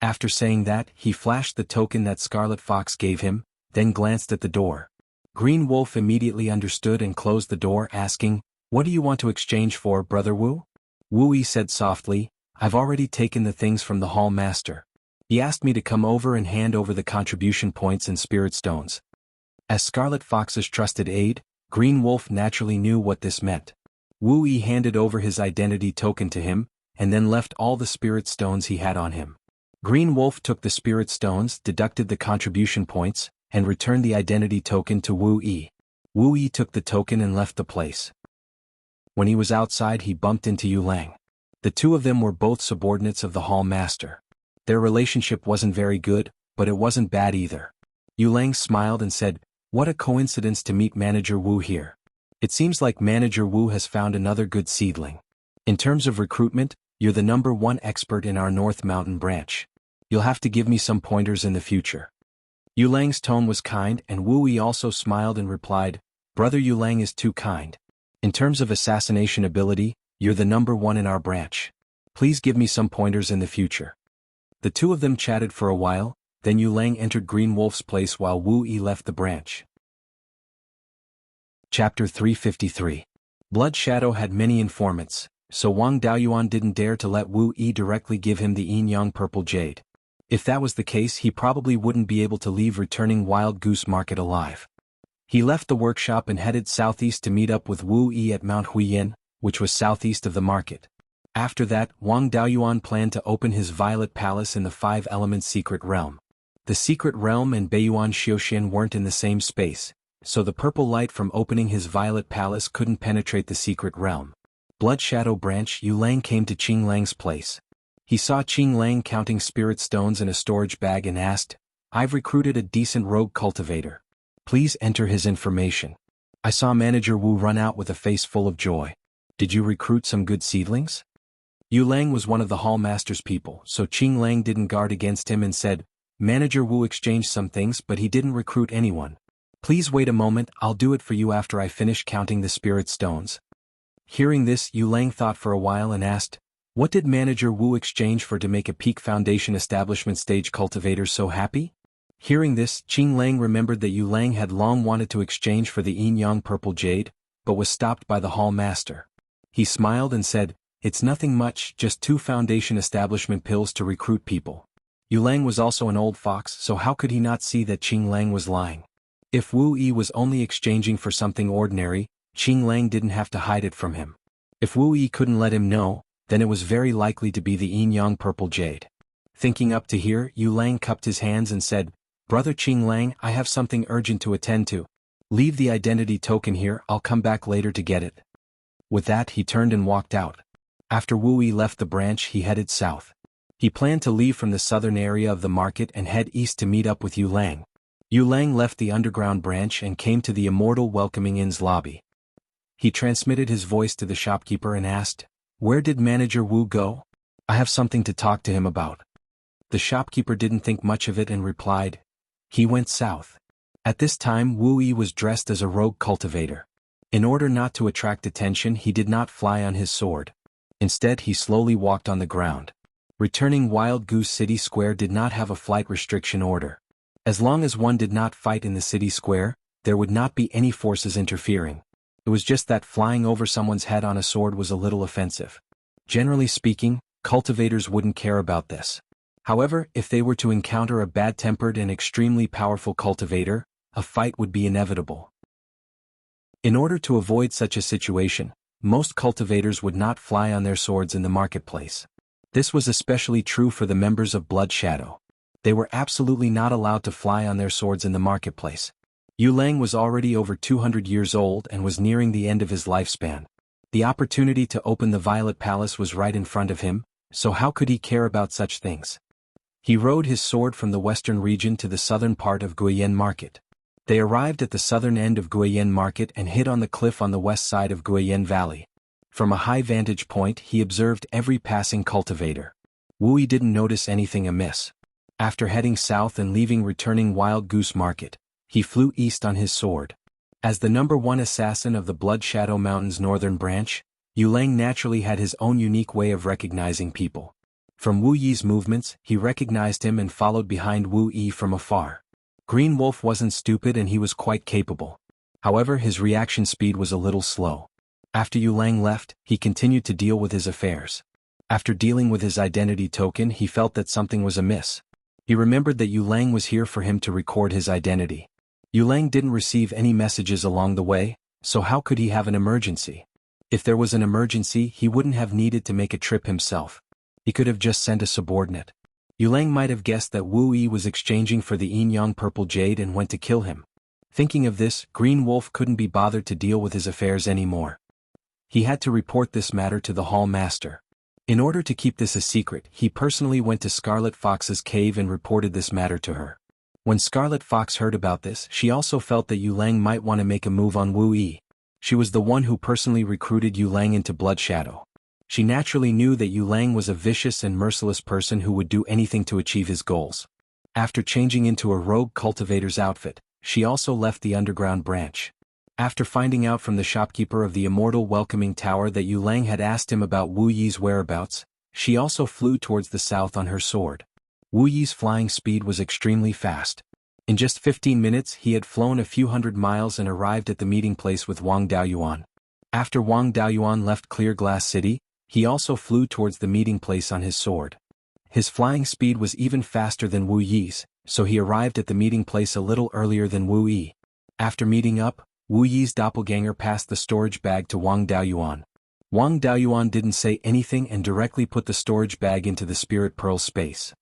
After saying that, he flashed the token that Scarlet Fox gave him, then glanced at the door. Green Wolf immediately understood and closed the door, asking, "What do you want to exchange for, Brother Wu?" Wu Yi said softly, "I've already taken the things from the Hall Master. He asked me to come over and hand over the contribution points and spirit stones." As Scarlet Fox's trusted aide, Green Wolf naturally knew what this meant. Wu Yi handed over his identity token to him, and then left all the spirit stones he had on him. Green Wolf took the spirit stones, deducted the contribution points, and returned the identity token to Wu Yi. Wu Yi took the token and left the place. When he was outside, he bumped into Yu Lang. The two of them were both subordinates of the Hall Master. Their relationship wasn't very good, but it wasn't bad either. Yu Lang smiled and said, "What a coincidence to meet Manager Wu here. It seems like Manager Wu has found another good seedling. In terms of recruitment, you're the #1 expert in our North Mountain branch. You'll have to give me some pointers in the future." Yu Lang's tone was kind, and Wu Yi also smiled and replied, "Brother Yu Lang is too kind. In terms of assassination ability, you're the #1 in our branch. Please give me some pointers in the future." The two of them chatted for a while, then Yu Lang entered Green Wolf's place while Wu Yi left the branch. Chapter 353. Blood Shadow had many informants, so Wang Daoyuan didn't dare to let Wu Yi directly give him the yin-yang purple jade. If that was the case, he probably wouldn't be able to leave returning Wild Goose Market alive. He left the workshop and headed southeast to meet up with Wu Yi at Mount Huiyin, which was southeast of the market. After that, Wang Daoyuan planned to open his Violet Palace in the Five Elements Secret Realm. The Secret Realm and Beiyuan Xiuxian weren't in the same space, so the purple light from opening his Violet Palace couldn't penetrate the Secret Realm. Blood Shadow Branch, Yu Lang came to Qing Lang's place. He saw Qing Lang counting spirit stones in a storage bag and asked, "I've recruited a decent rogue cultivator. Please enter his information." I saw Manager Wu run out with a face full of joy. "Did you recruit some good seedlings?" Yu Lang was one of the Hall Master's people, so Qing Lang didn't guard against him and said, "Manager Wu exchanged some things but he didn't recruit anyone. Please wait a moment, I'll do it for you after I finish counting the spirit stones." Hearing this, Yu Lang thought for a while and asked, "What did Manager Wu exchange for to make a peak foundation establishment stage cultivator so happy?" Hearing this, Qing Lang remembered that Yu Lang had long wanted to exchange for the yin yang purple jade, but was stopped by the hall master. He smiled and said, "It's nothing much, just 2 foundation establishment pills to recruit people." Yu Lang was also an old fox, so how could he not see that Qing Lang was lying? If Wu Yi was only exchanging for something ordinary, Qing Lang didn't have to hide it from him. If Wu Yi couldn't let him know, then it was very likely to be the yin yang purple jade. Thinking up to here, Yu Lang cupped his hands and said, "Brother Qing Lang, I have something urgent to attend to. Leave the identity token here, I'll come back later to get it." With that he turned and walked out. After Wu Yi left the branch he headed south. He planned to leave from the southern area of the market and head east to meet up with Yu Lang. Yu Lang left the underground branch and came to the Immortal Welcoming Inn's lobby. He transmitted his voice to the shopkeeper and asked, "Where did Manager Wu go? I have something to talk to him about." The shopkeeper didn't think much of it and replied, "He went south." At this time Wu Yi was dressed as a rogue cultivator. In order not to attract attention he did not fly on his sword. Instead he slowly walked on the ground. Returning Wild Goose City Square did not have a flight restriction order. As long as one did not fight in the city square, there would not be any forces interfering. It was just that flying over someone's head on a sword was a little offensive. Generally speaking, cultivators wouldn't care about this. However, if they were to encounter a bad-tempered and extremely powerful cultivator, a fight would be inevitable. In order to avoid such a situation, most cultivators would not fly on their swords in the marketplace. This was especially true for the members of Blood Shadow. They were absolutely not allowed to fly on their swords in the marketplace. Yu Lang was already over 200 years old and was nearing the end of his lifespan. The opportunity to open the Violet Palace was right in front of him, so how could he care about such things? He rode his sword from the western region to the southern part of Guiyan Market. They arrived at the southern end of Guiyan Market and hit on the cliff on the west side of Guiyan Valley. From a high vantage point he observed every passing cultivator. Wu Yi didn't notice anything amiss. After heading south and leaving returning Wild Goose Market, he flew east on his sword. As the #1 assassin of the Blood Shadow Mountain's northern branch, Yu Lang naturally had his own unique way of recognizing people. From Wu Yi's movements, he recognized him and followed behind Wu Yi from afar. Green Wolf wasn't stupid and he was quite capable. However, his reaction speed was a little slow. After Yu Lang left, he continued to deal with his affairs. After dealing with his identity token he felt that something was amiss. He remembered that Yu Lang was here for him to record his identity. Yu Lang didn't receive any messages along the way, so how could he have an emergency? If there was an emergency he wouldn't have needed to make a trip himself. He could have just sent a subordinate. Yu Lang might have guessed that Wu Yi was exchanging for the yin yang purple jade and went to kill him. Thinking of this, Green Wolf couldn't be bothered to deal with his affairs anymore. He had to report this matter to the hall master. In order to keep this a secret, he personally went to Scarlet Fox's cave and reported this matter to her. When Scarlet Fox heard about this, she also felt that Yu Lang might want to make a move on Wu Yi. She was the one who personally recruited Yu Lang into Blood Shadow. She naturally knew that Yu Lang was a vicious and merciless person who would do anything to achieve his goals. After changing into a rogue cultivator's outfit, she also left the underground branch. After finding out from the shopkeeper of the Immortal Welcoming Tower that Yu Lang had asked him about Wu Yi's whereabouts, she also flew towards the south on her sword. Wu Yi's flying speed was extremely fast. In just 15 minutes he had flown a few hundred miles and arrived at the meeting place with Wang Daoyuan. After Wang Daoyuan left Clear Glass City, he also flew towards the meeting place on his sword. His flying speed was even faster than Wu Yi's, so he arrived at the meeting place a little earlier than Wu Yi. After meeting up, Wu Yi's doppelganger passed the storage bag to Wang Daoyuan. Wang Daoyuan didn't say anything and directly put the storage bag into the Spirit Pearl space.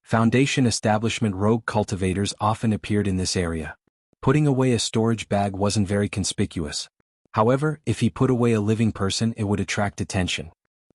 Foundation establishment rogue cultivators often appeared in this area. Putting away a storage bag wasn't very conspicuous. However, if he put away a living person it would attract attention.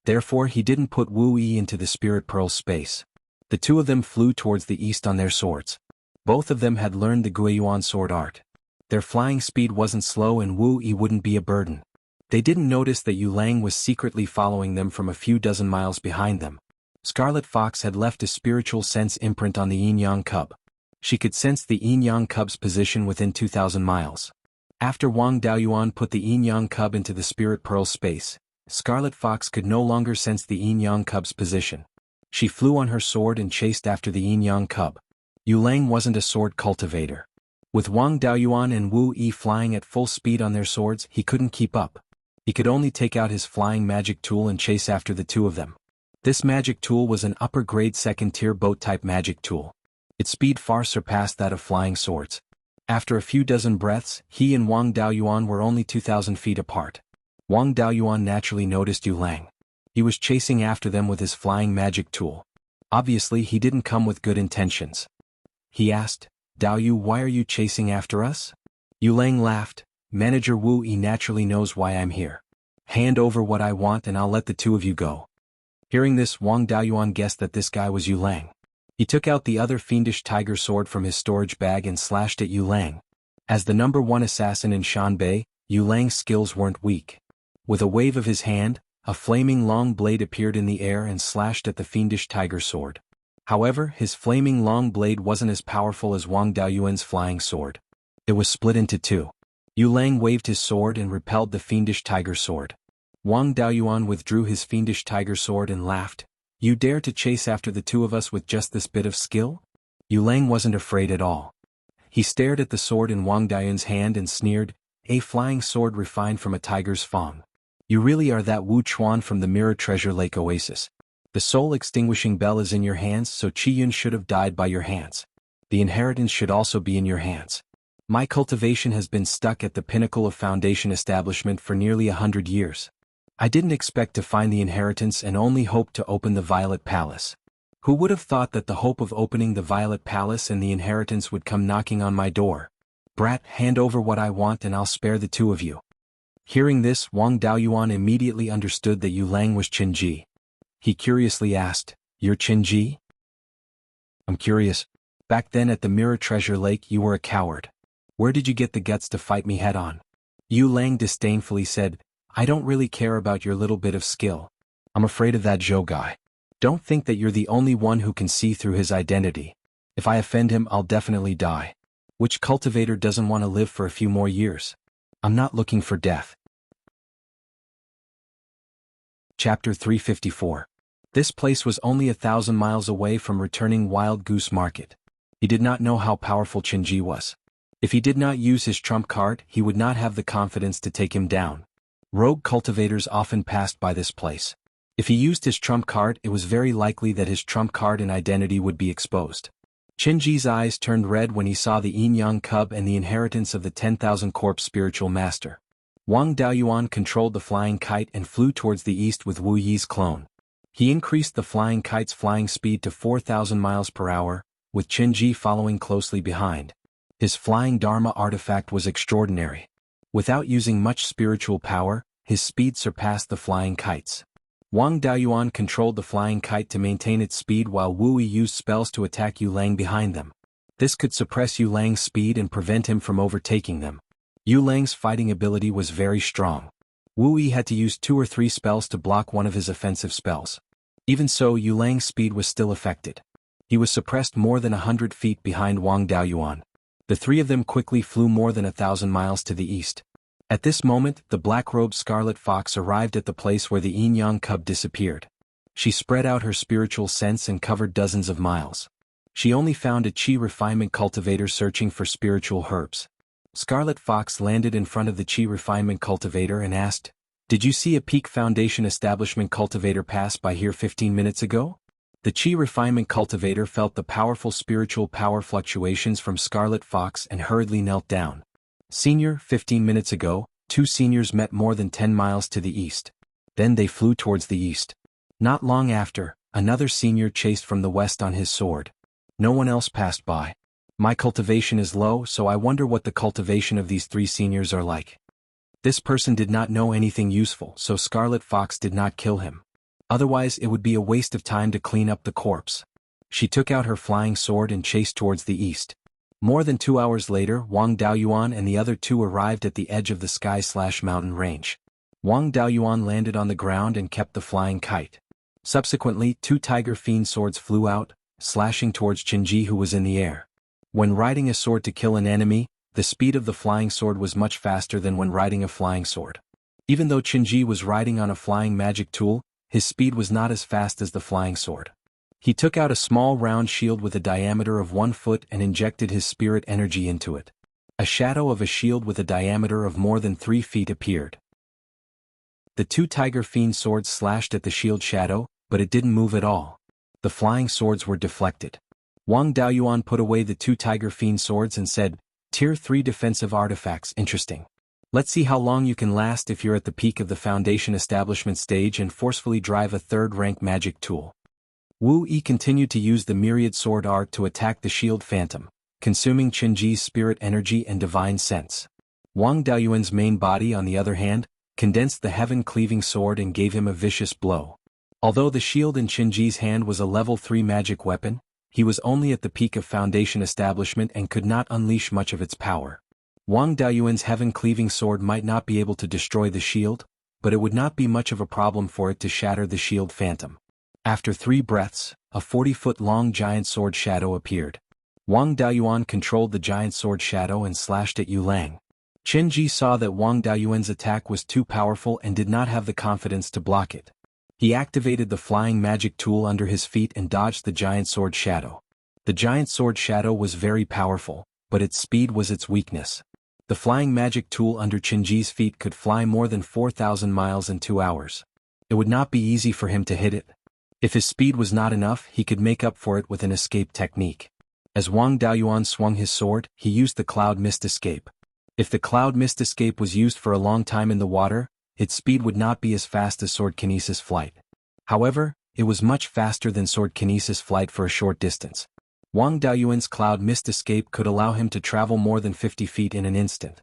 Therefore he didn't put Wu Yi into the Spirit Pearl space. The two of them flew towards the east on their swords. Both of them had learned the Guiyuan sword art. Their flying speed wasn't slow and Wu Yi wouldn't be a burden. They didn't notice that Yu Lang was secretly following them from a few dozen miles behind them. Scarlet Fox had left a spiritual sense imprint on the yin-yang cub. She could sense the yin-yang cub's position within 2,000 miles. After Wang Daoyuan put the yin-yang cub into the Spirit Pearl space, Scarlet Fox could no longer sense the yin-yang cub's position. She flew on her sword and chased after the yin-yang cub. Yu Lang wasn't a sword cultivator. With Wang Daoyuan and Wu Yi flying at full speed on their swords, he couldn't keep up. He could only take out his flying magic tool and chase after the two of them. This magic tool was an upper-grade second-tier boat-type magic tool. Its speed far surpassed that of flying swords. After a few dozen breaths, he and Wang Daoyuan were only 2,000 feet apart. Wang Daoyuan naturally noticed Yu Lang. He was chasing after them with his flying magic tool. Obviously, he didn't come with good intentions. He asked, "Daoyu, why are you chasing after us?" Yu Lang laughed. "Manager Wu Yi naturally knows why I'm here. Hand over what I want and I'll let the two of you go." Hearing this, Wang Daoyuan guessed that this guy was Yu Lang. He took out the other fiendish tiger sword from his storage bag and slashed at Yu Lang. As the #1 assassin in Shanbei, Yu Lang's skills weren't weak. With a wave of his hand, a flaming long blade appeared in the air and slashed at the fiendish tiger sword. However, his flaming long blade wasn't as powerful as Wang Daoyuan's flying sword. It was split into two. Yu Lang waved his sword and repelled the fiendish tiger sword. Wang Daoyuan withdrew his fiendish tiger sword and laughed. "You dare to chase after the two of us with just this bit of skill?" Yu Lang wasn't afraid at all. He stared at the sword in Wang Daoyuan's hand and sneered, "A flying sword refined from a tiger's fang. You really are that Wu Chuan from the Mirror Treasure Lake Oasis. The soul-extinguishing bell is in your hands, so Qiyun should have died by your hands. The inheritance should also be in your hands. My cultivation has been stuck at the pinnacle of Foundation establishment for nearly 100 years. I didn't expect to find the inheritance and only hoped to open the Violet Palace. Who would have thought that the hope of opening the Violet Palace and the inheritance would come knocking on my door? Brat, hand over what I want and I'll spare the two of you." Hearing this, Wang Daoyuan immediately understood that Yu Lang was Qinji. He curiously asked, "You're Qinji?" "I'm curious. Back then at the Mirror Treasure Lake you were a coward. Where did you get the guts to fight me head-on?" Yu Lang disdainfully said, "I don't really care about your little bit of skill. I'm afraid of that Zhou guy. Don't think that you're the only one who can see through his identity. If I offend him, I'll definitely die. Which cultivator doesn't want to live for a few more years? I'm not looking for death." Chapter 354. This place was only 1,000 miles away from returning Wild Goose Market. He did not know how powerful Qinji was. If he did not use his trump card, he would not have the confidence to take him down. Rogue cultivators often passed by this place. If he used his trump card, it was very likely that his trump card and identity would be exposed. Qinji's eyes turned red when he saw the yin-yang cub and the inheritance of the 10,000 Corpse spiritual master. Wang Daoyuan controlled the flying kite and flew towards the east with Wu Yi's clone. He increased the flying kite's flying speed to 4,000 miles per hour, with Qinji following closely behind. His flying Dharma artifact was extraordinary. Without using much spiritual power, his speed surpassed the flying kites. Wang Daoyuan controlled the flying kite to maintain its speed while Wu Yi used spells to attack Yu Lang behind them. This could suppress Yu Lang's speed and prevent him from overtaking them. Yu Lang's fighting ability was very strong. Wu Yi had to use 2 or 3 spells to block one of his offensive spells. Even so, Yu Lang's speed was still affected. He was suppressed more than 100 feet behind Wang Daoyuan. The three of them quickly flew more than 1,000 miles to the east. At this moment, the black-robed scarlet fox arrived at the place where the yin-yang cub disappeared. She spread out her spiritual sense and covered dozens of miles. She only found a Qi refinement cultivator searching for spiritual herbs. Scarlet Fox landed in front of the Qi refinement cultivator and asked, "Did you see a Peak Foundation establishment cultivator pass by here 15 minutes ago?" The Qi refinement cultivator felt the powerful spiritual power fluctuations from Scarlet Fox and hurriedly knelt down. "Senior, 15 minutes ago, 2 seniors met more than 10 miles to the east. Then they flew towards the east. Not long after, another senior chased from the west on his sword. No one else passed by. My cultivation is low, so I wonder what the cultivation of these 3 seniors are like." This person did not know anything useful, so Scarlet Fox did not kill him. Otherwise it would be a waste of time to clean up the corpse. She took out her flying sword and chased towards the east. More than 2 hours later, Wang Daoyuan and the other 2 arrived at the edge of the sky/mountain range. Wang Daoyuan landed on the ground and kept the flying kite. Subsequently, 2 tiger fiend swords flew out, slashing towards Qinji, who was in the air. When riding a sword to kill an enemy, the speed of the flying sword was much faster than when riding a flying sword. Even though Qinji was riding on a flying magic tool, his speed was not as fast as the flying sword. He took out a small round shield with a diameter of 1 foot and injected his spirit energy into it. A shadow of a shield with a diameter of more than 3 feet appeared. The 2 tiger fiend swords slashed at the shield shadow, but it didn't move at all. The flying swords were deflected. Wang Daoyuan put away the 2 tiger fiend swords and said, "Tier 3 defensive artifacts, interesting. Let's see how long you can last if you're at the peak of the foundation establishment stage and forcefully drive a 3rd-rank magic tool." Wu Yi continued to use the myriad sword art to attack the shield phantom, consuming Qinji's spirit energy and divine sense. Wang Daoyuan's main body, on the other hand, condensed the heaven-cleaving sword and gave him a vicious blow. Although the shield in Qinji's hand was a level 3 magic weapon, he was only at the peak of foundation establishment and could not unleash much of its power. Wang Daoyuan's heaven-cleaving sword might not be able to destroy the shield, but it would not be much of a problem for it to shatter the shield phantom. After 3 breaths, a 40-foot-long giant sword shadow appeared. Wang Daoyuan controlled the giant sword shadow and slashed at Yu Lang. Qinji saw that Wang Daoyuan's attack was too powerful and did not have the confidence to block it. He activated the flying magic tool under his feet and dodged the giant sword shadow. The giant sword shadow was very powerful, but its speed was its weakness. The flying magic tool under Qinji's feet could fly more than 4,000 miles in 2 hours. It would not be easy for him to hit it. If his speed was not enough, he could make up for it with an escape technique. As Wang Daoyuan swung his sword, he used the cloud mist escape. If the cloud mist escape was used for a long time in the water, its speed would not be as fast as sword kinesis flight. However, it was much faster than sword kinesis flight for a short distance. Wang Daoyuan's cloud mist escape could allow him to travel more than 50 feet in an instant.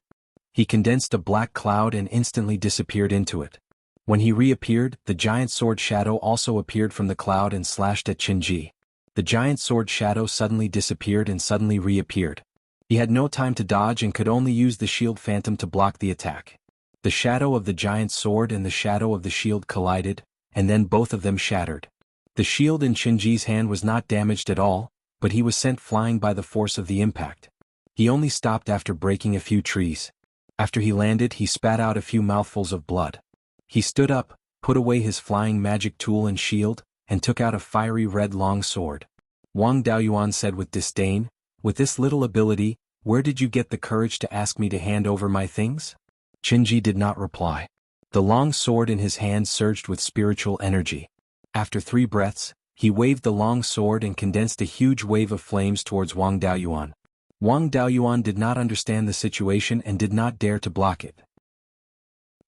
He condensed a black cloud and instantly disappeared into it. When he reappeared, the giant sword shadow also appeared from the cloud and slashed at Qinji. The giant sword shadow suddenly disappeared and suddenly reappeared. He had no time to dodge and could only use the shield phantom to block the attack. The shadow of the giant sword and the shadow of the shield collided, and then both of them shattered. The shield in Qinji's hand was not damaged at all, but he was sent flying by the force of the impact. He only stopped after breaking a few trees. After he landed, he spat out a few mouthfuls of blood. He stood up, put away his flying magic tool and shield, and took out a fiery red long sword. Wang Daoyuan said with disdain, "With this little ability, where did you get the courage to ask me to hand over my things?" Qinji did not reply. The long sword in his hand surged with spiritual energy. After 3 breaths, he waved the long sword and condensed a huge wave of flames towards Wang Daoyuan. Wang Daoyuan did not understand the situation and did not dare to block it.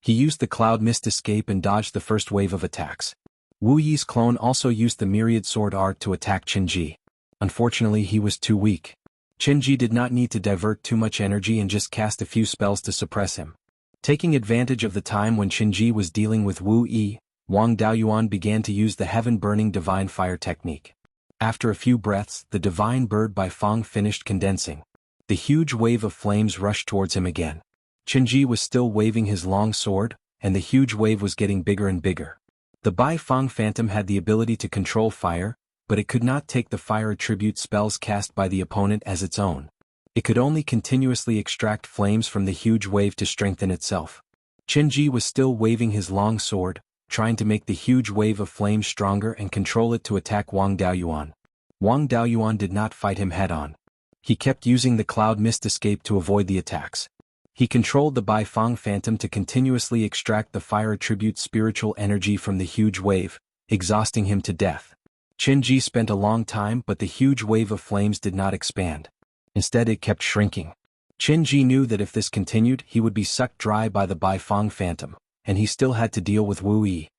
He used the cloud mist escape and dodged the first wave of attacks. Wu Yi's clone also used the myriad sword art to attack Qinji. Unfortunately, he was too weak. Qinji did not need to divert too much energy and just cast a few spells to suppress him. Taking advantage of the time when Qinji was dealing with Wu Yi, Wang Daoyuan began to use the heaven-burning divine fire technique. After a few breaths, the divine bird by Fang finished condensing. The huge wave of flames rushed towards him again. Qinji was still waving his long sword, and the huge wave was getting bigger and bigger. The Bai Fang Phantom had the ability to control fire, but it could not take the fire attribute spells cast by the opponent as its own. It could only continuously extract flames from the huge wave to strengthen itself. Qinji was still waving his long sword, trying to make the huge wave of flames stronger and control it to attack Wang Daoyuan. Wang Daoyuan did not fight him head-on. He kept using the cloud mist escape to avoid the attacks. He controlled the Bai Fang Phantom to continuously extract the fire attribute spiritual energy from the huge wave, exhausting him to death. Qinji spent a long time, but the huge wave of flames did not expand. Instead, it kept shrinking. Qinji knew that if this continued, he would be sucked dry by the Bai Fang Phantom, and he still had to deal with Wu Yi.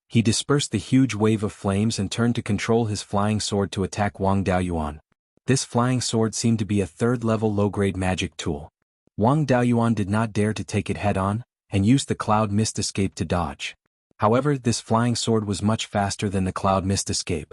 He dispersed the huge wave of flames and turned to control his flying sword to attack Wang Daoyuan. This flying sword seemed to be a 3rd-level low-grade magic tool. Wang Daoyuan did not dare to take it head-on, and used the cloud mist escape to dodge. However, this flying sword was much faster than the cloud mist escape.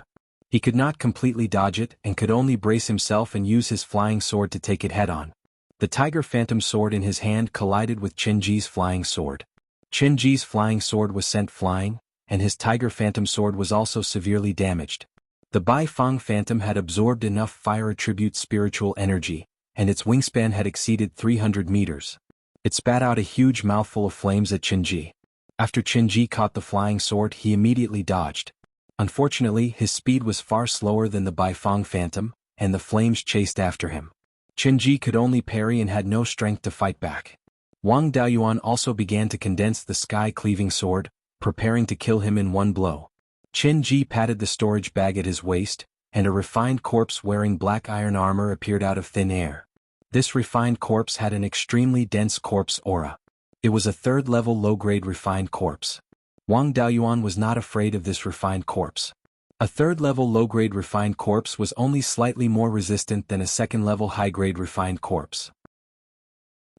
He could not completely dodge it and could only brace himself and use his flying sword to take it head-on. The Tiger Phantom sword in his hand collided with Qinji's flying sword. Qinji's flying sword was sent flying, and his Tiger Phantom sword was also severely damaged. The Bai Fang Phantom had absorbed enough fire attribute spiritual energy, and its wingspan had exceeded 300 meters. It spat out a huge mouthful of flames at Qinji. After Qinji caught the flying sword, he immediately dodged. Unfortunately, his speed was far slower than the Beiyuan Phantom, and the flames chased after him. Qinji could only parry and had no strength to fight back. Wang Daoyuan also began to condense the sky-cleaving sword, preparing to kill him in one blow. Qinji patted the storage bag at his waist, and a refined corpse wearing black iron armor appeared out of thin air. This refined corpse had an extremely dense corpse aura. It was a third-level low-grade refined corpse. Wang Daoyuan was not afraid of this refined corpse. A third-level low-grade refined corpse was only slightly more resistant than a second-level high-grade refined corpse.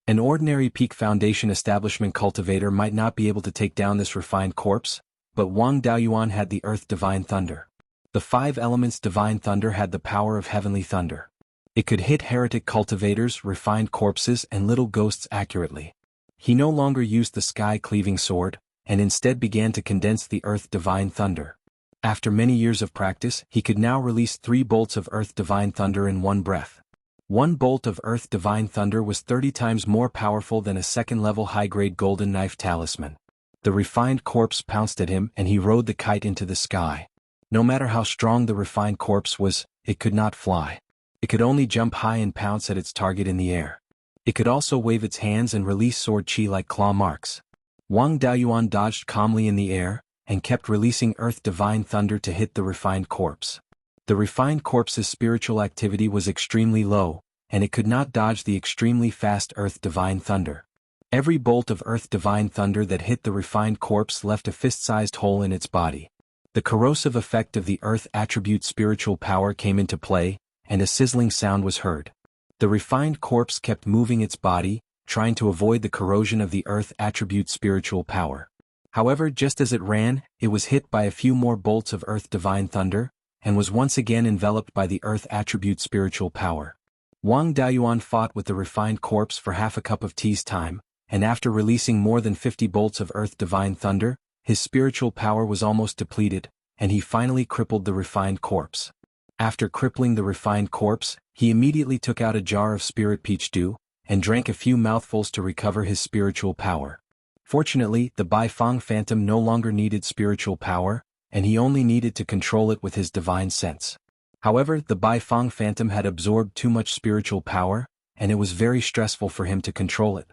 An ordinary peak foundation establishment cultivator might not be able to take down this refined corpse, but Wang Daoyuan had the Earth Divine Thunder. The 5 elements Divine Thunder had the power of heavenly thunder. It could hit heretic cultivators, refined corpses, and little ghosts accurately. He no longer used the sky-cleaving sword, and instead began to condense the Earth Divine Thunder. After many years of practice, he could now release 3 bolts of Earth Divine Thunder in one breath. One bolt of Earth Divine Thunder was 30 times more powerful than a second-level high-grade golden knife talisman. The refined corpse pounced at him and he rode the kite into the sky. No matter how strong the refined corpse was, it could not fly. It could only jump high and pounce at its target in the air. It could also wave its hands and release sword chi like claw marks. Wang Daoyuan dodged calmly in the air, and kept releasing Earth Divine Thunder to hit the refined corpse. The refined corpse's spiritual activity was extremely low, and it could not dodge the extremely fast Earth Divine Thunder. Every bolt of Earth Divine Thunder that hit the refined corpse left a fist-sized hole in its body. The corrosive effect of the Earth attribute spiritual power came into play, and a sizzling sound was heard. The refined corpse kept moving its body, trying to avoid the corrosion of the Earth attribute spiritual power. However, just as it ran, it was hit by a few more bolts of Earth Divine Thunder, and was once again enveloped by the Earth attribute spiritual power. Wang Daoyuan fought with the refined corpse for half a cup of tea's time, and after releasing more than 50 bolts of Earth Divine Thunder, his spiritual power was almost depleted, and he finally crippled the refined corpse. After crippling the refined corpse, he immediately took out a jar of spirit peach dew, and drank a few mouthfuls to recover his spiritual power. Fortunately, the Beiyuan Phantom no longer needed spiritual power, and he only needed to control it with his divine sense. However, the Beiyuan Phantom had absorbed too much spiritual power, and it was very stressful for him to control it.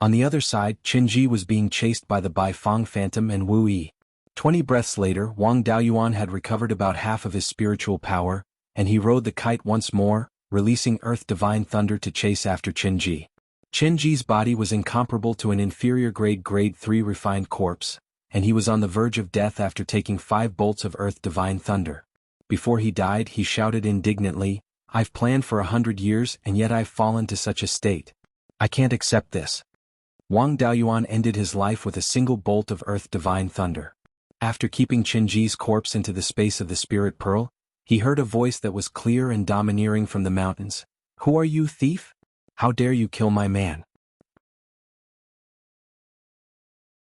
On the other side, Qinji was being chased by the Beiyuan Phantom and Wu Yi. 20 breaths later, Wang Daoyuan had recovered about half of his spiritual power, and he rode the kite once more, releasing Earth Divine Thunder to chase after Qinji. Qinji's body was incomparable to an inferior grade 3 refined corpse, and he was on the verge of death after taking 5 bolts of Earth Divine Thunder. Before he died, he shouted indignantly, "I've planned for 100 years and yet I've fallen to such a state. I can't accept this." Wang Daoyuan ended his life with a single bolt of Earth Divine Thunder. After keeping Qinji's corpse into the space of the Spirit Pearl, he heard a voice that was clear and domineering from the mountains. "Who are you, thief? How dare you kill my man?"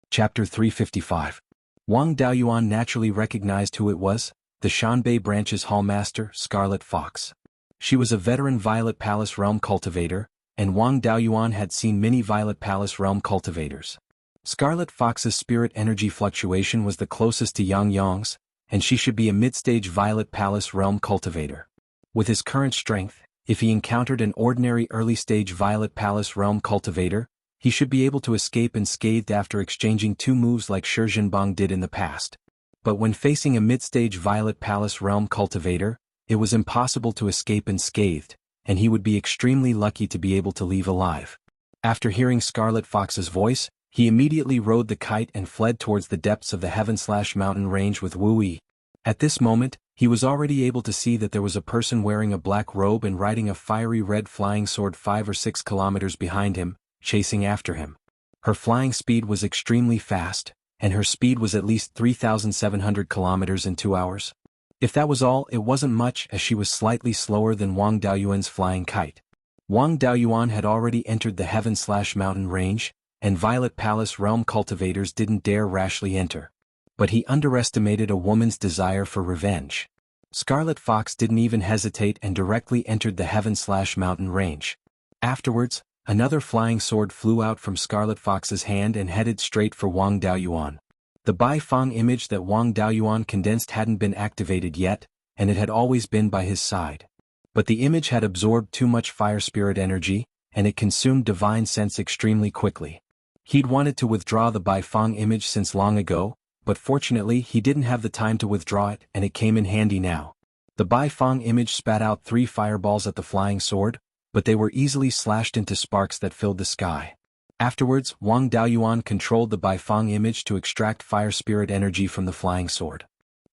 Chapter 355. Wang Daoyuan naturally recognized who it was, the Shanbei Branch's hallmaster, Scarlet Fox. She was a veteran Violet Palace realm cultivator, and Wang Daoyuan had seen many Violet Palace realm cultivators. Scarlet Fox's spirit energy fluctuation was the closest to Yang Yang's, and she should be a mid-stage Violet Palace realm cultivator. With his current strength, if he encountered an ordinary early-stage Violet Palace realm cultivator, he should be able to escape unscathed after exchanging 2 moves like Shi Jinbang did in the past. But when facing a mid-stage Violet Palace realm cultivator, it was impossible to escape unscathed, and he would be extremely lucky to be able to leave alive. After hearing Scarlet Fox's voice, he immediately rode the kite and fled towards the depths of the Heaven/Mountain range with Wu Yi. At this moment, he was already able to see that there was a person wearing a black robe and riding a fiery red flying sword 5 or 6 kilometers behind him, chasing after him. Her flying speed was extremely fast, and her speed was at least 3,700 kilometers in 2 hours. If that was all, it wasn't much, as she was slightly slower than Wang Daoyuan's flying kite. Wang Daoyuan had already entered the Heaven/Mountain range, and Violet Palace realm cultivators didn't dare rashly enter. But he underestimated a woman's desire for revenge. Scarlet Fox didn't even hesitate and directly entered the Heaven/Mountain range. Afterwards, another flying sword flew out from Scarlet Fox's hand and headed straight for Wang Daoyuan. The Beiyuan image that Wang Daoyuan condensed hadn't been activated yet, and it had always been by his side. But the image had absorbed too much fire spirit energy, and it consumed divine sense extremely quickly. He'd wanted to withdraw the Beiyuan image since long ago, but fortunately he didn't have the time to withdraw it, and it came in handy now. The Beiyuan image spat out 3 fireballs at the flying sword, but they were easily slashed into sparks that filled the sky. Afterwards, Wang Daoyuan controlled the Beiyuan image to extract fire spirit energy from the flying sword.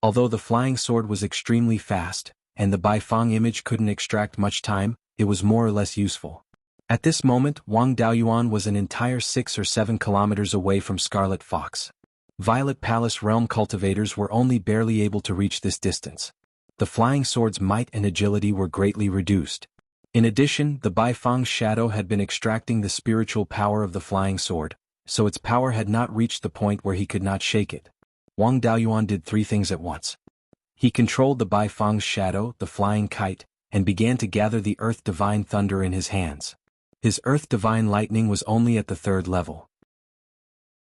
Although the flying sword was extremely fast, and the Beiyuan image couldn't extract much time, it was more or less useful. At this moment, Wang Daoyuan was an entire 6 or 7 kilometers away from Scarlet Fox. Violet Palace realm cultivators were only barely able to reach this distance. The flying sword's might and agility were greatly reduced. In addition, the Beiyuan's shadow had been extracting the spiritual power of the flying sword, so its power had not reached the point where he could not shake it. Wang Daoyuan did 3 things at once. He controlled the Beiyuan's shadow, the flying kite, and began to gather the Earth Divine Thunder in his hands. His Earth Divine Lightning was only at the 3rd level.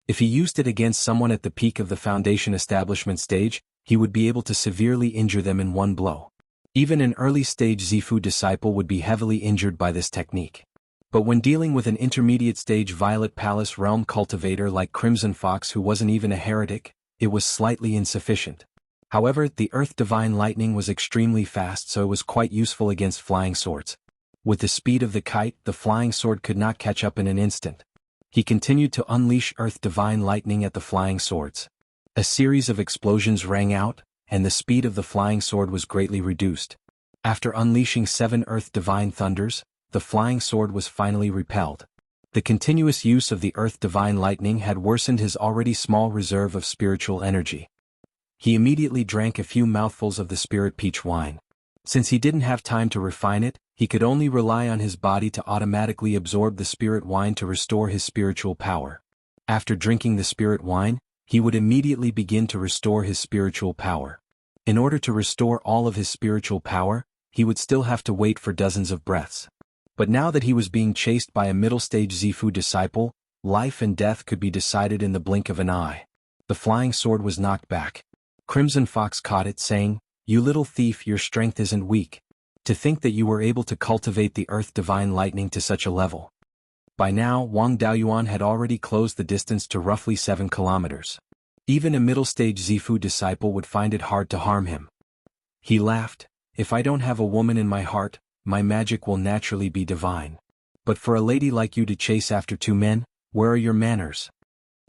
If he used it against someone at the peak of the Foundation establishment stage, he would be able to severely injure them in one blow. Even an early-stage Zifu disciple would be heavily injured by this technique. But when dealing with an intermediate-stage Violet Palace realm cultivator like Crimson Fox who wasn't even a heretic, it was slightly insufficient. However, the Earth Divine Lightning was extremely fast, so it was quite useful against flying swords. With the speed of the kite, the flying sword could not catch up in an instant. He continued to unleash Earth Divine Lightning at the flying swords. A series of explosions rang out, and the speed of the flying sword was greatly reduced. After unleashing 7 Earth Divine Thunders, the flying sword was finally repelled. The continuous use of the Earth Divine Lightning had worsened his already small reserve of spiritual energy. He immediately drank a few mouthfuls of the spirit peach wine. Since he didn't have time to refine it, he could only rely on his body to automatically absorb the spirit wine to restore his spiritual power. After drinking the spirit wine, he would immediately begin to restore his spiritual power. In order to restore all of his spiritual power, he would still have to wait for dozens of breaths. But now that he was being chased by a middle-stage Zifu disciple, life and death could be decided in the blink of an eye. The flying sword was knocked back. Crimson Fox caught it, saying, "You little thief, your strength isn't weak. To think that you were able to cultivate the Earth Divine Lightning to such a level." By now, Wang Daoyuan had already closed the distance to roughly 7 kilometers. Even a middle-stage Zifu disciple would find it hard to harm him. He laughed, "If I don't have a woman in my heart, my magic will naturally be divine. But for a lady like you to chase after 2 men, where are your manners?"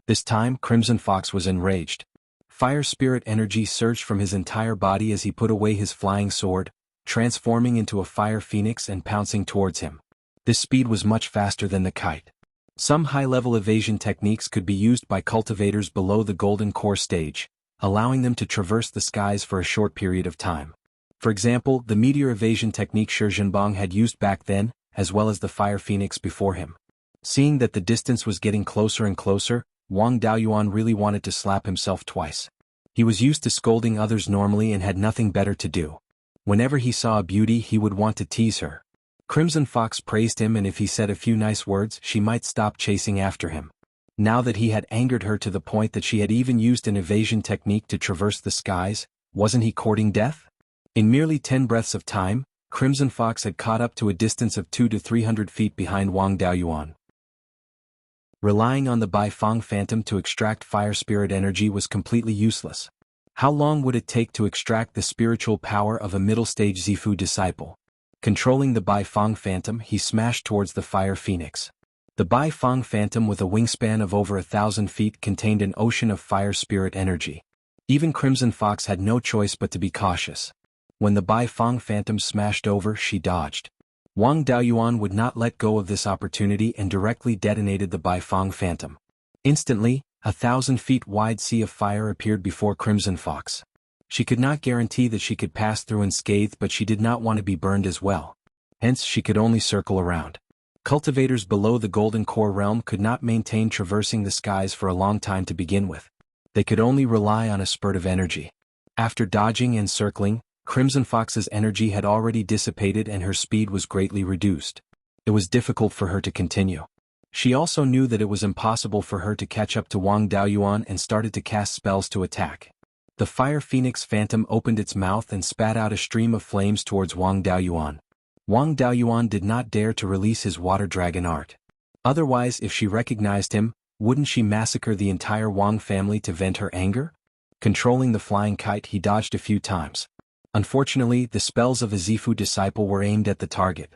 This time, Crimson Fox was enraged. Fire spirit energy surged from his entire body as he put away his flying sword, transforming into a fire phoenix and pouncing towards him. This speed was much faster than the kite. Some high-level evasion techniques could be used by cultivators below the golden core stage, allowing them to traverse the skies for a short period of time. For example, the meteor evasion technique Shizhenbang had used back then, as well as the fire phoenix before him. Seeing that the distance was getting closer and closer, Wang Daoyuan really wanted to slap himself twice. He was used to scolding others normally and had nothing better to do. Whenever he saw a beauty, he would want to tease her. Crimson Fox praised him, and if he said a few nice words, she might stop chasing after him. Now that he had angered her to the point that she had even used an evasion technique to traverse the skies, wasn't he courting death? In merely 10 breaths of time, Crimson Fox had caught up to a distance of 200 to 300 feet behind Wang Daoyuan. Relying on the Beiyuan Phantom to extract fire spirit energy was completely useless. How long would it take to extract the spiritual power of a middle-stage Zifu disciple? Controlling the Beiyuan Phantom, he smashed towards the fire phoenix. The Beiyuan Phantom, with a wingspan of over 1,000 feet, contained an ocean of fire spirit energy. Even Crimson Fox had no choice but to be cautious. When the Beiyuan Phantom smashed over, she dodged. Wang Daoyuan would not let go of this opportunity and directly detonated the Beiyuan Phantom. Instantly, 1,000 feet wide sea of fire appeared before Crimson Fox. She could not guarantee that she could pass through unscathed, but she did not want to be burned as well. Hence, she could only circle around. Cultivators below the Golden Core realm could not maintain traversing the skies for a long time to begin with. They could only rely on a spurt of energy. After dodging and circling, Crimson Fox's energy had already dissipated and her speed was greatly reduced. It was difficult for her to continue. She also knew that it was impossible for her to catch up to Wang Daoyuan and started to cast spells to attack. The fire phoenix phantom opened its mouth and spat out a stream of flames towards Wang Daoyuan. Wang Daoyuan did not dare to release his water dragon art. Otherwise, if she recognized him, wouldn't she massacre the entire Wang family to vent her anger? Controlling the flying kite, he dodged a few times. Unfortunately, the spells of a Zifu disciple were aimed at the target.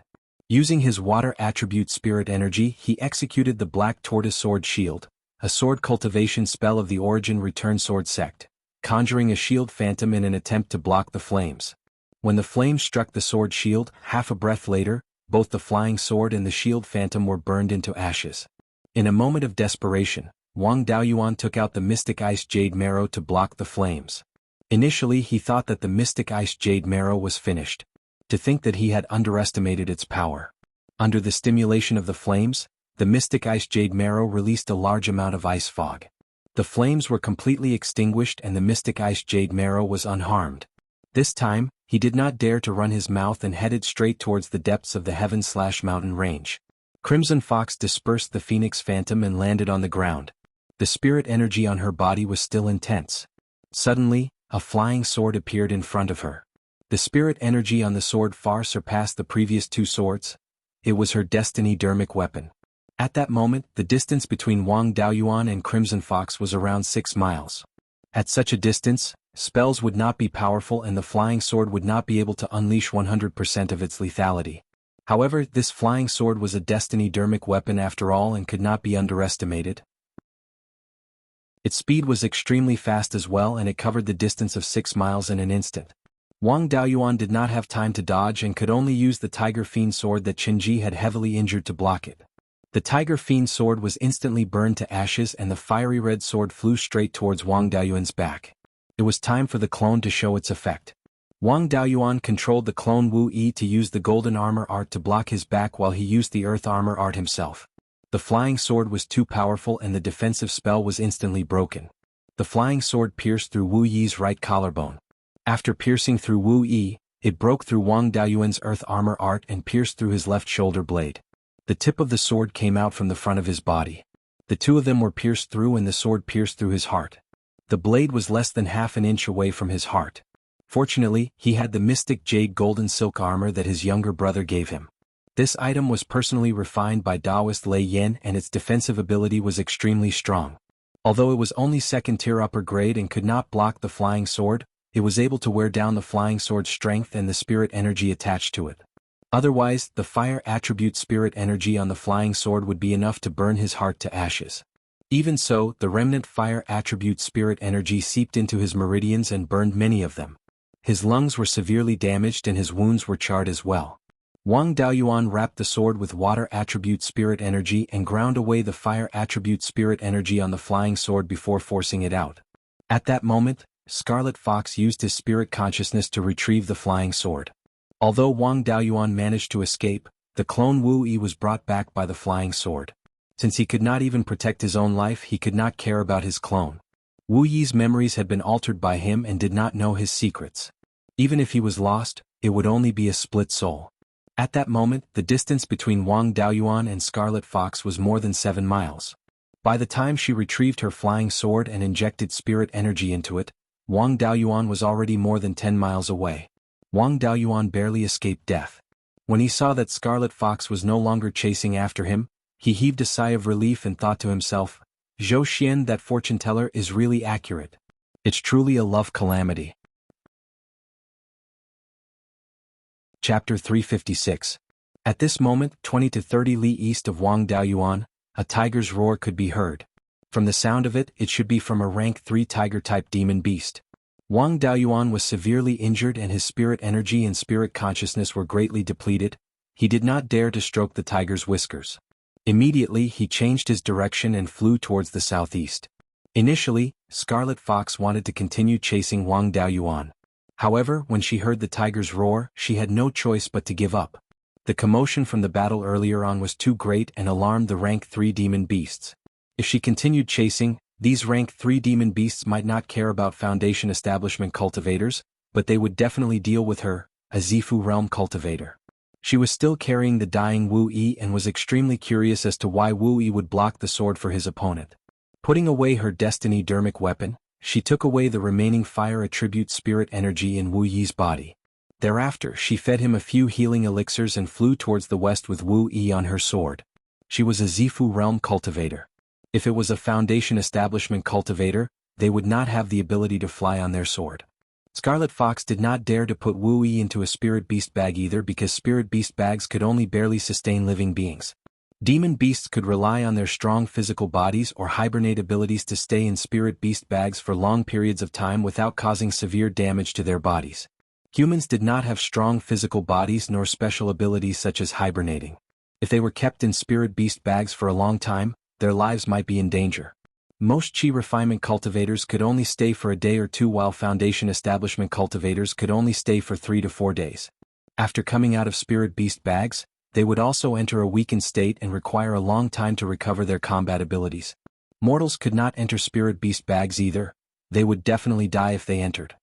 Using his water attribute spirit energy, he executed the Black Tortoise Sword Shield, a sword cultivation spell of the Origin Return Sword Sect, conjuring a shield phantom in an attempt to block the flames. When the flames struck the sword shield, half a breath later, both the flying sword and the shield phantom were burned into ashes. In a moment of desperation, Wang Daoyuan took out the Mystic Ice Jade Marrow to block the flames. Initially he thought that the Mystic Ice Jade Marrow was finished. To think that he had underestimated its power. Under the stimulation of the flames, the Mystic Ice Jade Marrow released a large amount of ice fog. The flames were completely extinguished and the Mystic Ice Jade Marrow was unharmed. This time, he did not dare to run his mouth and headed straight towards the depths of the Heaven/Mountain Range. Crimson Fox dispersed the Phoenix Phantom and landed on the ground. The spirit energy on her body was still intense. Suddenly, a flying sword appeared in front of her. The spirit energy on the sword far surpassed the previous two swords. It was her destiny dermic weapon. At that moment, the distance between Wang Daoyuan and Crimson Fox was around 6 miles. At such a distance, spells would not be powerful and the flying sword would not be able to unleash 100% of its lethality. However, this flying sword was a destiny dermic weapon after all and could not be underestimated. Its speed was extremely fast as well and it covered the distance of 6 miles in an instant. Wang Daoyuan did not have time to dodge and could only use the Tiger Fiend sword that Qinji had heavily injured to block it. The Tiger Fiend sword was instantly burned to ashes and the fiery red sword flew straight towards Wang Daoyuan's back. It was time for the clone to show its effect. Wang Daoyuan controlled the clone Wu Yi to use the golden armor art to block his back while he used the earth armor art himself. The flying sword was too powerful and the defensive spell was instantly broken. The flying sword pierced through Wu Yi's right collarbone. After piercing through Wu Yi, it broke through Wang Daoyuan's earth armor art and pierced through his left shoulder blade. The tip of the sword came out from the front of his body. The two of them were pierced through and the sword pierced through his heart. The blade was less than half an inch away from his heart. Fortunately, he had the mystic jade golden silk armor that his younger brother gave him. This item was personally refined by Taoist Lei Yin and its defensive ability was extremely strong. Although it was only second tier upper grade and could not block the flying sword, it was able to wear down the flying sword's strength and the spirit energy attached to it. Otherwise, the fire attribute spirit energy on the flying sword would be enough to burn his heart to ashes. Even so, the remnant fire attribute spirit energy seeped into his meridians and burned many of them. His lungs were severely damaged and his wounds were charred as well. Wang Daoyuan wrapped the sword with water attribute spirit energy and ground away the fire attribute spirit energy on the flying sword before forcing it out. At that moment, Scarlet Fox used his spirit consciousness to retrieve the flying sword. Although Wang Daoyuan managed to escape, the clone Wu Yi was brought back by the flying sword. Since he could not even protect his own life, he could not care about his clone. Wu Yi's memories had been altered by him and did not know his secrets. Even if he was lost, it would only be a split soul. At that moment, the distance between Wang Daoyuan and Scarlet Fox was more than 7 miles. By the time she retrieved her flying sword and injected spirit energy into it, Wang Daoyuan was already more than 10 miles away. Wang Daoyuan barely escaped death. When he saw that Scarlet Fox was no longer chasing after him, he heaved a sigh of relief and thought to himself, Zhou Xian, that fortune teller is really accurate. It's truly a love calamity. Chapter 356. At this moment, 20 to 30 li east of Wang Daoyuan, a tiger's roar could be heard. From the sound of it, it should be from a rank 3 tiger-type demon beast. Wang Daoyuan was severely injured and his spirit energy and spirit consciousness were greatly depleted. He did not dare to stroke the tiger's whiskers. Immediately, he changed his direction and flew towards the southeast. Initially, Scarlet Fox wanted to continue chasing Wang Daoyuan. However, when she heard the tiger's roar, she had no choice but to give up. The commotion from the battle earlier on was too great and alarmed the rank 3 demon beasts. If she continued chasing, these rank 3 demon beasts might not care about Foundation Establishment cultivators, but they would definitely deal with her, a Zifu realm cultivator. She was still carrying the dying Wu Yi and was extremely curious as to why Wu Yi would block the sword for his opponent. Putting away her destiny dermic weapon, she took away the remaining fire attribute spirit energy in Wu Yi's body. Thereafter she fed him a few healing elixirs and flew towards the west with Wu Yi on her sword. She was a Zifu realm cultivator. If it was a Foundation establishment cultivator, they would not have the ability to fly on their sword. Scarlet Fox did not dare to put Wu Yi into a spirit beast bag either because spirit beast bags could only barely sustain living beings. Demon beasts could rely on their strong physical bodies or hibernate abilities to stay in spirit beast bags for long periods of time without causing severe damage to their bodies. Humans did not have strong physical bodies nor special abilities such as hibernating. If they were kept in spirit beast bags for a long time, their lives might be in danger. Most Qi refinement cultivators could only stay for a day or two while Foundation establishment cultivators could only stay for 3 to 4 days. After coming out of spirit beast bags, they would also enter a weakened state and require a long time to recover their combat abilities. Mortals could not enter spirit beast bags either, they would definitely die if they entered.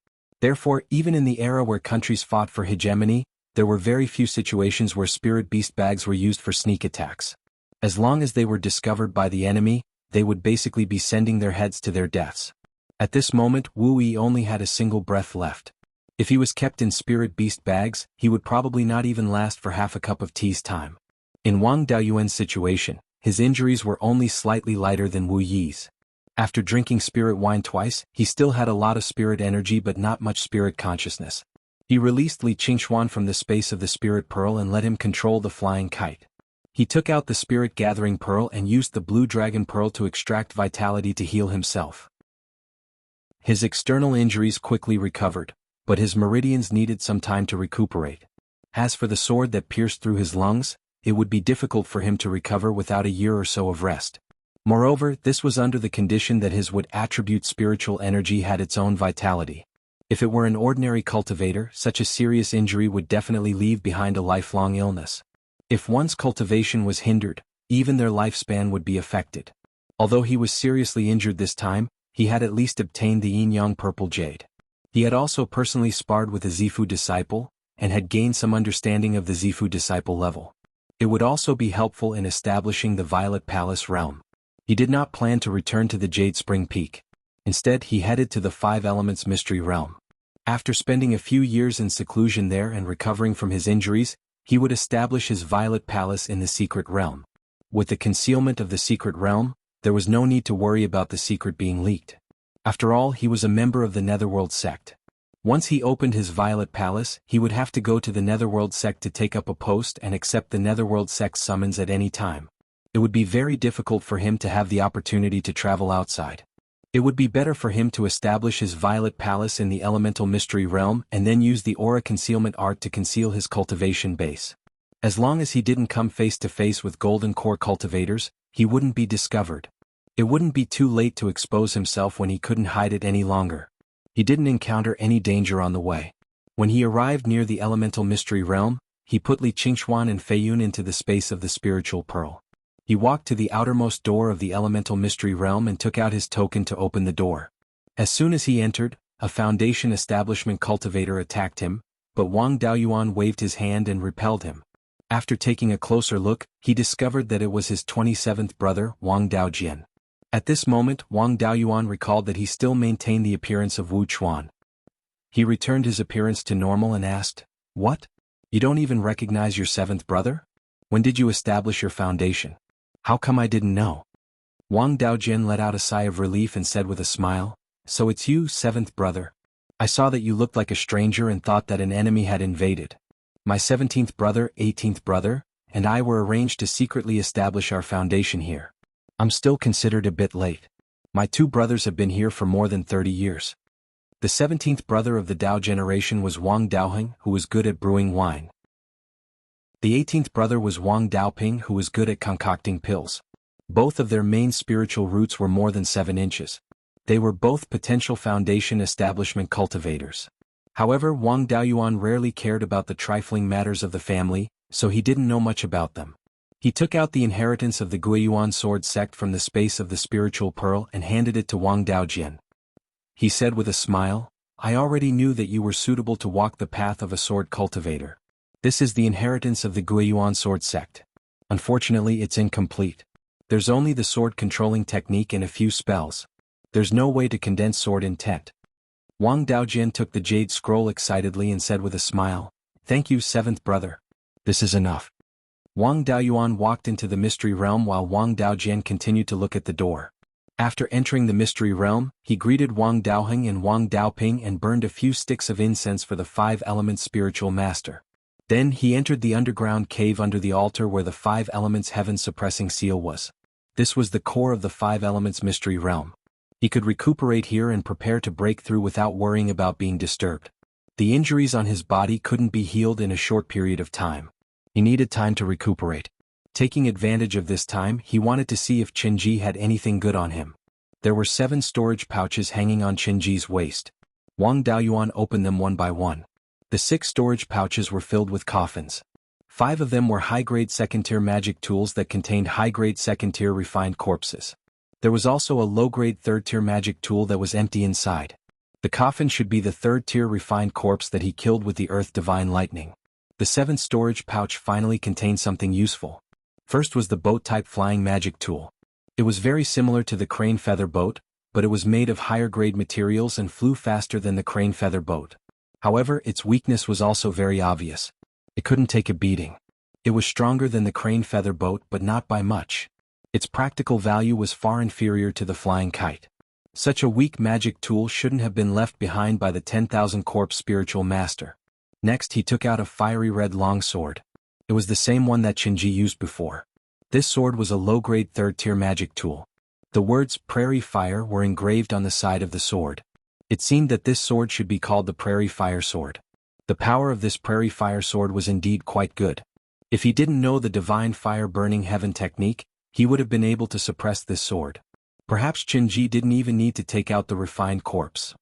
Therefore, even in the era where countries fought for hegemony, there were very few situations where spirit beast bags were used for sneak attacks. As long as they were discovered by the enemy, they would basically be sending their heads to their deaths. At this moment, Wu Yi only had a single breath left. If he was kept in spirit beast bags, he would probably not even last for half a cup of tea's time. In Wang Daoyuan's situation, his injuries were only slightly lighter than Wu Yi's. After drinking spirit wine twice, he still had a lot of spirit energy but not much spirit consciousness. He released Li Qingxuan from the space of the spirit pearl and let him control the flying kite. He took out the spirit gathering pearl and used the blue dragon pearl to extract vitality to heal himself. His external injuries quickly recovered, but his meridians needed some time to recuperate. As for the sword that pierced through his lungs, it would be difficult for him to recover without a year or so of rest. Moreover, this was under the condition that his would attribute spiritual energy had its own vitality. If it were an ordinary cultivator, such a serious injury would definitely leave behind a lifelong illness. If one's cultivation was hindered, even their lifespan would be affected. Although he was seriously injured this time, he had at least obtained the yin-yang purple jade. He had also personally sparred with a Zifu disciple, and had gained some understanding of the Zifu disciple level. It would also be helpful in establishing the Violet Palace realm. He did not plan to return to the Jade Spring Peak. Instead, he headed to the Five Elements Mystery Realm. After spending a few years in seclusion there and recovering from his injuries, he would establish his Violet Palace in the Secret Realm. With the concealment of the Secret Realm, there was no need to worry about the secret being leaked. After all, he was a member of the Netherworld sect. Once he opened his Violet Palace, he would have to go to the Netherworld sect to take up a post and accept the Netherworld sect's summons at any time. It would be very difficult for him to have the opportunity to travel outside. It would be better for him to establish his Violet Palace in the Elemental Mystery Realm and then use the Aura Concealment Art to conceal his cultivation base. As long as he didn't come face to face with Golden Core cultivators, he wouldn't be discovered. It wouldn't be too late to expose himself when he couldn't hide it any longer. He didn't encounter any danger on the way. When he arrived near the Elemental Mystery Realm, he put Li Qingxuan and Feiyun into the space of the Spiritual Pearl. He walked to the outermost door of the Elemental Mystery Realm and took out his token to open the door. As soon as he entered, a Foundation establishment cultivator attacked him, but Wang Daoyuan waved his hand and repelled him. After taking a closer look, he discovered that it was his 27th brother, Wang Daojian. At this moment, Wang Daoyuan recalled that he still maintained the appearance of Wu Chuan. He returned his appearance to normal and asked, "What? You don't even recognize your 7th brother? When did you establish your foundation? How come I didn't know?" Wang Daojian let out a sigh of relief and said with a smile, "So it's you, 7th brother. I saw that you looked like a stranger and thought that an enemy had invaded. My 17th brother, 18th brother, and I were arranged to secretly establish our foundation here. I'm still considered a bit late. My 2 brothers have been here for more than 30 years. The 17th brother of the Dao generation was Wang Daoheng, who was good at brewing wine. The 18th brother was Wang Daoping, who was good at concocting pills. Both of their main spiritual roots were more than 7 inches. They were both potential Foundation establishment cultivators. However, Wang Daoyuan rarely cared about the trifling matters of the family, so he didn't know much about them. He took out the inheritance of the Guiyuan sword sect from the space of the Spiritual Pearl and handed it to Wang Daojian. He said with a smile, "I already knew that you were suitable to walk the path of a sword cultivator. This is the inheritance of the Beiyuan sword sect. Unfortunately, it's incomplete. There's only the sword controlling technique and a few spells. There's no way to condense sword intent. Wang Daojian took the jade scroll excitedly and said with a smile, "Thank you, seventh brother. This is enough." Wang Daoyuan walked into the mystery realm while Wang Daojian continued to look at the door. After entering the mystery realm, he greeted Wang Daoheng and Wang Daoping and burned a few sticks of incense for the five elements spiritual master. Then he entered the underground cave under the altar where the five elements heaven suppressing seal was. This was the core of the five elements mystery realm. He could recuperate here and prepare to break through without worrying about being disturbed. The injuries on his body couldn't be healed in a short period of time. He needed time to recuperate. Taking advantage of this time, he wanted to see if Qinji had anything good on him. There were 7 storage pouches hanging on Qinji's waist. Wang Daoyuan opened them one by one. The 6 storage pouches were filled with coffins. 5 of them were high-grade second-tier magic tools that contained high-grade second-tier refined corpses. There was also a low-grade third-tier magic tool that was empty inside. The coffin should be the third-tier refined corpse that he killed with the Earth Divine Lightning. The 7th storage pouch finally contained something useful. First was the boat-type flying magic tool. It was very similar to the crane feather boat, but it was made of higher-grade materials and flew faster than the crane feather boat. However, its weakness was also very obvious. It couldn't take a beating. It was stronger than the crane feather boat but not by much. Its practical value was far inferior to the flying kite. Such a weak magic tool shouldn't have been left behind by the 10,000 corpse spiritual master. Next he took out a fiery red longsword. It was the same one that Qinji used before. This sword was a low-grade third-tier magic tool. The words Prairie Fire were engraved on the side of the sword. It seemed that this sword should be called the Prairie Fire Sword. The power of this Prairie Fire Sword was indeed quite good. If he didn't know the divine fire burning heaven technique, he would have been able to suppress this sword. Perhaps Qinji didn't even need to take out the refined corpse.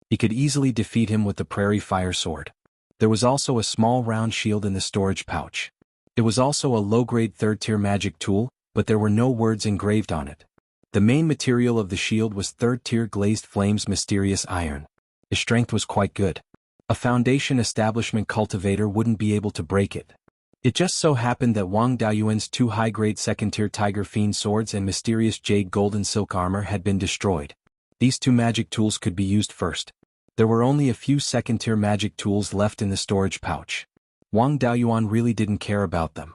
He could easily defeat him with the Prairie Fire Sword. There was also a small round shield in the storage pouch. It was also a low-grade third-tier magic tool, but there were no words engraved on it. The main material of the shield was third-tier glazed flames mysterious iron. Its strength was quite good. A foundation establishment cultivator wouldn't be able to break it. It just so happened that Wang Daoyuan's 2 high-grade second-tier tiger fiend swords and mysterious jade golden silk armor had been destroyed. These 2 magic tools could be used first. There were only a few second-tier magic tools left in the storage pouch. Wang Daoyuan really didn't care about them.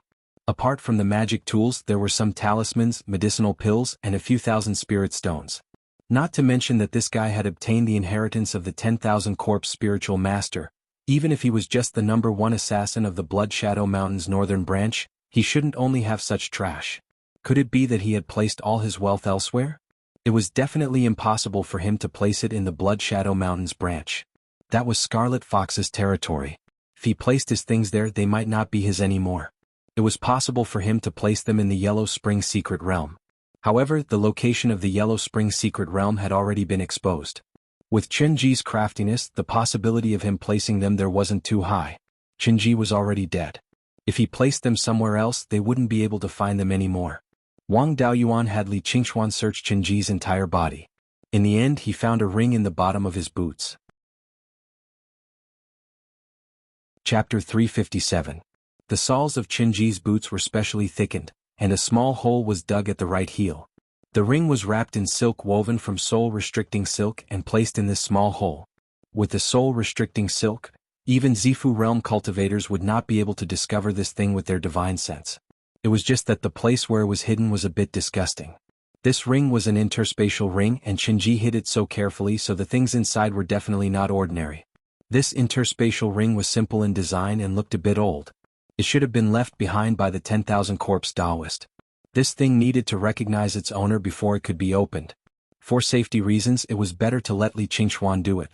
Apart from the magic tools, there were some talismans, medicinal pills, and a few thousand spirit stones. Not to mention that this guy had obtained the inheritance of the 10,000 corpse spiritual master. Even if he was just the number 1 assassin of the Blood Shadow Mountain's northern branch, he shouldn't only have such trash. Could it be that he had placed all his wealth elsewhere? It was definitely impossible for him to place it in the Blood Shadow Mountain's branch. That was Scarlet Fox's territory. If he placed his things there, they might not be his anymore. It was possible for him to place them in the Yellow Spring Secret Realm. However, the location of the Yellow Spring Secret Realm had already been exposed. With Qinji's craftiness, the possibility of him placing them there wasn't too high. Qinji was already dead. If he placed them somewhere else, they wouldn't be able to find them anymore. Wang Daoyuan had Li Qingxuan search Qinji's entire body. In the end, he found a ring in the bottom of his boots. Chapter 357. The soles of Qinji's boots were specially thickened, and a small hole was dug at the right heel. The ring was wrapped in silk woven from soul-restricting silk and placed in this small hole. With the soul-restricting silk, even Zifu realm cultivators would not be able to discover this thing with their divine sense. It was just that the place where it was hidden was a bit disgusting. This ring was an interspatial ring and Qinji hid it so carefully so the things inside were definitely not ordinary. This interspatial ring was simple in design and looked a bit old. It should have been left behind by the 10,000 corpse Taoist. This thing needed to recognize its owner before it could be opened. For safety reasons, it was better to let Li Qingxuan do it.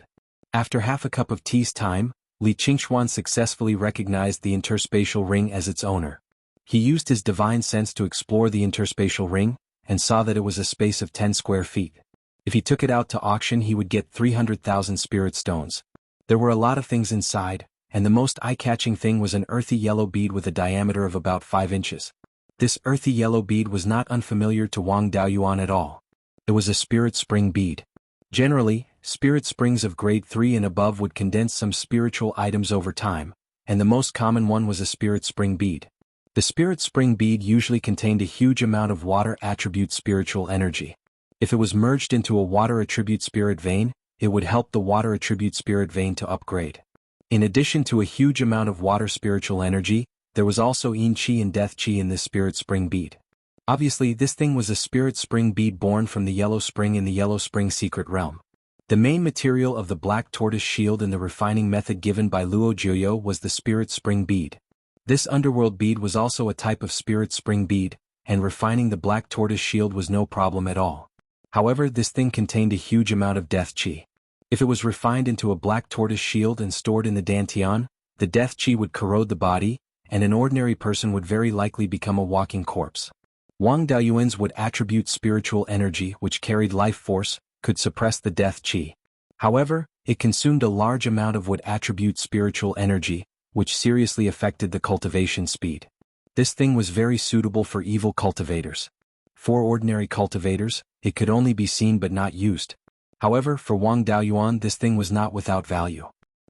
After half a cup of tea's time, Li Qingxuan successfully recognized the interspatial ring as its owner. He used his divine sense to explore the interspatial ring, and saw that it was a space of 10 square feet. If he took it out to auction, he would get 300,000 spirit stones. There were a lot of things inside, and the most eye-catching thing was an earthy yellow bead with a diameter of about 5 inches. This earthy yellow bead was not unfamiliar to Wang Daoyuan at all. It was a spirit spring bead. Generally, spirit springs of grade 3 and above would condense some spiritual items over time, and the most common one was a spirit spring bead. The spirit spring bead usually contained a huge amount of water attribute spiritual energy. If it was merged into a water attribute spirit vein, it would help the water attribute spirit vein to upgrade. In addition to a huge amount of water spiritual energy, there was also yin qi and death qi in this spirit spring bead. Obviously, this thing was a spirit spring bead born from the yellow spring in the yellow spring secret realm. The main material of the black tortoise shield in the refining method given by Luo Jiuyo was the spirit spring bead. This underworld bead was also a type of spirit spring bead, and refining the black tortoise shield was no problem at all. However, this thing contained a huge amount of death qi. If it was refined into a black tortoise shield and stored in the dantian, the death qi would corrode the body, and an ordinary person would very likely become a walking corpse. Wang Daoyuan's would attribute spiritual energy which carried life force, could suppress the death qi. However, it consumed a large amount of would attribute spiritual energy, which seriously affected the cultivation speed. This thing was very suitable for evil cultivators. For ordinary cultivators, it could only be seen but not used. However, for Wang Daoyuan this thing was not without value.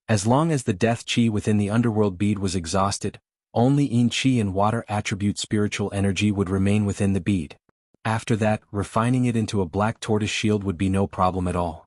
As long as the death qi within the underworld bead was exhausted, only yin qi and water attribute spiritual energy would remain within the bead. After that, refining it into a black tortoise shield would be no problem at all.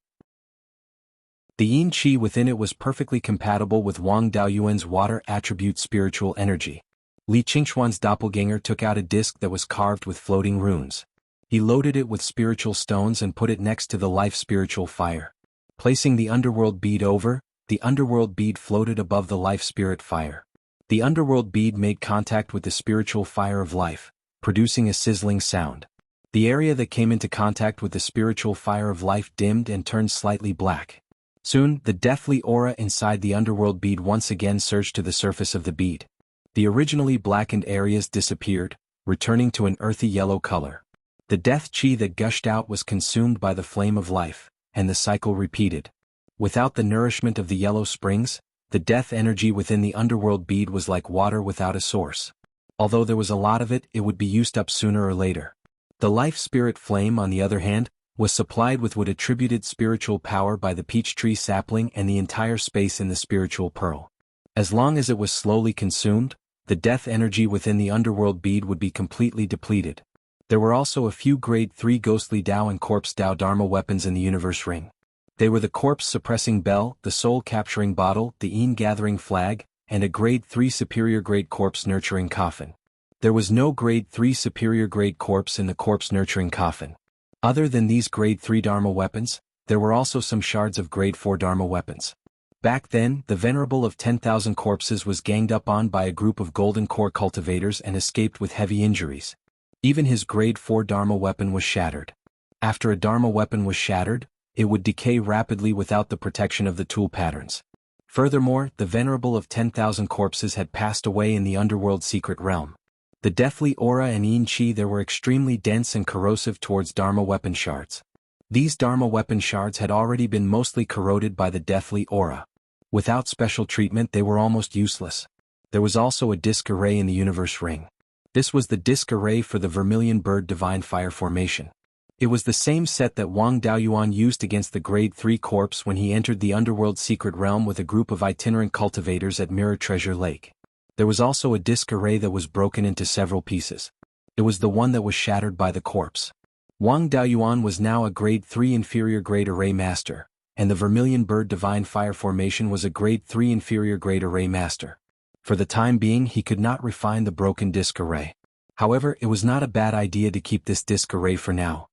The yin qi within it was perfectly compatible with Wang Daoyuan's water attribute spiritual energy. Li Qingxuan's doppelganger took out a disc that was carved with floating runes. He loaded it with spiritual stones and put it next to the life spiritual fire. Placing the underworld bead over, the underworld bead floated above the life spirit fire. The underworld bead made contact with the spiritual fire of life, producing a sizzling sound. The area that came into contact with the spiritual fire of life dimmed and turned slightly black. Soon, the deathly aura inside the underworld bead once again surged to the surface of the bead. The originally blackened areas disappeared, returning to an earthy yellow color. The death qi that gushed out was consumed by the flame of life, and the cycle repeated. Without the nourishment of the yellow springs, the death energy within the underworld bead was like water without a source. Although there was a lot of it, it would be used up sooner or later. The life spirit flame, on the other hand, was supplied with what attributed spiritual power by the peach tree sapling and the entire space in the spiritual pearl. As long as it was slowly consumed, the death energy within the underworld bead would be completely depleted. There were also a few grade 3 ghostly Dao and corpse Dao Dharma weapons in the universe ring. They were the corpse-suppressing bell, the soul-capturing bottle, the Een-gathering flag, and a grade 3 superior grade corpse-nurturing coffin. There was no grade 3 superior grade corpse in the corpse-nurturing coffin. Other than these grade 3 Dharma weapons, there were also some shards of grade 4 Dharma weapons. Back then, the Venerable of 10,000 Corpses was ganged up on by a group of golden core cultivators and escaped with heavy injuries. Even his grade 4 Dharma weapon was shattered. After a Dharma weapon was shattered, it would decay rapidly without the protection of the tool patterns. Furthermore, the Venerable of 10,000 Corpses had passed away in the underworld secret realm. The deathly aura and yin qi there were extremely dense and corrosive towards Dharma weapon shards. These Dharma weapon shards had already been mostly corroded by the deathly aura. Without special treatment they were almost useless. There was also a disc array in the universe ring. This was the disc array for the Vermilion Bird Divine Fire Formation. It was the same set that Wang Daoyuan used against the grade 3 corpse when he entered the underworld secret realm with a group of itinerant cultivators at Mirror Treasure Lake. There was also a disc array that was broken into several pieces. It was the one that was shattered by the corpse. Wang Daoyuan was now a grade 3 inferior grade array master, and the Vermilion Bird Divine Fire Formation was a grade 3 inferior grade array master. For the time being he could not refine the broken disc array. However, it was not a bad idea to keep this disc array for now.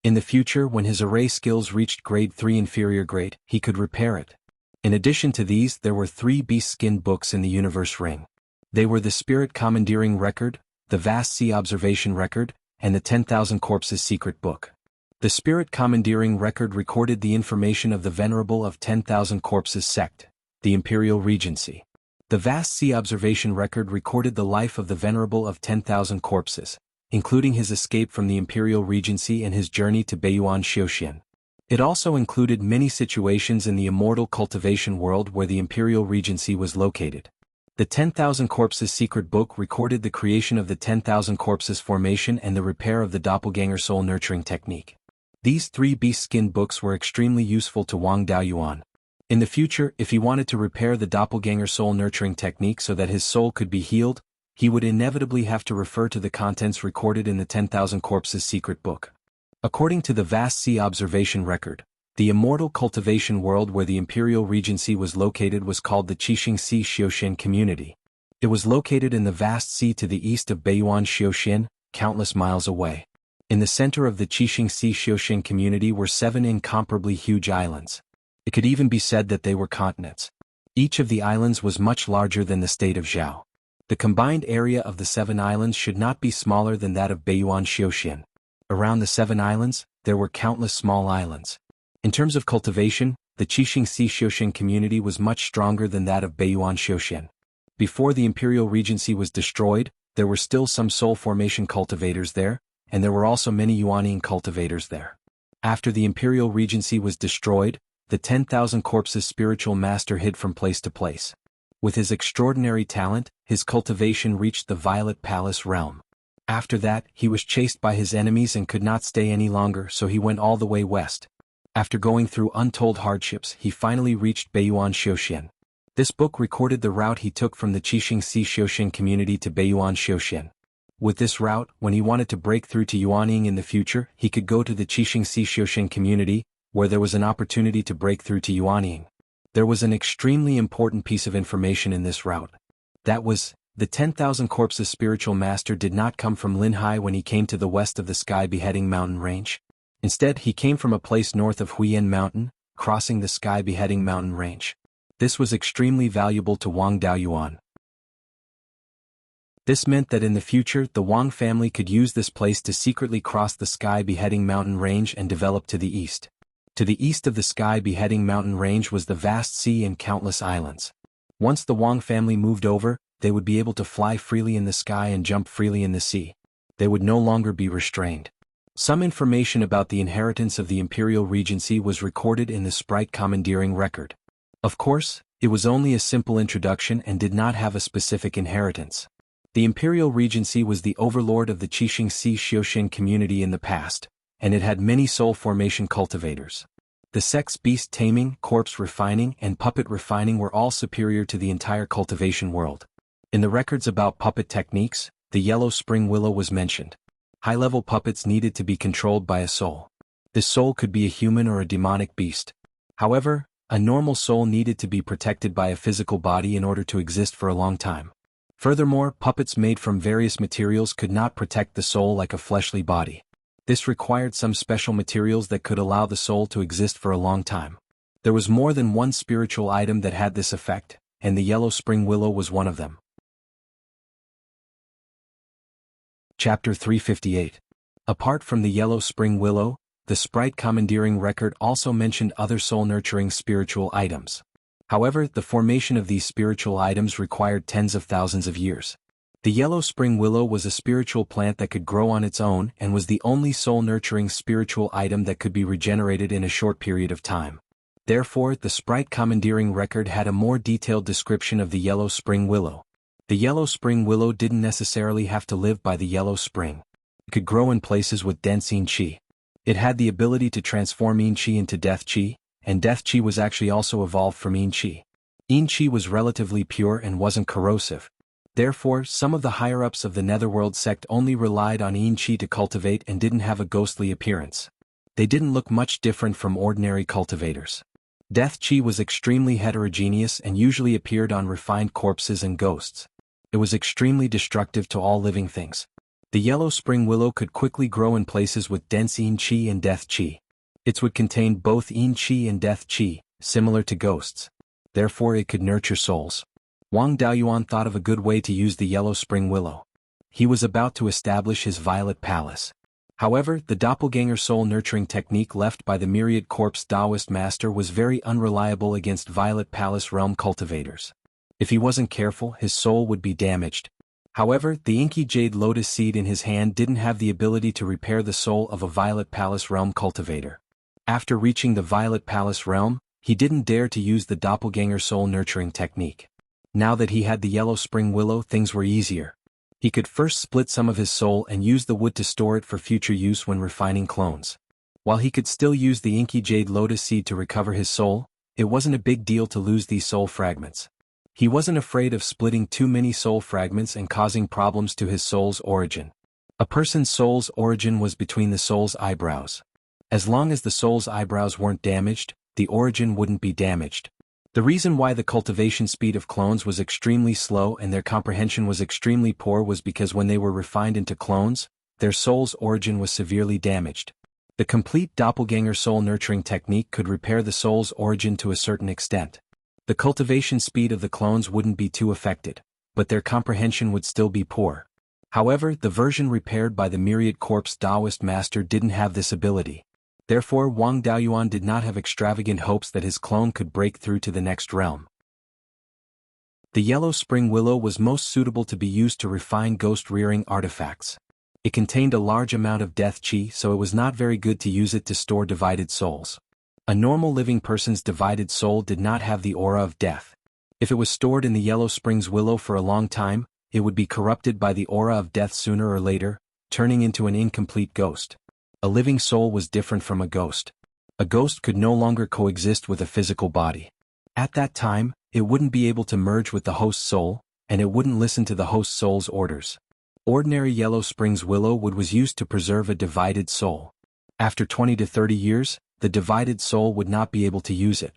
In the future, when his array skills reached grade 3 inferior grade, he could repair it. In addition to these, there were 3 beast skin books in the universe ring. They were the Spirit Commandeering Record, the Vast Sea Observation Record, and the 10,000 Corpses Secret Book. The Spirit Commandeering Record recorded the information of the Venerable of 10,000 Corpses sect, the Imperial Regency. The Vast Sea Observation Record recorded the life of the Venerable of 10,000 Corpses, including his escape from the Imperial Regency and his journey to Beiyuan Xiuxian. It also included many situations in the immortal cultivation world where the Imperial Regency was located. The 10,000 Corpses Secret Book recorded the creation of the 10,000 Corpses Formation and the repair of the Doppelganger Soul Nurturing Technique. These 3 beast skin books were extremely useful to Wang Daoyuan. In the future, if he wanted to repair the doppelganger soul nurturing technique so that his soul could be healed, he would inevitably have to refer to the contents recorded in the 10,000 Corpses secret book. According to the vast sea observation record, the immortal cultivation world where the Imperial Regency was located was called the Qixing Sea Xiuxian Community. It was located in the vast sea to the east of Beiyuan Xiuxian, countless miles away. In the center of the Qixing Sea Xiuxian Community were 7 incomparably huge islands. It could even be said that they were continents. Each of the islands was much larger than the state of Zhao. The combined area of the 7 islands should not be smaller than that of Beiyuan Xiuxian. Around the 7 islands, there were countless small islands. In terms of cultivation, the Qixing Sea Xiuxian community was much stronger than that of Beiyuan Xiuxian. Before the Imperial Regency was destroyed, there were still some soul formation cultivators there, and there were also many Yuanine cultivators there. After the Imperial Regency was destroyed, the 10,000 Corpses spiritual master hid from place to place. With his extraordinary talent, his cultivation reached the Violet Palace realm. After that, he was chased by his enemies and could not stay any longer, so he went all the way west. After going through untold hardships, he finally reached Beiyuan Xiuxian. This book recorded the route he took from the Qixing Sea Xiuxian community to Beiyuan Xiuxian. With this route, when he wanted to break through to Yuanying in the future, he could go to the Qixing Sea Xiuxian community, where there was an opportunity to break through to Yuanying. There was an extremely important piece of information in this route. That was, the 10,000 Corpses spiritual master did not come from Linhai when he came to the west of the Sky Beheading Mountain range. Instead, he came from a place north of Huiyan Mountain, crossing the Sky Beheading Mountain range. This was extremely valuable to Wang Daoyuan. This meant that in the future the Wang family could use this place to secretly cross the Sky Beheading Mountain range and develop to the east. To the east of the Sky Beheading Mountain range was the vast sea and countless islands. Once the Wang family moved over, they would be able to fly freely in the sky and jump freely in the sea. They would no longer be restrained. Some information about the inheritance of the Imperial Regency was recorded in the Sprite Commandeering record. Of course, it was only a simple introduction and did not have a specific inheritance. The Imperial Regency was the overlord of the Qixing Sea Xiuxian community in the past, and it had many soul formation cultivators. The sex beast taming, corpse refining, and puppet refining were all superior to the entire cultivation world. In the records about puppet techniques, the yellow spring willow was mentioned. High-level puppets needed to be controlled by a soul. This soul could be a human or a demonic beast. However, a normal soul needed to be protected by a physical body in order to exist for a long time. Furthermore, puppets made from various materials could not protect the soul like a fleshly body. This required some special materials that could allow the soul to exist for a long time. There was more than one spiritual item that had this effect, and the yellow spring willow was one of them. Chapter 358. Apart from the yellow spring willow, the Sprite Commandeering record also mentioned other soul-nurturing spiritual items. However, the formation of these spiritual items required tens of thousands of years. The yellow spring willow was a spiritual plant that could grow on its own and was the only soul-nurturing spiritual item that could be regenerated in a short period of time. Therefore, the Sprite Commandeering record had a more detailed description of the yellow spring willow. The yellow spring willow didn't necessarily have to live by the yellow spring. It could grow in places with dense yin qi. It had the ability to transform yin qi into death qi, and death qi was actually also evolved from yin qi. Yin qi was relatively pure and wasn't corrosive. Therefore, some of the higher-ups of the Netherworld sect only relied on yin qi to cultivate and didn't have a ghostly appearance. They didn't look much different from ordinary cultivators. Death qi was extremely heterogeneous and usually appeared on refined corpses and ghosts. It was extremely destructive to all living things. The yellow spring willow could quickly grow in places with dense yin qi and death qi. It would contain both yin qi and death qi, similar to ghosts. Therefore it could nurture souls. Wang Daoyuan thought of a good way to use the yellow spring willow. He was about to establish his Violet Palace. However, the doppelganger soul nurturing technique left by the myriad corpse Taoist master was very unreliable against Violet Palace realm cultivators. If he wasn't careful, his soul would be damaged. However, the inky jade lotus seed in his hand didn't have the ability to repair the soul of a Violet Palace realm cultivator. After reaching the Violet Palace realm, he didn't dare to use the doppelganger soul nurturing technique. Now that he had the yellow spring willow, things were easier. He could first split some of his soul and use the wood to store it for future use when refining clones. While he could still use the inky jade lotus seed to recover his soul, it wasn't a big deal to lose these soul fragments. He wasn't afraid of splitting too many soul fragments and causing problems to his soul's origin. A person's soul's origin was between the soul's eyebrows. As long as the soul's eyebrows weren't damaged, the origin wouldn't be damaged. The reason why the cultivation speed of clones was extremely slow and their comprehension was extremely poor was because when they were refined into clones, their soul's origin was severely damaged. The complete doppelganger soul nurturing technique could repair the soul's origin to a certain extent. The cultivation speed of the clones wouldn't be too affected, but their comprehension would still be poor. However, the version repaired by the Myriad Corpse Taoist master didn't have this ability. Therefore, Wang Daoyuan did not have extravagant hopes that his clone could break through to the next realm. The yellow spring willow was most suitable to be used to refine ghost-rearing artifacts. It contained a large amount of death chi, so it was not very good to use it to store divided souls. A normal living person's divided soul did not have the aura of death. If it was stored in the yellow springs willow for a long time, it would be corrupted by the aura of death sooner or later, turning into an incomplete ghost. A living soul was different from a ghost. A ghost could no longer coexist with a physical body. At that time, it wouldn't be able to merge with the host soul, and it wouldn't listen to the host soul's orders. Ordinary yellow springs willow wood was used to preserve a divided soul. After 20 to 30 years, the divided soul would not be able to use it.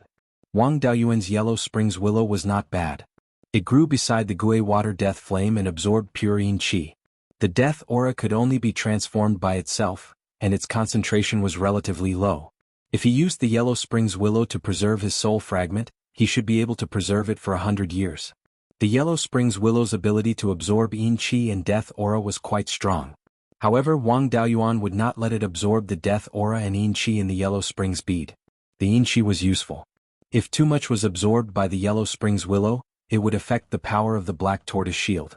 Wang Daoyuan's yellow springs willow was not bad. It grew beside the Gui water death flame and absorbed pure yin qi. The death aura could only be transformed by itself, and its concentration was relatively low. If he used the yellow springs willow to preserve his soul fragment, he should be able to preserve it for 100 years. The yellow springs willow's ability to absorb yin qi and death aura was quite strong. However, Wang Daoyuan would not let it absorb the death aura and yin qi in the yellow springs bead. The yin qi was useful. If too much was absorbed by the yellow springs willow, it would affect the power of the black tortoise shield.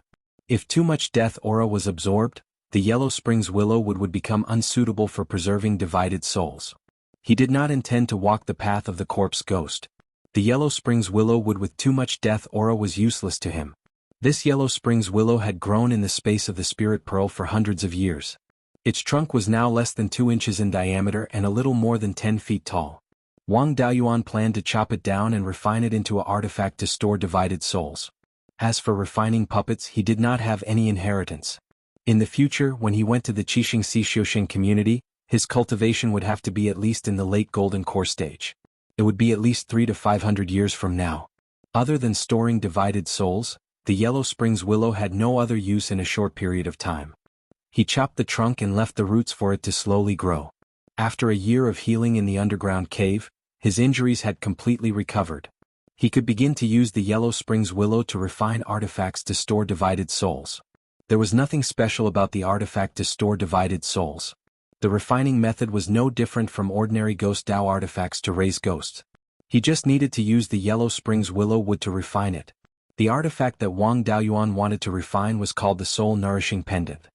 If too much death aura was absorbed, the yellow springs willow would become unsuitable for preserving divided souls. He did not intend to walk the path of the corpse ghost. The yellow springs willow wood with too much death aura was useless to him. This yellow springs willow had grown in the space of the spirit pearl for hundreds of years. Its trunk was now less than 2 inches in diameter and a little more than 10 feet tall. Wang Daoyuan planned to chop it down and refine it into an artifact to store divided souls. As for refining puppets, he did not have any inheritance. In the future, when he went to the Qixing Xixiuxian community, his cultivation would have to be at least in the late golden core stage. It would be at least 300 to 500 years from now. Other than storing divided souls, the yellow springs willow had no other use in a short period of time. He chopped the trunk and left the roots for it to slowly grow. After a year of healing in the underground cave, his injuries had completely recovered. He could begin to use the yellow springs willow to refine artifacts to store divided souls. There was nothing special about the artifact to store divided souls. The refining method was no different from ordinary ghost Dao artifacts to raise ghosts. He just needed to use the yellow springs willow wood to refine it. The artifact that Wang Daoyuan wanted to refine was called the Soul Nourishing Pendant.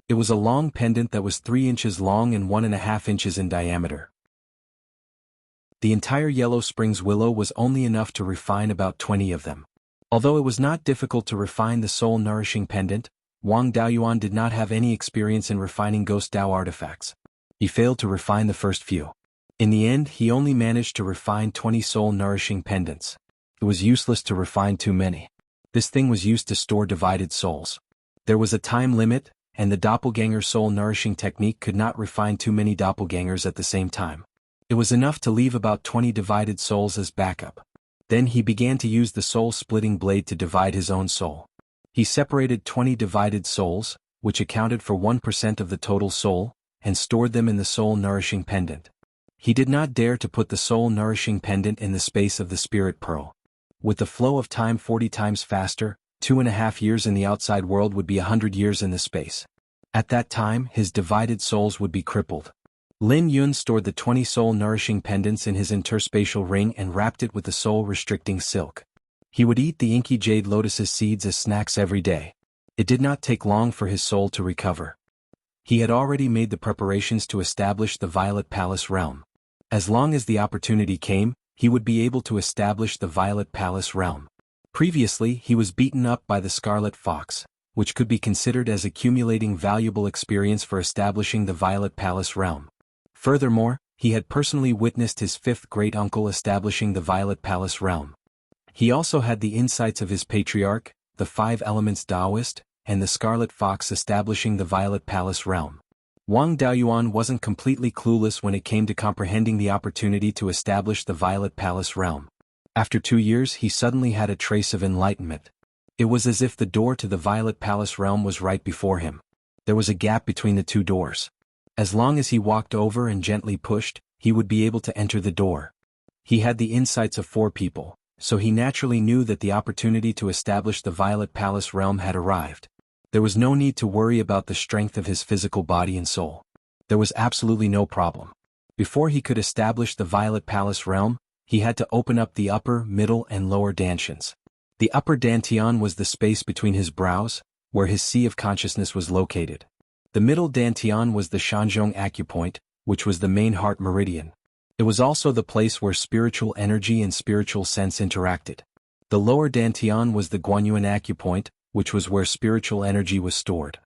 It was a long pendant that was 3 inches long and 1.5 inches in diameter. The entire yellow springs willow was only enough to refine about 20 of them. Although it was not difficult to refine the Soul Nourishing Pendant, Wang Daoyuan did not have any experience in refining ghost Dao artifacts. He failed to refine the first few. In the end, he only managed to refine 20 soul nourishing pendants. It was useless to refine too many. This thing was used to store divided souls. There was a time limit, and the doppelganger soul nourishing technique could not refine too many doppelgangers at the same time. It was enough to leave about 20 divided souls as backup. Then he began to use the soul-splitting blade to divide his own soul. He separated 20 divided souls, which accounted for 1% of the total soul, and stored them in the soul-nourishing pendant. He did not dare to put the soul-nourishing pendant in the space of the spirit pearl. With the flow of time 40 times faster, 2.5 years in the outside world would be 100 years in the space. At that time, his divided souls would be crippled. Lin Yun stored the 20 soul-nourishing pendants in his interspatial ring and wrapped it with the soul-restricting silk. He would eat the inky jade lotus's seeds as snacks every day. It did not take long for his soul to recover. He had already made the preparations to establish the Violet Palace realm. As long as the opportunity came, he would be able to establish the Violet Palace realm. Previously, he was beaten up by the Scarlet Fox, which could be considered as accumulating valuable experience for establishing the Violet Palace realm. Furthermore, he had personally witnessed his fifth great-uncle establishing the Violet Palace realm. He also had the insights of his patriarch, the Five Elements Taoist, and the Scarlet Fox establishing the Violet Palace realm. Wang Daoyuan wasn't completely clueless when it came to comprehending the opportunity to establish the Violet Palace realm. After 2 years he suddenly had a trace of enlightenment. It was as if the door to the Violet Palace realm was right before him. There was a gap between the two doors. As long as he walked over and gently pushed, he would be able to enter the door. He had the insights of 4 people, so he naturally knew that the opportunity to establish the Violet Palace realm had arrived. There was no need to worry about the strength of his physical body and soul. There was absolutely no problem. Before he could establish the Violet Palace realm, he had to open up the upper, middle and lower dantians. The upper dantian was the space between his brows, where his sea of consciousness was located. The middle dantian was the Shanzhong acupoint, which was the main heart meridian. It was also the place where spiritual energy and spiritual sense interacted. The lower dantian was the Guanyuan acupoint, which was where spiritual energy was stored.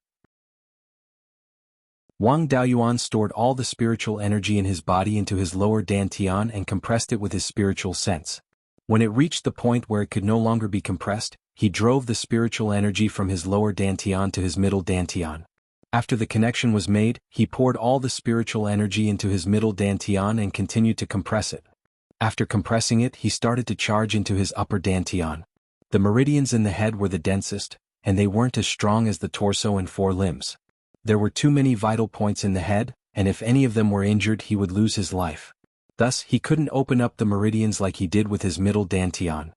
Wang Daoyuan stored all the spiritual energy in his body into his lower dantian and compressed it with his spiritual sense. When it reached the point where it could no longer be compressed, he drove the spiritual energy from his lower dantian to his middle dantian. After the connection was made, he poured all the spiritual energy into his middle dantian and continued to compress it. After compressing it, he started to charge into his upper dantian. The meridians in the head were the densest, and they weren't as strong as the torso and 4 limbs. There were too many vital points in the head, and if any of them were injured he would lose his life. Thus, he couldn't open up the meridians like he did with his middle dantian.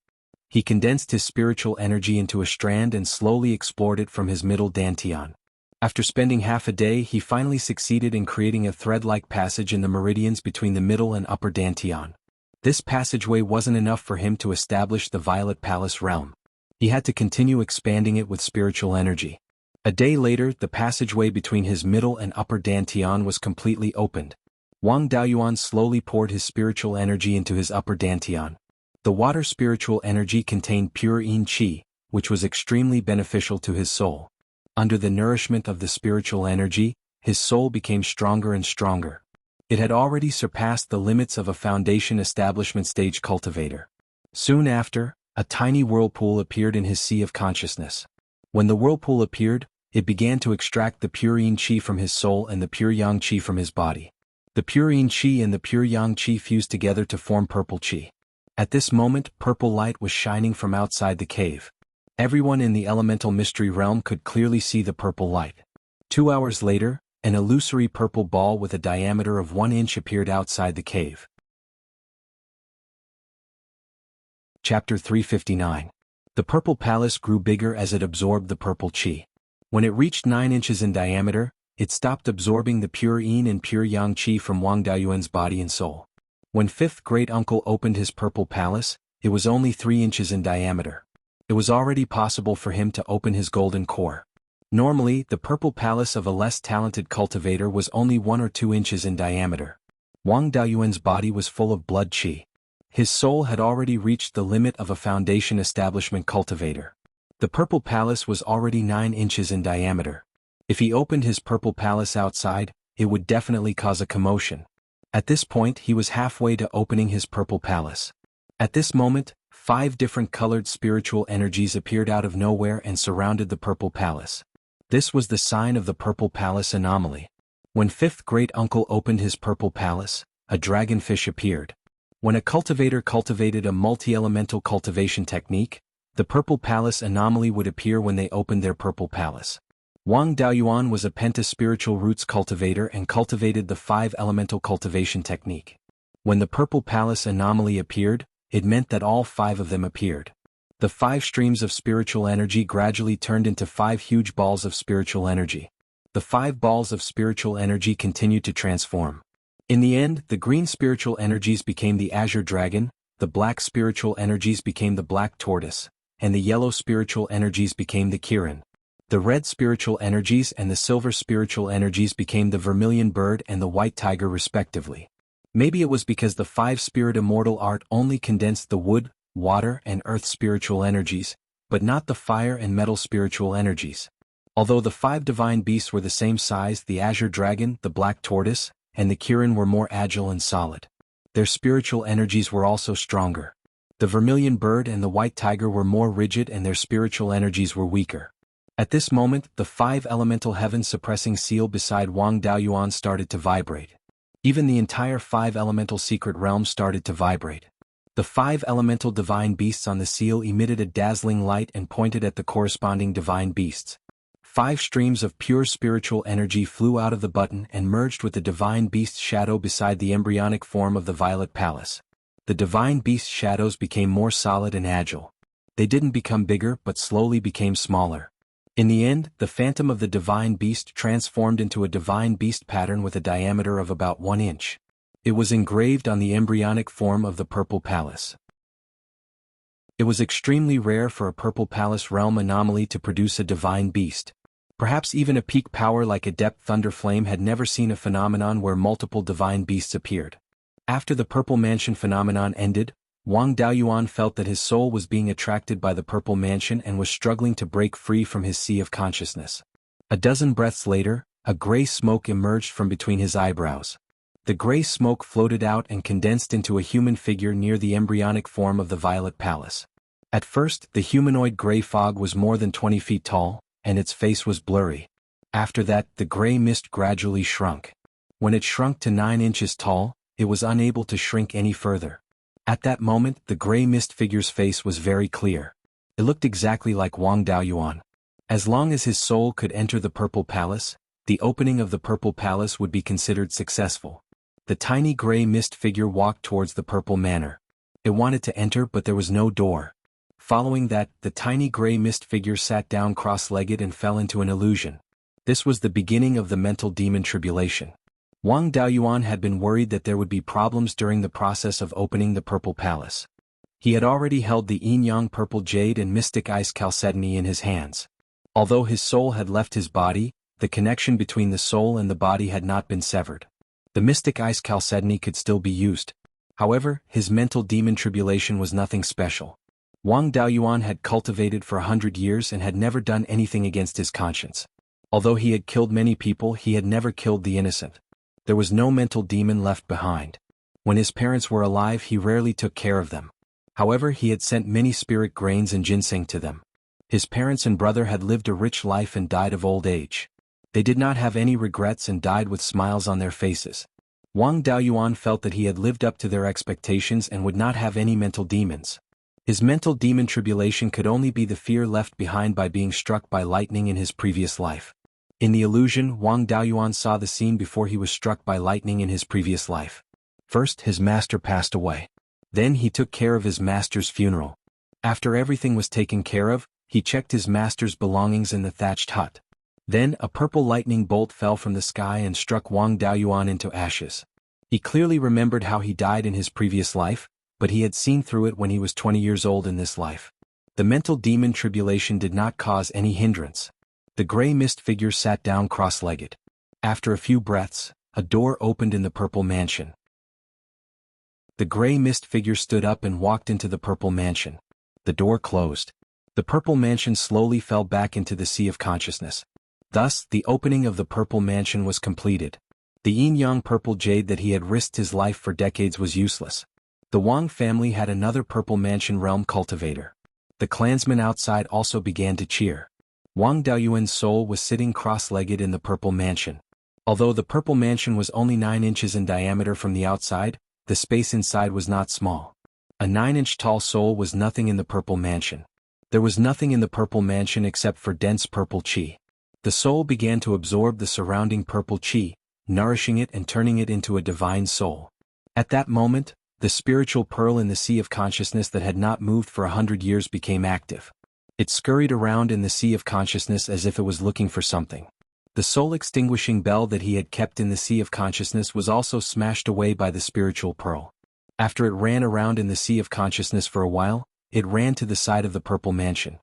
He condensed his spiritual energy into a strand and slowly explored it from his middle dantian. After spending half a day he finally succeeded in creating a thread-like passage in the meridians between the middle and upper dantian. This passageway wasn't enough for him to establish the Violet Palace realm. He had to continue expanding it with spiritual energy. A day later, the passageway between his middle and upper dantian was completely opened. Wang Daoyuan slowly poured his spiritual energy into his upper dantian. The water spiritual energy contained pure yin qi, which was extremely beneficial to his soul. Under the nourishment of the spiritual energy, his soul became stronger and stronger. It had already surpassed the limits of a foundation establishment stage cultivator. Soon after, a tiny whirlpool appeared in his sea of consciousness. When the whirlpool appeared, it began to extract the pure yin qi from his soul and the pure yang qi from his body. The pure yin qi and the pure yang qi fused together to form purple qi. At this moment, purple light was shining from outside the cave. Everyone in the elemental mystery realm could clearly see the purple light. 2 hours later, an illusory purple ball with a diameter of 1 inch appeared outside the cave. Chapter 359. The Purple Palace grew bigger as it absorbed the purple qi. When it reached 9 inches in diameter, it stopped absorbing the pure yin and pure yang qi from Wang Daoyuan's body and soul. When fifth great-uncle opened his purple palace, it was only 3 inches in diameter. It was already possible for him to open his golden core. Normally, the purple palace of a less talented cultivator was only 1 or 2 inches in diameter. Wang Daoyuan's body was full of blood qi. His soul had already reached the limit of a foundation establishment cultivator. The purple palace was already 9 inches in diameter. If he opened his purple palace outside, it would definitely cause a commotion. At this point he was halfway to opening his purple palace. At this moment, 5 different colored spiritual energies appeared out of nowhere and surrounded the purple palace. This was the sign of the purple palace anomaly. When fifth great-uncle opened his purple palace, a dragonfish appeared. When a cultivator cultivated a multi-elemental cultivation technique, the purple palace anomaly would appear when they opened their purple palace. Wang Daoyuan was a penta-spiritual roots cultivator and cultivated the 5-elemental cultivation technique. When the purple palace anomaly appeared, it meant that all 5 of them appeared. The 5 streams of spiritual energy gradually turned into 5 huge balls of spiritual energy. The 5 balls of spiritual energy continued to transform. In the end, the green spiritual energies became the azure dragon, the black spiritual energies became the black tortoise, and the yellow spiritual energies became the kirin. The red spiritual energies and the silver spiritual energies became the vermilion bird and the white tiger respectively. Maybe it was because the 5-spirit immortal art only condensed the wood, water and earth spiritual energies, but not the fire and metal spiritual energies. Although the 5 divine beasts were the same size, the azure dragon, the black tortoise, and the Kirin were more agile and solid. Their spiritual energies were also stronger. The vermilion bird and the white tiger were more rigid and their spiritual energies were weaker. At this moment, the 5 elemental heaven-suppressing seal beside Wang Daoyuan started to vibrate. Even the entire 5 elemental secret realm started to vibrate. The 5 elemental divine beasts on the seal emitted a dazzling light and pointed at the corresponding divine beasts. 5 streams of pure spiritual energy flew out of the button and merged with the divine beast's shadow beside the embryonic form of the Violet Palace. The divine beast's shadows became more solid and agile. They didn't become bigger but slowly became smaller. In the end, the phantom of the divine beast transformed into a divine beast pattern with a diameter of about 1 inch. It was engraved on the embryonic form of the Purple Palace. It was extremely rare for a Purple Palace realm anomaly to produce a divine beast. Perhaps even a peak power like Adept Thunderflame had never seen a phenomenon where multiple divine beasts appeared. After the Purple Mansion phenomenon ended, Wang Daoyuan felt that his soul was being attracted by the Purple Mansion and was struggling to break free from his sea of consciousness. A dozen breaths later, a gray smoke emerged from between his eyebrows. The gray smoke floated out and condensed into a human figure near the embryonic form of the Violet Palace. At first, the humanoid gray fog was more than 20 feet tall, and its face was blurry. After that, the gray mist gradually shrunk. When it shrunk to 9 inches tall, it was unable to shrink any further. At that moment, the gray mist figure's face was very clear. It looked exactly like Wang Daoyuan. As long as his soul could enter the Purple Palace, the opening of the Purple Palace would be considered successful. The tiny gray mist figure walked towards the Purple Manor. It wanted to enter but there was no door. Following that, the tiny gray mist figure sat down cross-legged and fell into an illusion. This was the beginning of the mental demon tribulation. Wang Daoyuan had been worried that there would be problems during the process of opening the Purple Palace. He had already held the yin-yang purple jade and mystic ice chalcedony in his hands. Although his soul had left his body, the connection between the soul and the body had not been severed. The mystic ice chalcedony could still be used. However, his mental demon tribulation was nothing special. Wang Daoyuan had cultivated for 100 years and had never done anything against his conscience. Although he had killed many people, he had never killed the innocent. There was no mental demon left behind. When his parents were alive, he rarely took care of them. However, he had sent many spirit grains and ginseng to them. His parents and brother had lived a rich life and died of old age. They did not have any regrets and died with smiles on their faces. Wang Daoyuan felt that he had lived up to their expectations and would not have any mental demons. His mental demon tribulation could only be the fear left behind by being struck by lightning in his previous life. In the illusion, Wang Daoyuan saw the scene before he was struck by lightning in his previous life. First, his master passed away. Then he took care of his master's funeral. After everything was taken care of, he checked his master's belongings in the thatched hut. Then a purple lightning bolt fell from the sky and struck Wang Daoyuan into ashes. He clearly remembered how he died in his previous life, but he had seen through it when he was 20 years old in this life. The mental demon tribulation did not cause any hindrance. The gray mist figure sat down cross-legged. After a few breaths, a door opened in the Purple Mansion. The gray mist figure stood up and walked into the Purple Mansion. The door closed. The Purple Mansion slowly fell back into the sea of consciousness. Thus, the opening of the Purple Mansion was completed. The yin-yang purple jade that he had risked his life for decades was useless. The Wang family had another Purple Mansion realm cultivator. The clansmen outside also began to cheer. Wang Daoyuan's soul was sitting cross-legged in the Purple Mansion. Although the Purple Mansion was only 9 inches in diameter from the outside, the space inside was not small. A 9-inch tall soul was nothing in the Purple Mansion. There was nothing in the Purple Mansion except for dense purple qi. The soul began to absorb the surrounding purple qi, nourishing it and turning it into a divine soul. At that moment, the spiritual pearl in the sea of consciousness that had not moved for 100 years became active. It scurried around in the sea of consciousness as if it was looking for something. The soul-extinguishing bell that he had kept in the sea of consciousness was also smashed away by the spiritual pearl. After it ran around in the sea of consciousness for a while, it ran to the side of the Purple Mansion.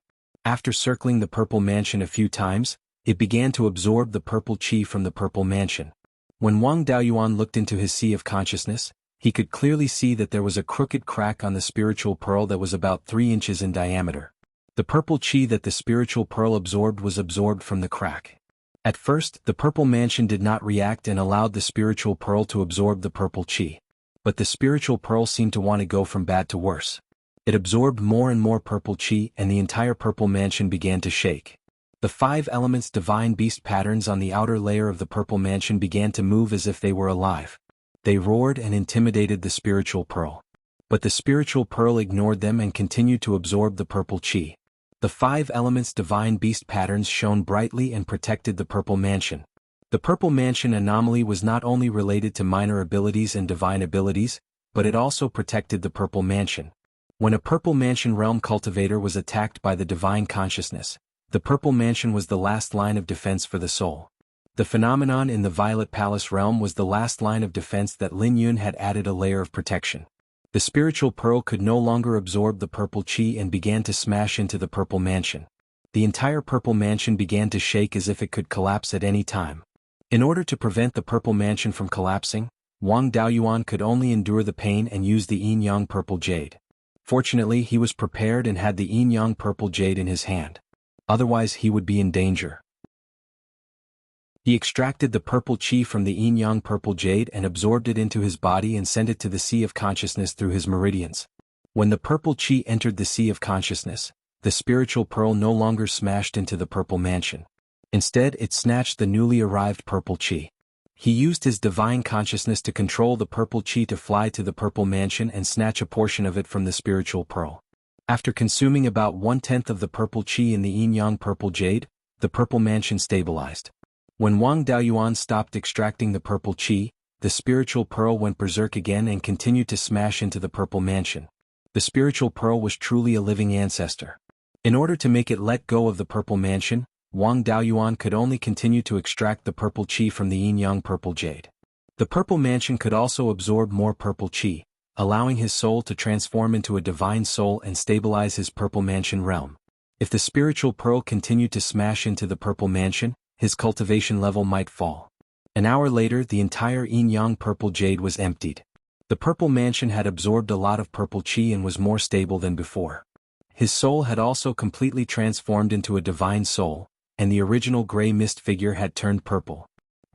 After circling the Purple Mansion a few times, it began to absorb the purple qi from the Purple Mansion. When Wang Daoyuan looked into his sea of consciousness, he could clearly see that there was a crooked crack on the spiritual pearl that was about 3 inches in diameter. The purple qi that the spiritual pearl absorbed was absorbed from the crack. At first, the purple mansion did not react and allowed the spiritual pearl to absorb the purple chi. But the spiritual pearl seemed to want to go from bad to worse. It absorbed more and more purple chi and the entire purple mansion began to shake. The 5 elements divine beast patterns on the outer layer of the purple mansion began to move as if they were alive. They roared and intimidated the spiritual pearl. But the spiritual pearl ignored them and continued to absorb the purple chi. The 5 elements divine beast patterns shone brightly and protected the purple mansion. The purple mansion anomaly was not only related to minor abilities and divine abilities, but it also protected the purple mansion. When a purple mansion realm cultivator was attacked by the divine consciousness, the purple mansion was the last line of defense for the soul. The phenomenon in the violet palace realm was the last line of defense that Lin Yun had added a layer of protection. The spiritual pearl could no longer absorb the purple chi and began to smash into the purple mansion. The entire purple mansion began to shake as if it could collapse at any time. In order to prevent the purple mansion from collapsing, Wang Daoyuan could only endure the pain and use the yin-yang purple jade. Fortunately, he was prepared and had the yin-yang purple jade in his hand. Otherwise he would be in danger. He extracted the purple chi from the yin-yang purple jade and absorbed it into his body and sent it to the sea of consciousness through his meridians. When the purple chi entered the sea of consciousness, the spiritual pearl no longer smashed into the purple mansion. Instead, it snatched the newly arrived purple chi. He used his divine consciousness to control the purple chi to fly to the purple mansion and snatch a portion of it from the spiritual pearl. After consuming about 1/10 of the purple chi in the yin-yang purple jade, the purple mansion stabilized. When Wang Daoyuan stopped extracting the purple chi, the spiritual pearl went berserk again and continued to smash into the purple mansion. The spiritual pearl was truly a living ancestor. In order to make it let go of the purple mansion, Wang Daoyuan could only continue to extract the purple chi from the yin-yang purple jade. The purple mansion could also absorb more purple chi, allowing his soul to transform into a divine soul and stabilize his purple mansion realm. If the spiritual pearl continued to smash into the purple mansion, his cultivation level might fall. An hour later, the entire yin-yang purple jade was emptied. The purple mansion had absorbed a lot of purple chi and was more stable than before. His soul had also completely transformed into a divine soul, and the original gray mist figure had turned purple.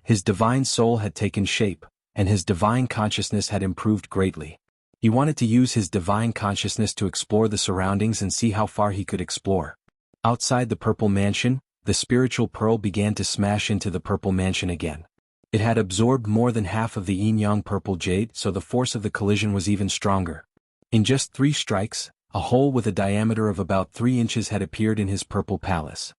His divine soul had taken shape, and his divine consciousness had improved greatly. He wanted to use his divine consciousness to explore the surroundings and see how far he could explore. Outside the purple mansion, the spiritual pearl began to smash into the purple mansion again. It had absorbed more than half of the yin-yang purple jade, so the force of the collision was even stronger. In just 3 strikes, a hole with a diameter of about 3 inches had appeared in his purple palace.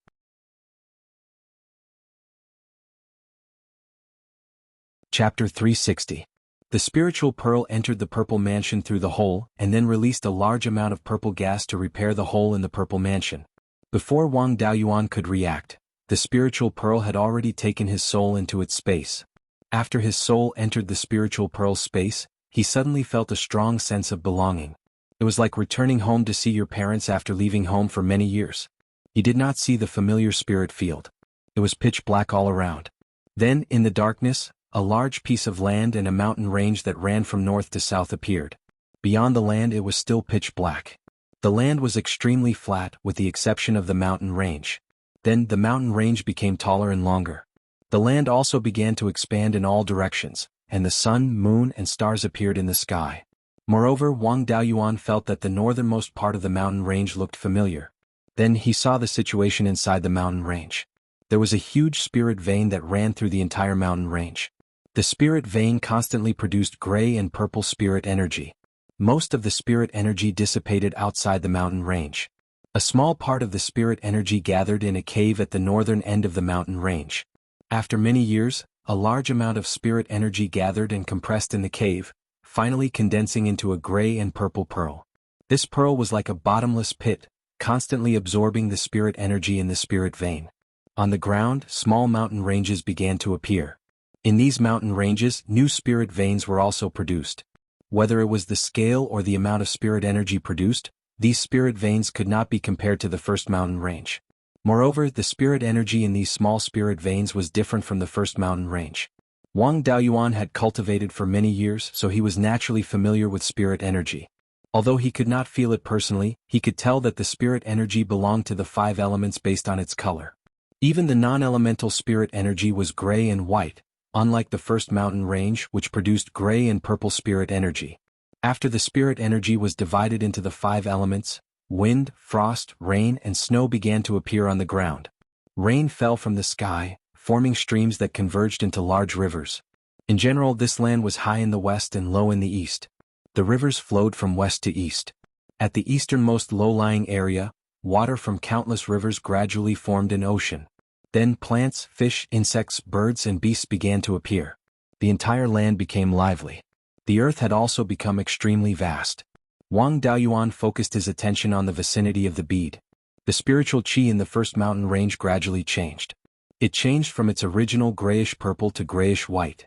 Chapter 360. The spiritual pearl entered the purple mansion through the hole and then released a large amount of purple gas to repair the hole in the purple mansion. Before Wang Daoyuan could react, the spiritual pearl had already taken his soul into its space. After his soul entered the spiritual pearl's space, he suddenly felt a strong sense of belonging. It was like returning home to see your parents after leaving home for many years. He did not see the familiar spirit field. It was pitch black all around. Then, in the darkness, a large piece of land and a mountain range that ran from north to south appeared. Beyond the land it was still pitch black. The land was extremely flat with the exception of the mountain range. Then the mountain range became taller and longer. The land also began to expand in all directions, and the sun, moon, and stars appeared in the sky. Moreover, Wang Daoyuan felt that the northernmost part of the mountain range looked familiar. Then he saw the situation inside the mountain range. There was a huge spirit vein that ran through the entire mountain range. The spirit vein constantly produced gray and purple spirit energy. Most of the spirit energy dissipated outside the mountain range. A small part of the spirit energy gathered in a cave at the northern end of the mountain range. After many years, a large amount of spirit energy gathered and compressed in the cave, finally condensing into a gray and purple pearl. This pearl was like a bottomless pit, constantly absorbing the spirit energy in the spirit vein. On the ground, small mountain ranges began to appear. In these mountain ranges, new spirit veins were also produced. Whether it was the scale or the amount of spirit energy produced, these spirit veins could not be compared to the first mountain range. Moreover, the spirit energy in these small spirit veins was different from the first mountain range. Wang Daoyuan had cultivated for many years, so he was naturally familiar with spirit energy. Although he could not feel it personally, he could tell that the spirit energy belonged to the 5 elements based on its color. Even the non-elemental spirit energy was gray and white, unlike the first mountain range which produced gray and purple spirit energy. After the spirit energy was divided into the 5 elements, wind, frost, rain and snow began to appear on the ground. Rain fell from the sky, forming streams that converged into large rivers. In general, this land was high in the west and low in the east. The rivers flowed from west to east. At the easternmost low-lying area, water from countless rivers gradually formed an ocean. Then plants, fish, insects, birds and beasts began to appear. The entire land became lively. The earth had also become extremely vast. Wang Daoyuan focused his attention on the vicinity of the bead. The spiritual qi in the first mountain range gradually changed. It changed from its original grayish-purple to grayish-white.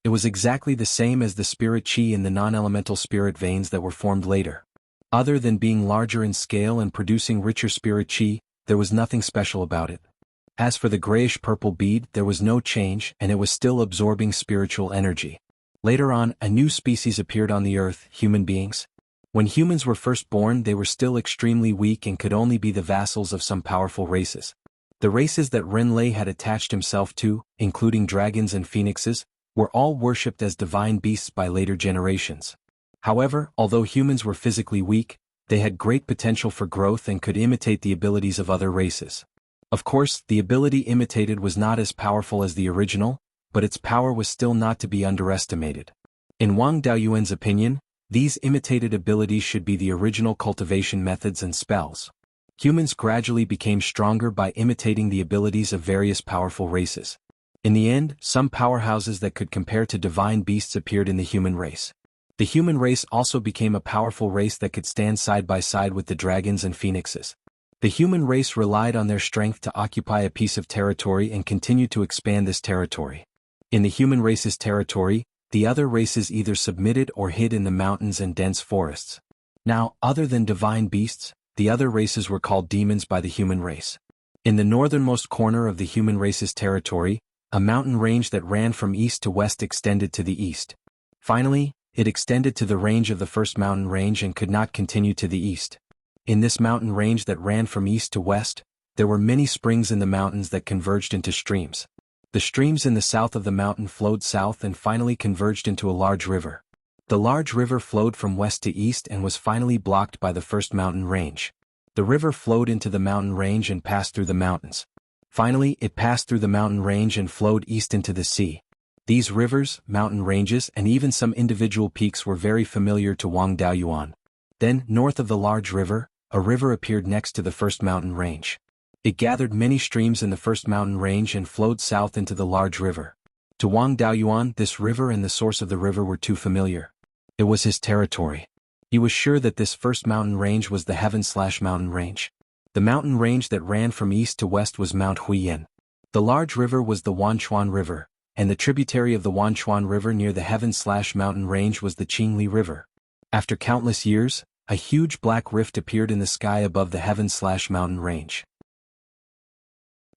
It was exactly the same as the spirit qi in the non-elemental spirit veins that were formed later. Other than being larger in scale and producing richer spirit qi, there was nothing special about it. As for the grayish-purple bead, there was no change and it was still absorbing spiritual energy. Later on, a new species appeared on the earth, human beings. When humans were first born, they were still extremely weak and could only be the vassals of some powerful races. The races that Renlei had attached himself to, including dragons and phoenixes, were all worshipped as divine beasts by later generations. However, although humans were physically weak, they had great potential for growth and could imitate the abilities of other races. Of course, the ability imitated was not as powerful as the original, but its power was still not to be underestimated. In Wang Daoyuan's opinion, these imitated abilities should be the original cultivation methods and spells. Humans gradually became stronger by imitating the abilities of various powerful races. In the end, some powerhouses that could compare to divine beasts appeared in the human race. The human race also became a powerful race that could stand side by side with the dragons and phoenixes. The human race relied on their strength to occupy a piece of territory and continued to expand this territory. In the human race's territory, the other races either submitted or hid in the mountains and dense forests. Now, other than divine beasts, the other races were called demons by the human race. In the northernmost corner of the human race's territory, a mountain range that ran from east to west extended to the east. Finally, it extended to the range of the first mountain range and could not continue to the east. In this mountain range that ran from east to west, there were many springs in the mountains that converged into streams. The streams in the south of the mountain flowed south and finally converged into a large river. The large river flowed from west to east and was finally blocked by the first mountain range. The river flowed into the mountain range and passed through the mountains. Finally, it passed through the mountain range and flowed east into the sea. These rivers, mountain ranges, and even some individual peaks were very familiar to Wang Daoyuan. Then, north of the large river, a river appeared next to the first mountain range. It gathered many streams in the first mountain range and flowed south into the large river. To Wang Daoyuan, this river and the source of the river were too familiar. It was his territory. He was sure that this first mountain range was the Heaven/Mountain Range. The mountain range that ran from east to west was Mount Huiyan. The large river was the Wanchuan River, and the tributary of the Wanchuan River near the Heaven/Mountain Range was the Qingli River. After countless years, a huge black rift appeared in the sky above the Heaven/Mountain Range.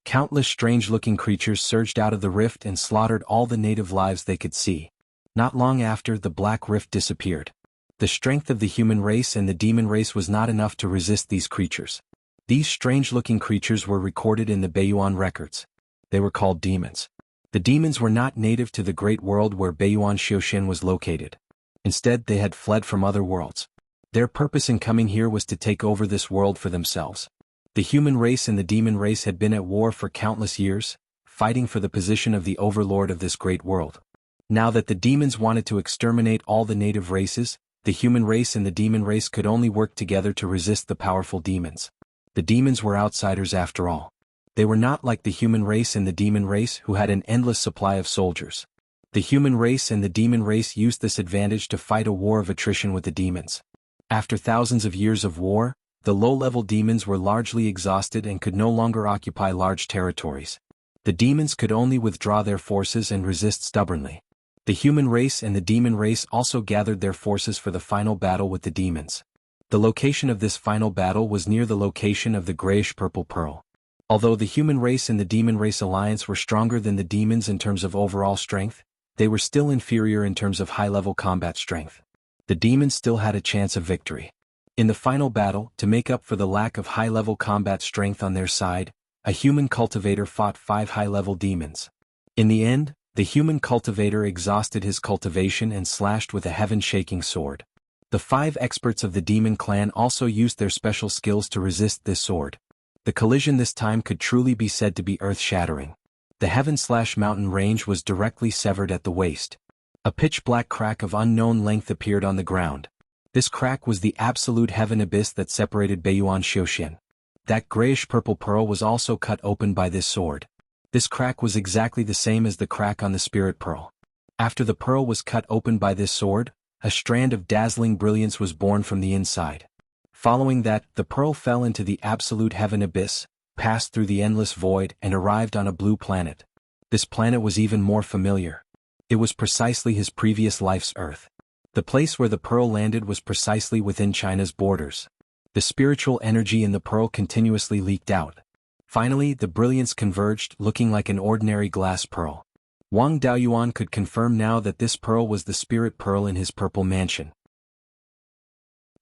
Countless strange-looking creatures surged out of the rift and slaughtered all the native lives they could see. Not long after, the black rift disappeared. The strength of the human race and the demon race was not enough to resist these creatures. These strange-looking creatures were recorded in the Beiyuan records. They were called demons. The demons were not native to the great world where Beiyuan Xiuxian was located. Instead, they had fled from other worlds. Their purpose in coming here was to take over this world for themselves. The human race and the demon race had been at war for countless years, fighting for the position of the overlord of this great world. Now that the demons wanted to exterminate all the native races, the human race and the demon race could only work together to resist the powerful demons. The demons were outsiders after all. They were not like the human race and the demon race who had an endless supply of soldiers. The human race and the demon race used this advantage to fight a war of attrition with the demons. After thousands of years of war, the low-level demons were largely exhausted and could no longer occupy large territories. The demons could only withdraw their forces and resist stubbornly. The human race and the demon race also gathered their forces for the final battle with the demons. The location of this final battle was near the location of the grayish-purple pearl. Although the human race and the demon race alliance were stronger than the demons in terms of overall strength, they were still inferior in terms of high-level combat strength. The demons still had a chance of victory. In the final battle, to make up for the lack of high-level combat strength on their side, a human cultivator fought 5 high-level demons. In the end, the human cultivator exhausted his cultivation and slashed with a heaven-shaking sword. The 5 experts of the demon clan also used their special skills to resist this sword. The collision this time could truly be said to be earth-shattering. The heaven-mountain range was directly severed at the waist. A pitch-black crack of unknown length appeared on the ground. This crack was the absolute heaven abyss that separated Beiyuan Xiuxian. That grayish-purple pearl was also cut open by this sword. This crack was exactly the same as the crack on the spirit pearl. After the pearl was cut open by this sword, a strand of dazzling brilliance was born from the inside. Following that, the pearl fell into the absolute heaven abyss, passed through the endless void and arrived on a blue planet. This planet was even more familiar. It was precisely his previous life's Earth. The place where the pearl landed was precisely within China's borders. The spiritual energy in the pearl continuously leaked out. Finally, the brilliance converged, looking like an ordinary glass pearl. Wang Daoyuan could confirm now that this pearl was the spirit pearl in his purple mansion.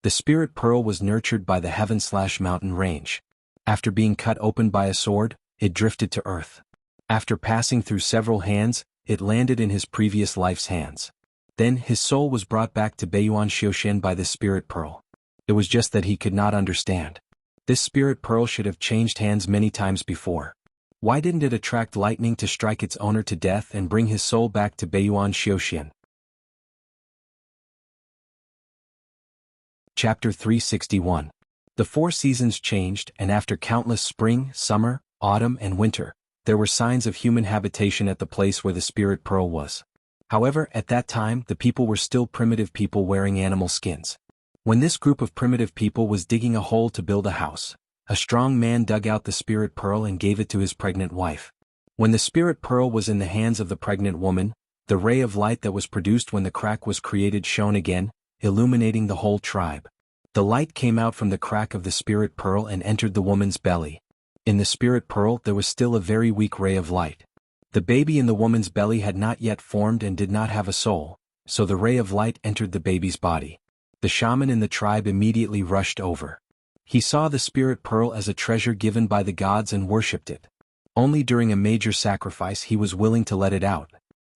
The spirit pearl was nurtured by the heaven-mountain range. After being cut open by a sword, it drifted to earth. After passing through several hands, it landed in his previous life's hands. Then his soul was brought back to Beiyuan Xiuxian by the spirit pearl. It was just that he could not understand. This spirit pearl should have changed hands many times before. Why didn't it attract lightning to strike its owner to death and bring his soul back to Beiyuan Xiuxian? Chapter 361. The 4 seasons changed, and after countless spring, summer, autumn, and winter, there were signs of human habitation at the place where the spirit pearl was. However, at that time, the people were still primitive people wearing animal skins. When this group of primitive people was digging a hole to build a house, a strong man dug out the spirit pearl and gave it to his pregnant wife. When the spirit pearl was in the hands of the pregnant woman, the ray of light that was produced when the crack was created shone again, illuminating the whole tribe. The light came out from the crack of the spirit pearl and entered the woman's belly. In the spirit pearl there was still a very weak ray of light. The baby in the woman's belly had not yet formed and did not have a soul, so the ray of light entered the baby's body. The shaman in the tribe immediately rushed over. He saw the spirit pearl as a treasure given by the gods and worshipped it. Only during a major sacrifice he was willing to let it out.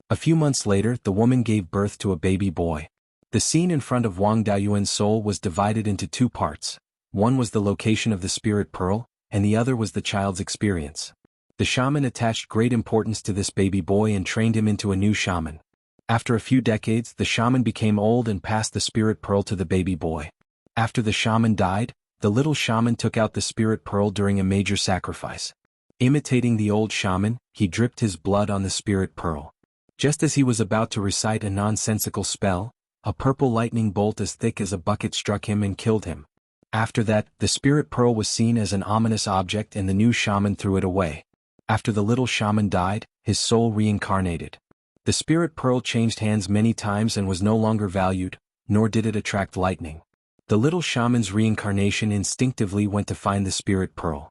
A few months later the woman gave birth to a baby boy. The scene in front of Wang Daoyuan's soul was divided into 2 parts. One was the location of the spirit pearl, and the other was the child's experience. The shaman attached great importance to this baby boy and trained him into a new shaman. After a few decades, the shaman became old and passed the spirit pearl to the baby boy. After the shaman died, the little shaman took out the spirit pearl during a major sacrifice. Imitating the old shaman, he dripped his blood on the spirit pearl. Just as he was about to recite a nonsensical spell, a purple lightning bolt as thick as a bucket struck him and killed him. After that, the spirit pearl was seen as an ominous object and the new shaman threw it away. After the little shaman died, his soul reincarnated. The spirit pearl changed hands many times and was no longer valued, nor did it attract lightning. The little shaman's reincarnation instinctively went to find the spirit pearl.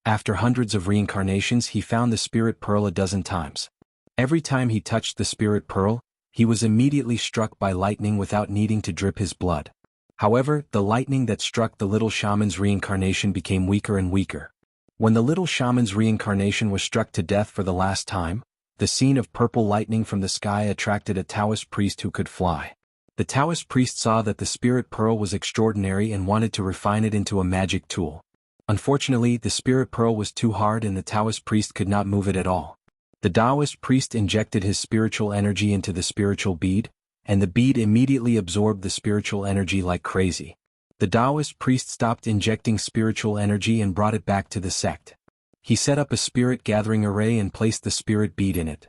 After hundreds of reincarnations he found the spirit pearl a dozen times. Every time he touched the spirit pearl, he was immediately struck by lightning without needing to drip his blood. However, the lightning that struck the little shaman's reincarnation became weaker and weaker. When the little shaman's reincarnation was struck to death for the last time, the scene of purple lightning from the sky attracted a Taoist priest who could fly. The Taoist priest saw that the spirit pearl was extraordinary and wanted to refine it into a magic tool. Unfortunately, the spirit pearl was too hard and the Taoist priest could not move it at all. The Taoist priest injected his spiritual energy into the spiritual bead, and the bead immediately absorbed the spiritual energy like crazy. The Taoist priest stopped injecting spiritual energy and brought it back to the sect. He set up a spirit gathering array and placed the spirit bead in it.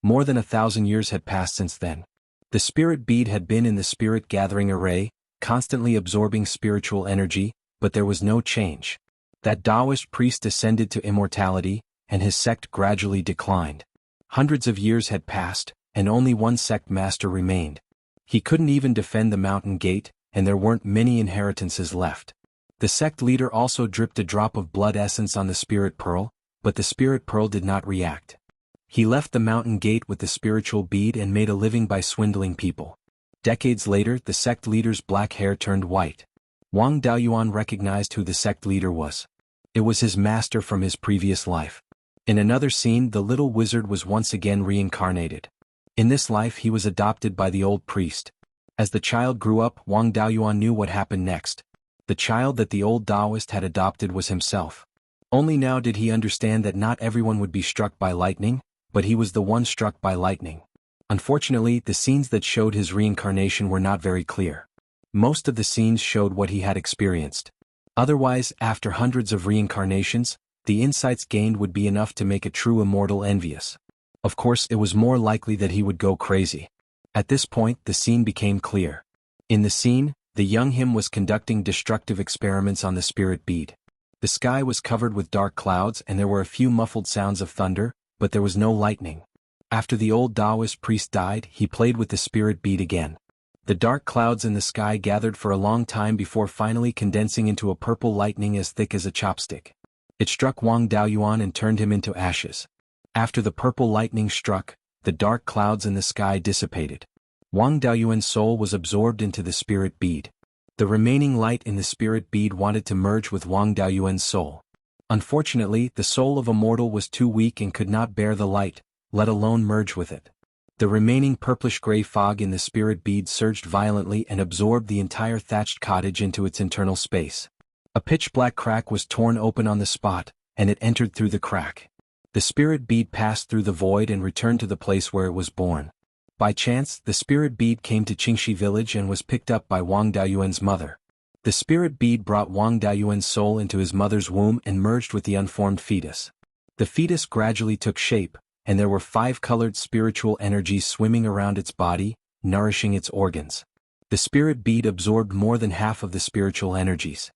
More than 1,000 years had passed since then. The spirit bead had been in the spirit gathering array, constantly absorbing spiritual energy, but there was no change. That Taoist priest ascended to immortality, and his sect gradually declined. Hundreds of years had passed, and only one sect master remained. He couldn't even defend the mountain gate, and there weren't many inheritances left. The sect leader also dripped a drop of blood essence on the spirit pearl, but the spirit pearl did not react. He left the mountain gate with the spiritual bead and made a living by swindling people. Decades later, the sect leader's black hair turned white. Wang Daoyuan recognized who the sect leader was. It was his master from his previous life. In another scene, the little wizard was once again reincarnated. In this life he was adopted by the old priest. As the child grew up, Wang Daoyuan knew what happened next. The child that the old Taoist had adopted was himself. Only now did he understand that not everyone would be struck by lightning, but he was the one struck by lightning. Unfortunately, the scenes that showed his reincarnation were not very clear. Most of the scenes showed what he had experienced. Otherwise, after hundreds of reincarnations, the insights gained would be enough to make a true immortal envious. Of course, it was more likely that he would go crazy. At this point, the scene became clear. In the scene, the young him was conducting destructive experiments on the spirit bead. The sky was covered with dark clouds and there were a few muffled sounds of thunder, but there was no lightning. After the old Taoist priest died, he played with the spirit bead again. The dark clouds in the sky gathered for a long time before finally condensing into a purple lightning as thick as a chopstick. It struck Wang Daoyuan and turned him into ashes. After the purple lightning struck, the dark clouds in the sky dissipated. Wang Daoyuan's soul was absorbed into the spirit bead. The remaining light in the spirit bead wanted to merge with Wang Daoyuan's soul. Unfortunately, the soul of a mortal was too weak and could not bear the light, let alone merge with it. The remaining purplish-gray fog in the spirit bead surged violently and absorbed the entire thatched cottage into its internal space. A pitch-black crack was torn open on the spot, and it entered through the crack. The spirit bead passed through the void and returned to the place where it was born. By chance, the spirit bead came to Qingxi village and was picked up by Wang Daoyuan's mother. The spirit bead brought Wang Daoyuan's soul into his mother's womb and merged with the unformed fetus. The fetus gradually took shape, and there were 5 colored spiritual energies swimming around its body, nourishing its organs. The spirit bead absorbed more than half of the spiritual energies.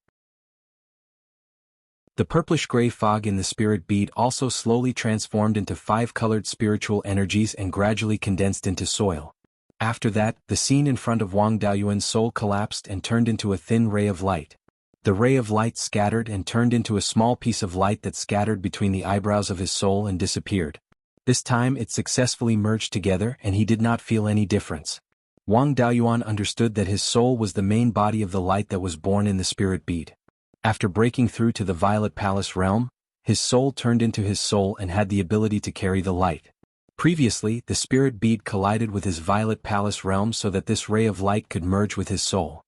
The purplish-gray fog in the spirit bead also slowly transformed into 5 colored spiritual energies and gradually condensed into soil. After that, the scene in front of Wang Daoyuan's soul collapsed and turned into a thin ray of light. The ray of light scattered and turned into a small piece of light that scattered between the eyebrows of his soul and disappeared. This time it successfully merged together and he did not feel any difference. Wang Daoyuan understood that his soul was the main body of the light that was born in the spirit bead. After breaking through to the Violet Palace realm, his soul turned into his soul and had the ability to carry the light. Previously, the spirit bead collided with his Violet Palace realm so that this ray of light could merge with his soul.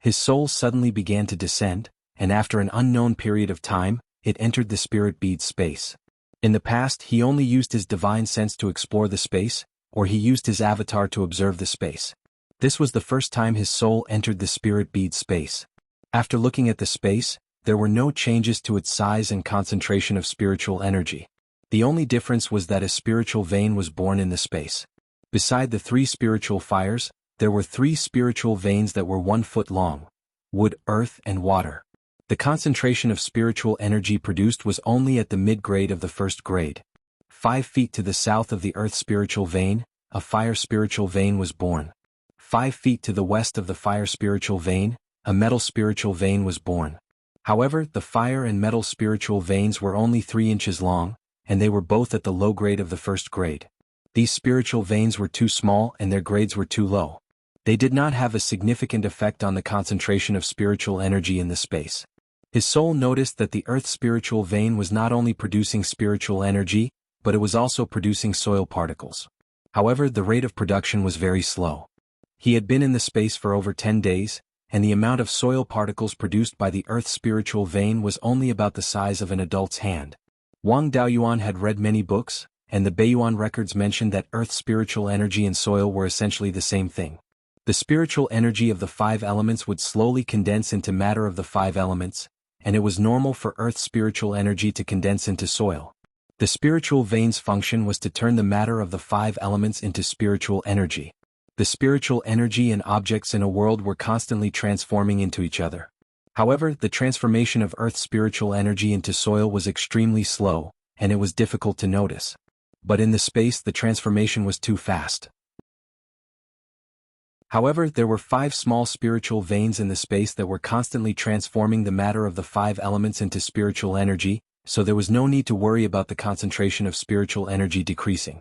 His soul suddenly began to descend, and after an unknown period of time, it entered the spirit bead's space. In the past, he only used his divine sense to explore the space, or he used his avatar to observe the space. This was the first time his soul entered the spirit bead's space. After looking at the space, there were no changes to its size and concentration of spiritual energy. The only difference was that a spiritual vein was born in the space. Beside the 3 spiritual fires, there were 3 spiritual veins that were 1 foot long: wood, earth, and water. The concentration of spiritual energy produced was only at the mid-grade of the first grade. 5 feet to the south of the earth spiritual vein, a fire spiritual vein was born. 5 feet to the west of the fire spiritual vein, a metal spiritual vein was born. However, the fire and metal spiritual veins were only 3 inches long, and they were both at the low grade of the first grade. These spiritual veins were too small and their grades were too low. They did not have a significant effect on the concentration of spiritual energy in the space. His soul noticed that the earth spiritual vein was not only producing spiritual energy, but it was also producing soil particles. However, the rate of production was very slow. He had been in the space for over 10 days, and the amount of soil particles produced by the earth's spiritual vein was only about the size of an adult's hand. Wang Daoyuan had read many books, and the Beiyuan records mentioned that earth's spiritual energy and soil were essentially the same thing. The spiritual energy of the 5 elements would slowly condense into matter of the 5 elements, and it was normal for earth's spiritual energy to condense into soil. The spiritual vein's function was to turn the matter of the 5 elements into spiritual energy. The spiritual energy and objects in a world were constantly transforming into each other. However, the transformation of Earth's spiritual energy into soil was extremely slow, and it was difficult to notice. But in the space, the transformation was too fast. However, there were 5 small spiritual veins in the space that were constantly transforming the matter of the 5 elements into spiritual energy, so there was no need to worry about the concentration of spiritual energy decreasing.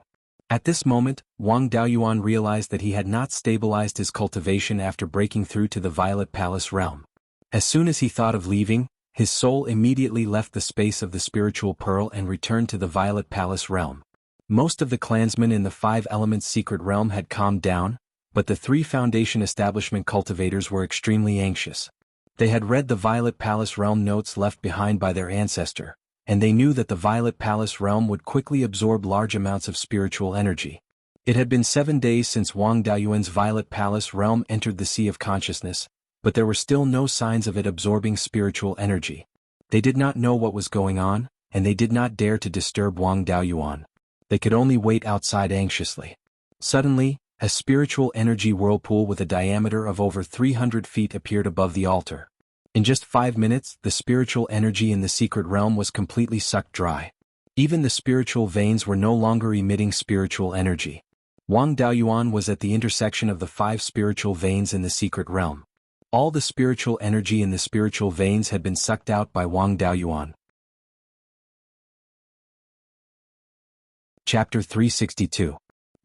At this moment, Wang Daoyuan realized that he had not stabilized his cultivation after breaking through to the Violet Palace realm. As soon as he thought of leaving, His soul immediately left the space of the spiritual pearl and returned to the Violet Palace realm. Most of the clansmen in the Five Elements secret realm had calmed down, but the three Foundation establishment cultivators were extremely anxious. They had read the Violet Palace realm notes left behind by their ancestor, and they knew that the Violet Palace realm would quickly absorb large amounts of spiritual energy. It had been 7 days since Wang Daoyuan's Violet Palace realm entered the Sea of Consciousness, but there were still no signs of it absorbing spiritual energy. They did not know what was going on, and they did not dare to disturb Wang Daoyuan. They could only wait outside anxiously. Suddenly, a spiritual energy whirlpool with a diameter of over 300 feet appeared above the altar. In just 5 minutes, the spiritual energy in the secret realm was completely sucked dry. Even the spiritual veins were no longer emitting spiritual energy. Wang Daoyuan was at the intersection of the 5 spiritual veins in the secret realm. All the spiritual energy in the spiritual veins had been sucked out by Wang Daoyuan. Chapter 362.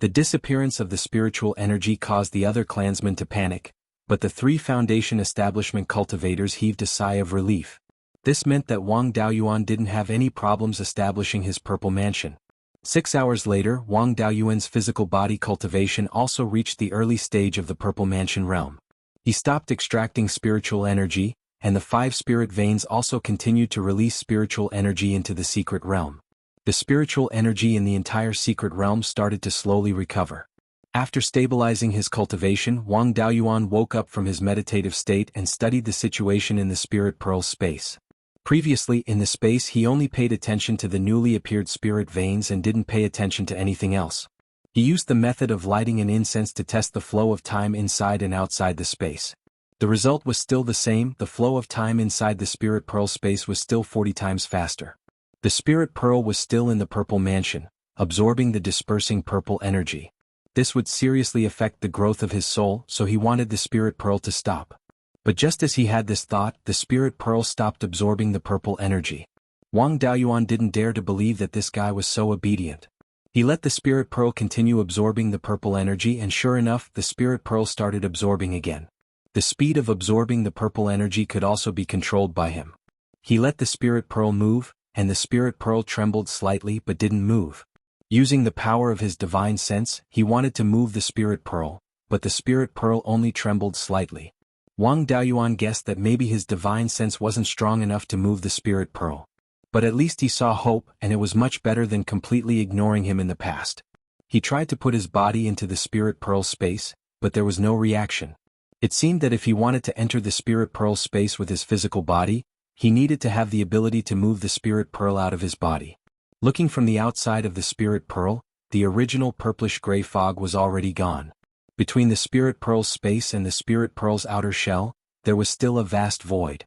The disappearance of the spiritual energy caused the other clansmen to panic, but the 3 Foundation establishment cultivators heaved a sigh of relief. This meant that Wang Daoyuan didn't have any problems establishing his purple mansion. 6 hours later, Wang Daoyuan's physical body cultivation also reached the early stage of the purple mansion realm. He stopped extracting spiritual energy, and the 5 spirit veins also continued to release spiritual energy into the secret realm. The spiritual energy in the entire secret realm started to slowly recover. After stabilizing his cultivation, Wang Daoyuan woke up from his meditative state and studied the situation in the spirit pearl space. Previously in the space he only paid attention to the newly appeared spirit veins and didn't pay attention to anything else. He used the method of lighting an incense to test the flow of time inside and outside the space. The result was still the same, the flow of time inside the spirit pearl space was still 40 times faster. The spirit pearl was still in the purple mansion, absorbing the dispersing purple energy. This would seriously affect the growth of his soul, so he wanted the spirit pearl to stop. But just as he had this thought, the spirit pearl stopped absorbing the purple energy. Wang Daoyuan didn't dare to believe that this guy was so obedient. He let the spirit pearl continue absorbing the purple energy, and sure enough, the spirit pearl started absorbing again. The speed of absorbing the purple energy could also be controlled by him. He let the spirit pearl move, and the spirit pearl trembled slightly but didn't move. Using the power of his divine sense, he wanted to move the spirit pearl, but the spirit pearl only trembled slightly. Wang Daoyuan guessed that maybe his divine sense wasn't strong enough to move the spirit pearl. But at least he saw hope, and it was much better than completely ignoring him in the past. He tried to put his body into the spirit pearl space, but there was no reaction. It seemed that if he wanted to enter the spirit pearl space with his physical body, he needed to have the ability to move the spirit pearl out of his body. Looking from the outside of the spirit pearl, the original purplish-gray fog was already gone. Between the spirit pearl's space and the spirit pearl's outer shell, there was still a vast void.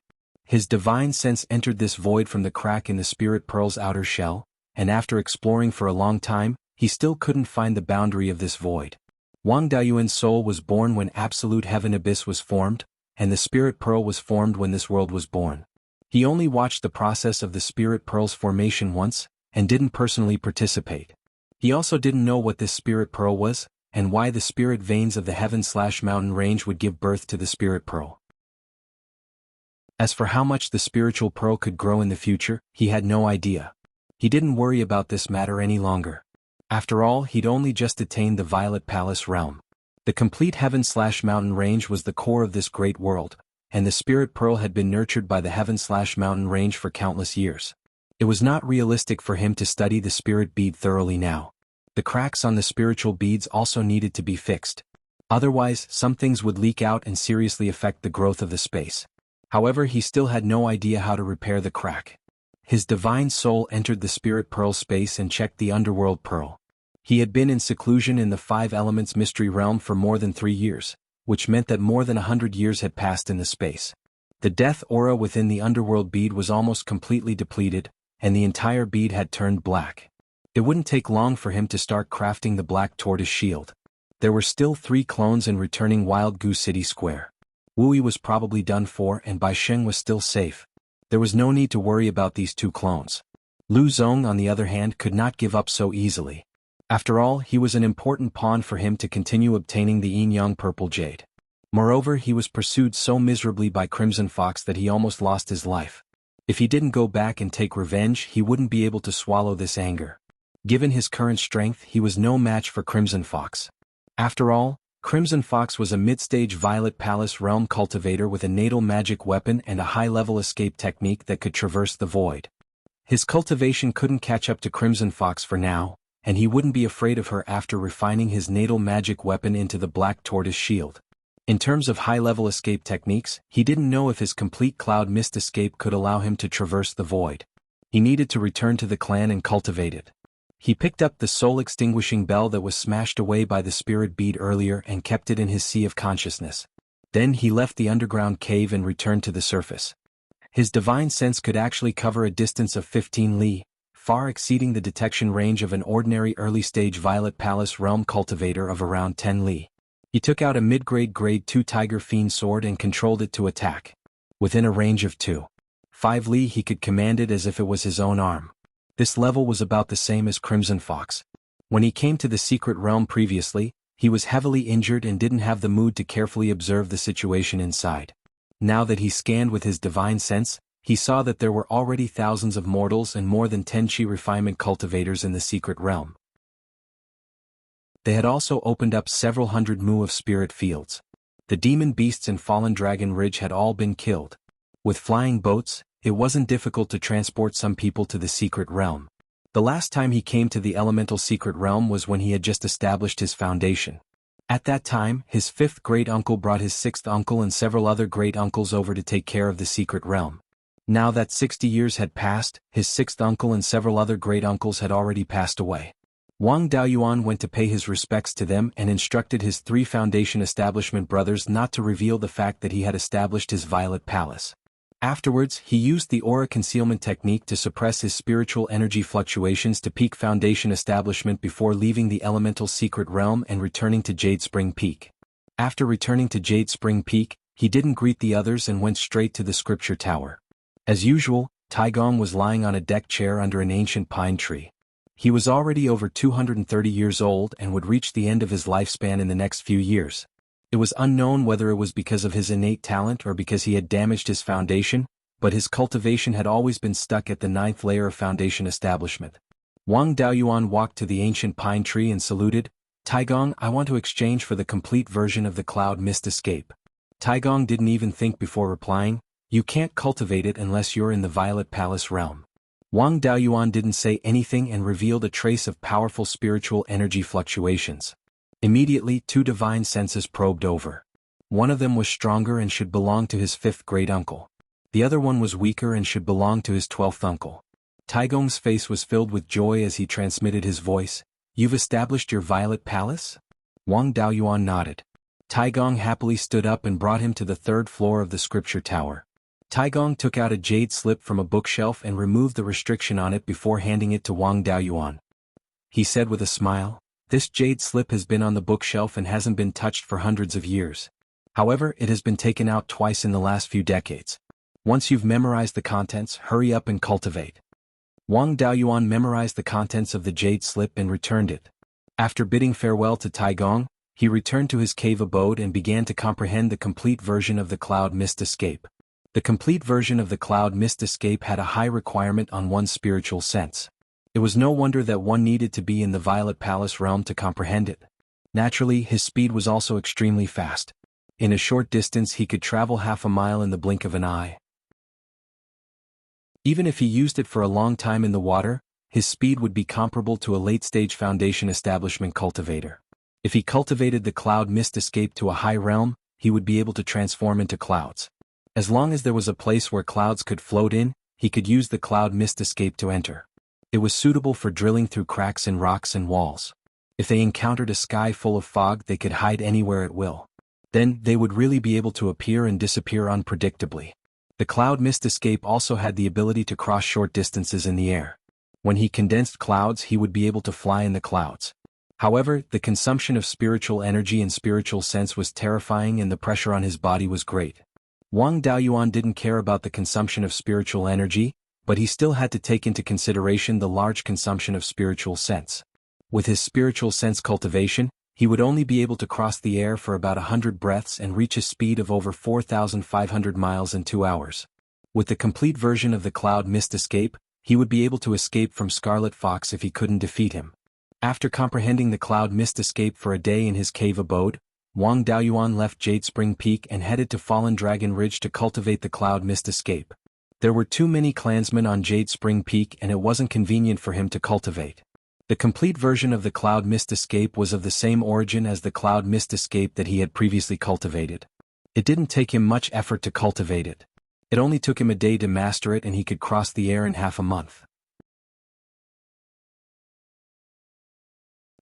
His divine sense entered this void from the crack in the spirit pearl's outer shell, and after exploring for a long time, he still couldn't find the boundary of this void. Wang Daoyuan's soul was born when absolute heaven abyss was formed, and the spirit pearl was formed when this world was born. He only watched the process of the spirit pearl's formation once, and didn't personally participate. He also didn't know what this spirit pearl was, and why the spirit veins of the heaven/mountain range would give birth to the spirit pearl. As for how much the spiritual pearl could grow in the future, he had no idea. He didn't worry about this matter any longer. After all, he'd only just attained the Violet Palace realm. The complete heaven/mountain range was the core of this great world, and the spirit pearl had been nurtured by the heaven/mountain range for countless years. It was not realistic for him to study the spirit bead thoroughly now. The cracks on the spiritual beads also needed to be fixed. Otherwise, some things would leak out and seriously affect the growth of the space. However, he still had no idea how to repair the crack. His divine soul entered the spirit pearl space and checked the underworld pearl. He had been in seclusion in the 5 Elements mystery realm for more than 3 years, which meant that more than 100 years had passed in the space. The death aura within the underworld bead was almost completely depleted, and the entire bead had turned black. It wouldn't take long for him to start crafting the black tortoise shield. There were still 3 clones in returning Wild Goose City Square. Wui was probably done for, and Baisheng was still safe. There was no need to worry about these 2 clones. Lu Zong, on the other hand, could not give up so easily. After all, he was an important pawn for him to continue obtaining the Yin-Yang Purple Jade. Moreover, he was pursued so miserably by Crimson Fox that he almost lost his life. If he didn't go back and take revenge, he wouldn't be able to swallow this anger. Given his current strength, he was no match for Crimson Fox. After all, Crimson Fox was a mid-stage Violet Palace realm cultivator with a natal magic weapon and a high-level escape technique that could traverse the void. His cultivation couldn't catch up to Crimson Fox for now, and he wouldn't be afraid of her after refining his natal magic weapon into the Black Tortoise Shield. In terms of high-level escape techniques, he didn't know if his complete Cloud Mist escape could allow him to traverse the void. He needed to return to the clan and cultivate it. He picked up the soul-extinguishing bell that was smashed away by the spirit bead earlier and kept it in his sea of consciousness. Then he left the underground cave and returned to the surface. His divine sense could actually cover a distance of 15 li, far exceeding the detection range of an ordinary early-stage Violet Palace realm cultivator of around 10 li. He took out a mid-grade Grade 2 Tiger Fiend sword and controlled it to attack. Within a range of 2.5 li he could command it as if it was his own arm. This level was about the same as Crimson Fox. When he came to the secret realm previously, he was heavily injured and didn't have the mood to carefully observe the situation inside. Now that he scanned with his divine sense, he saw that there were already thousands of mortals and more than 10 chi refinement cultivators in the secret realm. They had also opened up several hundred mu of spirit fields. The demon beasts and fallen dragon ridge had all been killed. With flying boats, it wasn't difficult to transport some people to the secret realm. The last time he came to the elemental secret realm was when he had just established his foundation. At that time, his 5th great-uncle brought his 6th uncle and several other great-uncles over to take care of the secret realm. Now that 60 years had passed, his 6th uncle and several other great-uncles had already passed away. Wang Daoyuan went to pay his respects to them and instructed his 3 foundation establishment brothers not to reveal the fact that he had established his Violet Palace. Afterwards, he used the aura concealment technique to suppress his spiritual energy fluctuations to Peak Foundation establishment before leaving the elemental secret realm and returning to Jade Spring Peak. After returning to Jade Spring Peak, he didn't greet the others and went straight to the scripture tower. As usual, Taigong was lying on a deck chair under an ancient pine tree. He was already over 230 years old and would reach the end of his lifespan in the next few years. It was unknown whether it was because of his innate talent or because he had damaged his foundation, but his cultivation had always been stuck at the 9th layer of foundation establishment. Wang Daoyuan walked to the ancient pine tree and saluted, "Taigong, I want to exchange for the complete version of the Cloud Mist escape." Taigong didn't even think before replying, "You can't cultivate it unless you're in the Violet Palace realm." Wang Daoyuan didn't say anything and revealed a trace of powerful spiritual energy fluctuations. Immediately, 2 divine senses probed over. One of them was stronger and should belong to his 5th great-uncle. The other one was weaker and should belong to his 12th uncle. Taigong's face was filled with joy as he transmitted his voice. "You've established your Violet Palace?" Wang Daoyuan nodded. Taigong happily stood up and brought him to the 3rd floor of the scripture tower. Taigong took out a jade slip from a bookshelf and removed the restriction on it before handing it to Wang Daoyuan. He said with a smile, "This jade slip has been on the bookshelf and hasn't been touched for hundreds of years. However, it has been taken out twice in the last few decades. Once you've memorized the contents, hurry up and cultivate." Wang Daoyuan memorized the contents of the jade slip and returned it. After bidding farewell to Taigong, he returned to his cave abode and began to comprehend the complete version of the Cloud Mist escape. The complete version of the Cloud Mist escape had a high requirement on one's spiritual sense. It was no wonder that one needed to be in the Violet Palace realm to comprehend it. Naturally, his speed was also extremely fast. In a short distance he could travel half a mile in the blink of an eye. Even if he used it for a long time in the water, his speed would be comparable to a late-stage foundation establishment cultivator. If he cultivated the Cloud Mist escape to a high realm, he would be able to transform into clouds. As long as there was a place where clouds could float in, he could use the Cloud Mist escape to enter. It was suitable for drilling through cracks in rocks and walls. If they encountered a sky full of fog, they could hide anywhere at will. Then, they would really be able to appear and disappear unpredictably. The Cloud Mist escape also had the ability to cross short distances in the air. When he condensed clouds, he would be able to fly in the clouds. However, the consumption of spiritual energy and spiritual sense was terrifying and the pressure on his body was great. Wang Daoyuan didn't care about the consumption of spiritual energy, but he still had to take into consideration the large consumption of spiritual sense. With his spiritual sense cultivation, he would only be able to cross the air for about 100 breaths and reach a speed of over 4,500 miles in 2 hours. With the complete version of the Cloud Mist Escape, he would be able to escape from Scarlet Fox if he couldn't defeat him. After comprehending the Cloud Mist Escape for a day in his cave abode, Wang Daoyuan left Jade Spring Peak and headed to Fallen Dragon Ridge to cultivate the Cloud Mist Escape. There were too many clansmen on Jade Spring Peak and it wasn't convenient for him to cultivate. The complete version of the Cloud Mist Escape was of the same origin as the Cloud Mist Escape that he had previously cultivated. It didn't take him much effort to cultivate it. It only took him a day to master it and he could cross the air in half a month.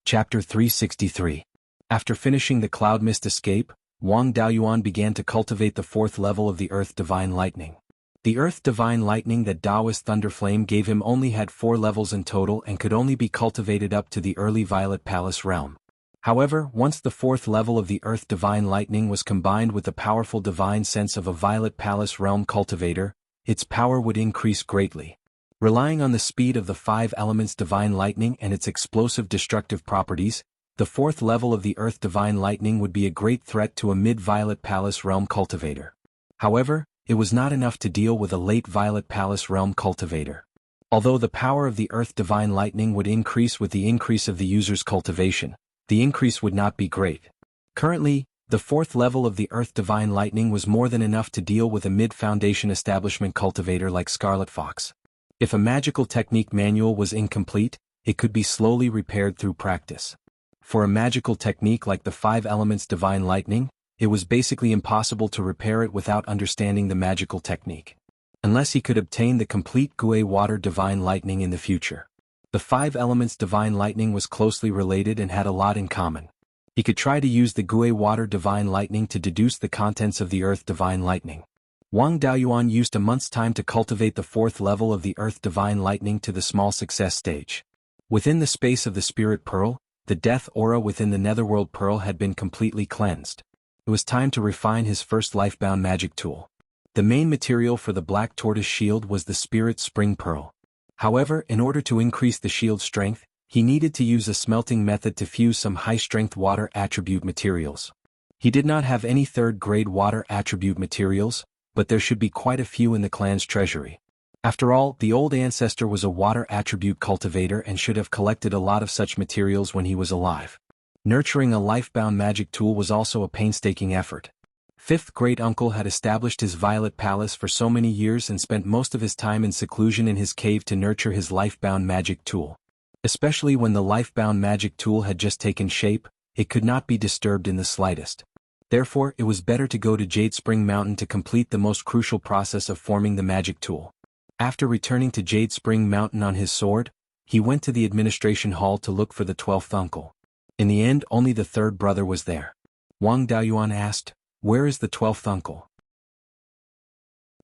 Chapter 363. After finishing the Cloud Mist Escape, Wang Daoyuan began to cultivate the 4th level of the Earth Divine Lightning. The Earth Divine Lightning that Taoist Thunderflame gave him only had 4 levels in total and could only be cultivated up to the early Violet Palace realm. However, once the 4th level of the Earth Divine Lightning was combined with the powerful divine sense of a Violet Palace realm cultivator, its power would increase greatly. Relying on the speed of the 5 elements Divine Lightning and its explosive destructive properties, the 4th level of the Earth Divine Lightning would be a great threat to a mid-Violet Palace realm cultivator. However, it was not enough to deal with a late Violet Palace realm cultivator. Although the power of the Earth Divine Lightning would increase with the increase of the user's cultivation, the increase would not be great. Currently, the 4th level of the Earth Divine Lightning was more than enough to deal with a mid-foundation establishment cultivator like Scarlet Fox. If a magical technique manual was incomplete, it could be slowly repaired through practice. For a magical technique like the 5 elements Divine Lightning, it was basically impossible to repair it without understanding the magical technique. Unless he could obtain the complete Gui Water Divine Lightning in the future. The 5 elements Divine Lightning was closely related and had a lot in common. He could try to use the Gui Water Divine Lightning to deduce the contents of the Earth Divine Lightning. Wang Daoyuan used a month's time to cultivate the 4th level of the Earth Divine Lightning to the small success stage. Within the space of the Spirit Pearl, the death aura within the Netherworld Pearl had been completely cleansed. It was time to refine his first lifebound magic tool. The main material for the Black Tortoise shield was the Spirit Spring Pearl. However, in order to increase the shield's strength, he needed to use a smelting method to fuse some high-strength water attribute materials. He did not have any 3rd-grade water attribute materials, but there should be quite a few in the clan's treasury. After all, the old ancestor was a water attribute cultivator and should have collected a lot of such materials when he was alive. Nurturing a lifebound magic tool was also a painstaking effort. 5th great-uncle had established his Violet Palace for so many years and spent most of his time in seclusion in his cave to nurture his lifebound magic tool. Especially when the lifebound magic tool had just taken shape, it could not be disturbed in the slightest. Therefore, it was better to go to Jade Spring Mountain to complete the most crucial process of forming the magic tool. After returning to Jade Spring Mountain on his sword, he went to the administration hall to look for the 12th uncle. In the end, only the 3rd brother was there. Wang Daoyuan asked, "Where is the 12th uncle?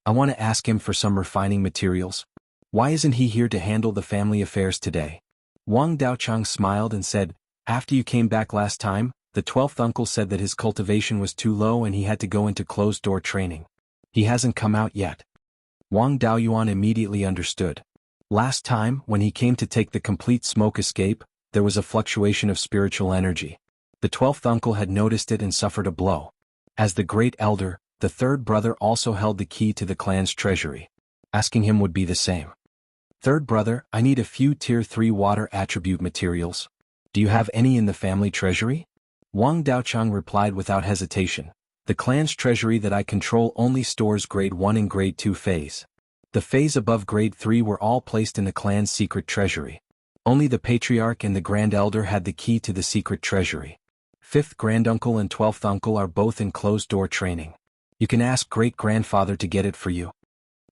I want to ask him for some refining materials. Why isn't he here to handle the family affairs today?" Wang Daochang smiled and said, "After you came back last time, the 12th uncle said that his cultivation was too low and he had to go into closed-door training. He hasn't come out yet." Wang Daoyuan immediately understood. Last time, when he came to take the complete smoke escape, there was a fluctuation of spiritual energy. The 12th uncle had noticed it and suffered a blow. As the great elder, the 3rd brother also held the key to the clan's treasury. Asking him would be the same. "3rd brother, I need a few tier 3 water attribute materials. Do you have any in the family treasury?" Wang Daochang replied without hesitation. "The clan's treasury that I control only stores grade 1 and grade 2 phase. The phase above grade 3 were all placed in the clan's secret treasury. Only the patriarch and the grand elder had the key to the secret treasury. 5th granduncle and 12th uncle are both in closed-door training. You can ask great-grandfather to get it for you."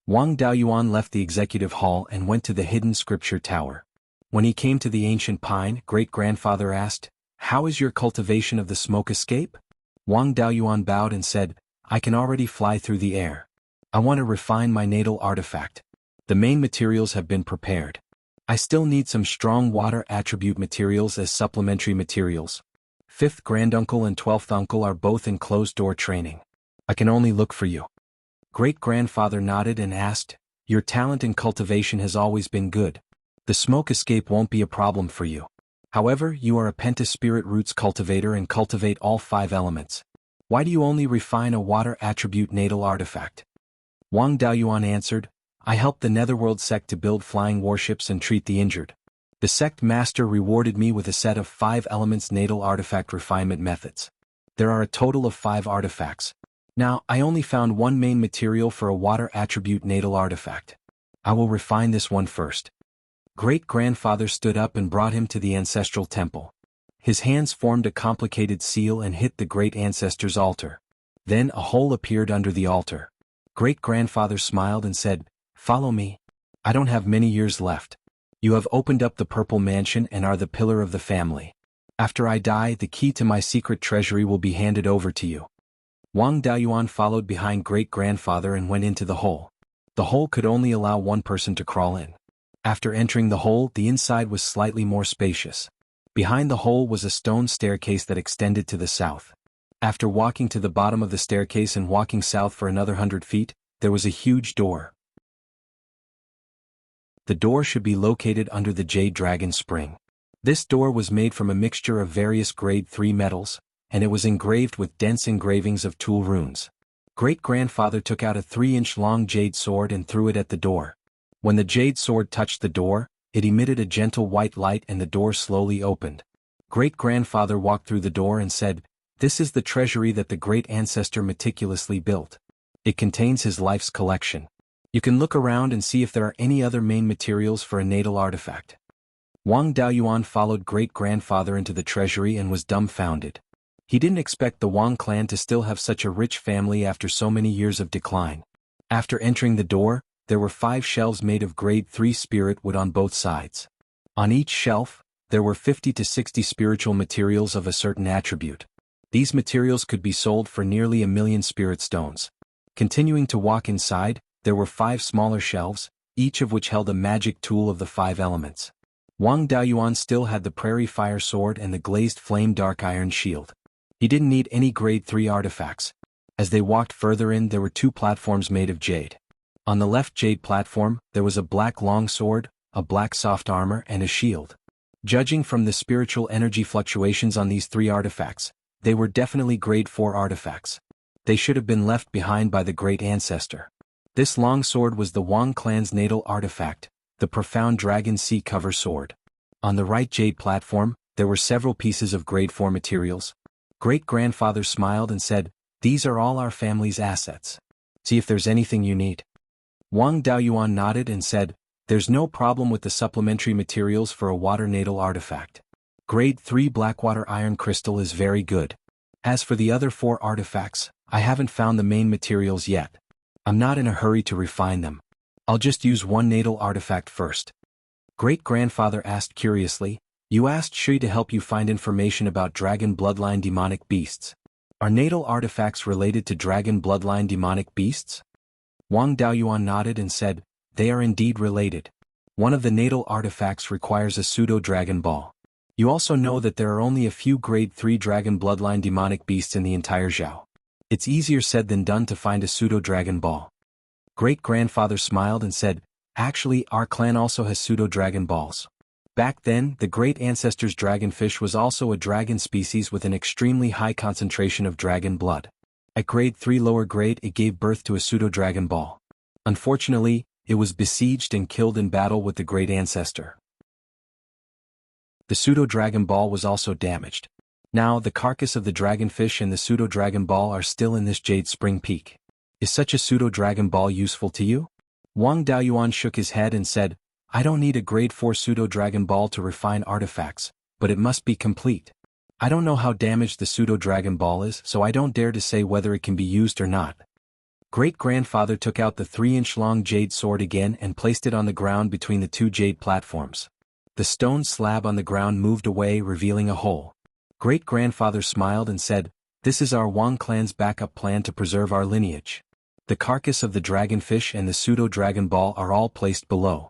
Wang Daoyuan left the executive hall and went to the hidden scripture tower. When he came to the ancient pine, great-grandfather asked, "How is your cultivation of the smoke escape?" Wang Daoyuan bowed and said, "I can already fly through the air. I want to refine my natal artifact. The main materials have been prepared. I still need some strong water attribute materials as supplementary materials. 5th granduncle and 12th uncle are both in closed-door training. I can only look for you." Great-grandfather nodded and asked, "Your talent in cultivation has always been good. The smoke escape won't be a problem for you. However, you are a pentaspirit roots cultivator and cultivate all 5 elements. Why do you only refine a water attribute natal artifact?" Wang Daoyuan answered, I helped the Netherworld sect to build flying warships and treat the injured. The sect master rewarded me with a set of 5 elements natal artifact refinement methods. There are a total of 5 artifacts. Now, I only found one main material for a water attribute natal artifact. I will refine this one first. Great-grandfather stood up and brought him to the ancestral temple. His hands formed a complicated seal and hit the great ancestor's altar. Then a hole appeared under the altar. Great-grandfather smiled and said, Follow me. I don't have many years left. You have opened up the purple mansion and are the pillar of the family. After I die, the key to my secret treasury will be handed over to you. Wang Daoyuan followed behind great-grandfather and went into the hole. The hole could only allow one person to crawl in. After entering the hole, the inside was slightly more spacious. Behind the hole was a stone staircase that extended to the south. After walking to the bottom of the staircase and walking south for another 100 feet, there was a huge door. The door should be located under the Jade Dragon Spring. This door was made from a mixture of various grade 3 metals, and it was engraved with dense engravings of tool runes. Great-grandfather took out a 3-inch long jade sword and threw it at the door. When the jade sword touched the door, it emitted a gentle white light and the door slowly opened. Great-grandfather walked through the door and said, This is the treasury that the great ancestor meticulously built. It contains his life's collection. You can look around and see if there are any other main materials for a natal artifact. Wang Daoyuan followed great-grandfather into the treasury and was dumbfounded. He didn't expect the Wang clan to still have such a rich family after so many years of decline. After entering the door, there were 5 shelves made of grade 3 spirit wood on both sides. On each shelf, there were 50 to 60 spiritual materials of a certain attribute. These materials could be sold for nearly 1 million spirit stones. Continuing to walk inside, there were 5 smaller shelves, each of which held a magic tool of the 5 elements. Wang Daoyuan still had the prairie fire sword and the glazed flame dark iron shield. He didn't need any grade 3 artifacts. As they walked further in, there were 2 platforms made of jade. On the left jade platform, there was a black long sword, a black soft armor and a shield. Judging from the spiritual energy fluctuations on these 3 artifacts, they were definitely grade 4 artifacts. They should have been left behind by the great ancestor. This long sword was the Wang clan's natal artifact, the profound dragon sea cover sword. On the right jade platform, there were several pieces of grade 4 materials. Great-grandfather smiled and said, These are all our family's assets. See if there's anything you need. Wang Daoyuan nodded and said, There's no problem with the supplementary materials for a water natal artifact. Grade 3 Blackwater Iron Crystal is very good. As for the other 4 artifacts, I haven't found the main materials yet. I'm not in a hurry to refine them. I'll just use one natal artifact first. Great-grandfather asked curiously, You asked Shui to help you find information about dragon bloodline demonic beasts. Are natal artifacts related to dragon bloodline demonic beasts? Wang Daoyuan nodded and said, They are indeed related. One of the natal artifacts requires a pseudo-dragon ball. You also know that there are only a few grade 3 dragon bloodline demonic beasts in the entire Zhao. It's easier said than done to find a pseudo-dragon ball. Great-grandfather smiled and said, Actually, our clan also has pseudo-dragon balls. Back then, the great ancestor's dragonfish was also a dragon species with an extremely high concentration of dragon blood. At grade 3 lower grade, it gave birth to a pseudo-dragon ball. Unfortunately, it was besieged and killed in battle with the great ancestor. The pseudo-dragon ball was also damaged. Now, the carcass of the dragonfish and the pseudo-dragon ball are still in this Jade Spring Peak. Is such a pseudo-dragon ball useful to you? Wang Daoyuan shook his head and said, I don't need a grade 4 pseudo-dragon ball to refine artifacts, but it must be complete. I don't know how damaged the pseudo-dragon ball is, so I don't dare to say whether it can be used or not. Great-grandfather took out the 3-inch long jade sword again and placed it on the ground between the 2 jade platforms. The stone slab on the ground moved away, revealing a hole. Great-grandfather smiled and said, This is our Wang clan's backup plan to preserve our lineage. The carcass of the dragonfish and the pseudo-dragon ball are all placed below.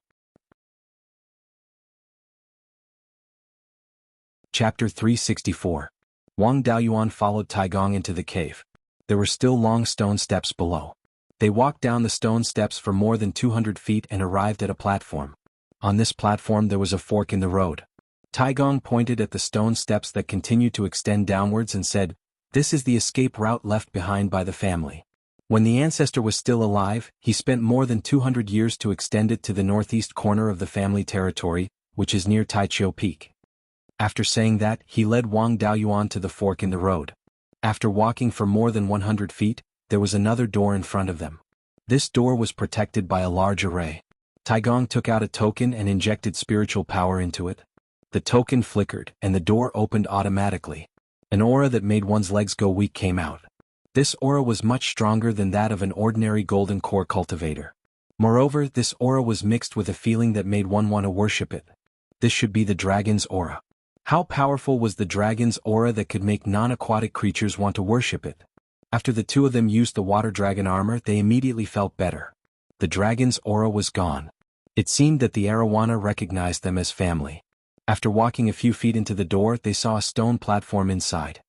Chapter 364. Wang Daoyuan followed Taigong into the cave. There were still long stone steps below. They walked down the stone steps for more than 200 feet and arrived at a platform. On this platform there was a fork in the road. Taigong pointed at the stone steps that continued to extend downwards and said, This is the escape route left behind by the family. When the ancestor was still alive, he spent more than 200 years to extend it to the northeast corner of the family territory, which is near Taichio Peak. After saying that, he led Wang Daoyuan to the fork in the road. After walking for more than 100 feet, there was another door in front of them. This door was protected by a large array. Taigong took out a token and injected spiritual power into it. The token flickered, and the door opened automatically. An aura that made one's legs go weak came out. This aura was much stronger than that of an ordinary golden core cultivator. Moreover, this aura was mixed with a feeling that made one want to worship it. This should be the dragon's aura. How powerful was the dragon's aura that could make non-aquatic creatures want to worship it? After the two of them used the water dragon armor, they immediately felt better. The dragon's aura was gone. It seemed that the arowana recognized them as family. After walking a few feet into the door, they saw a stone platform inside.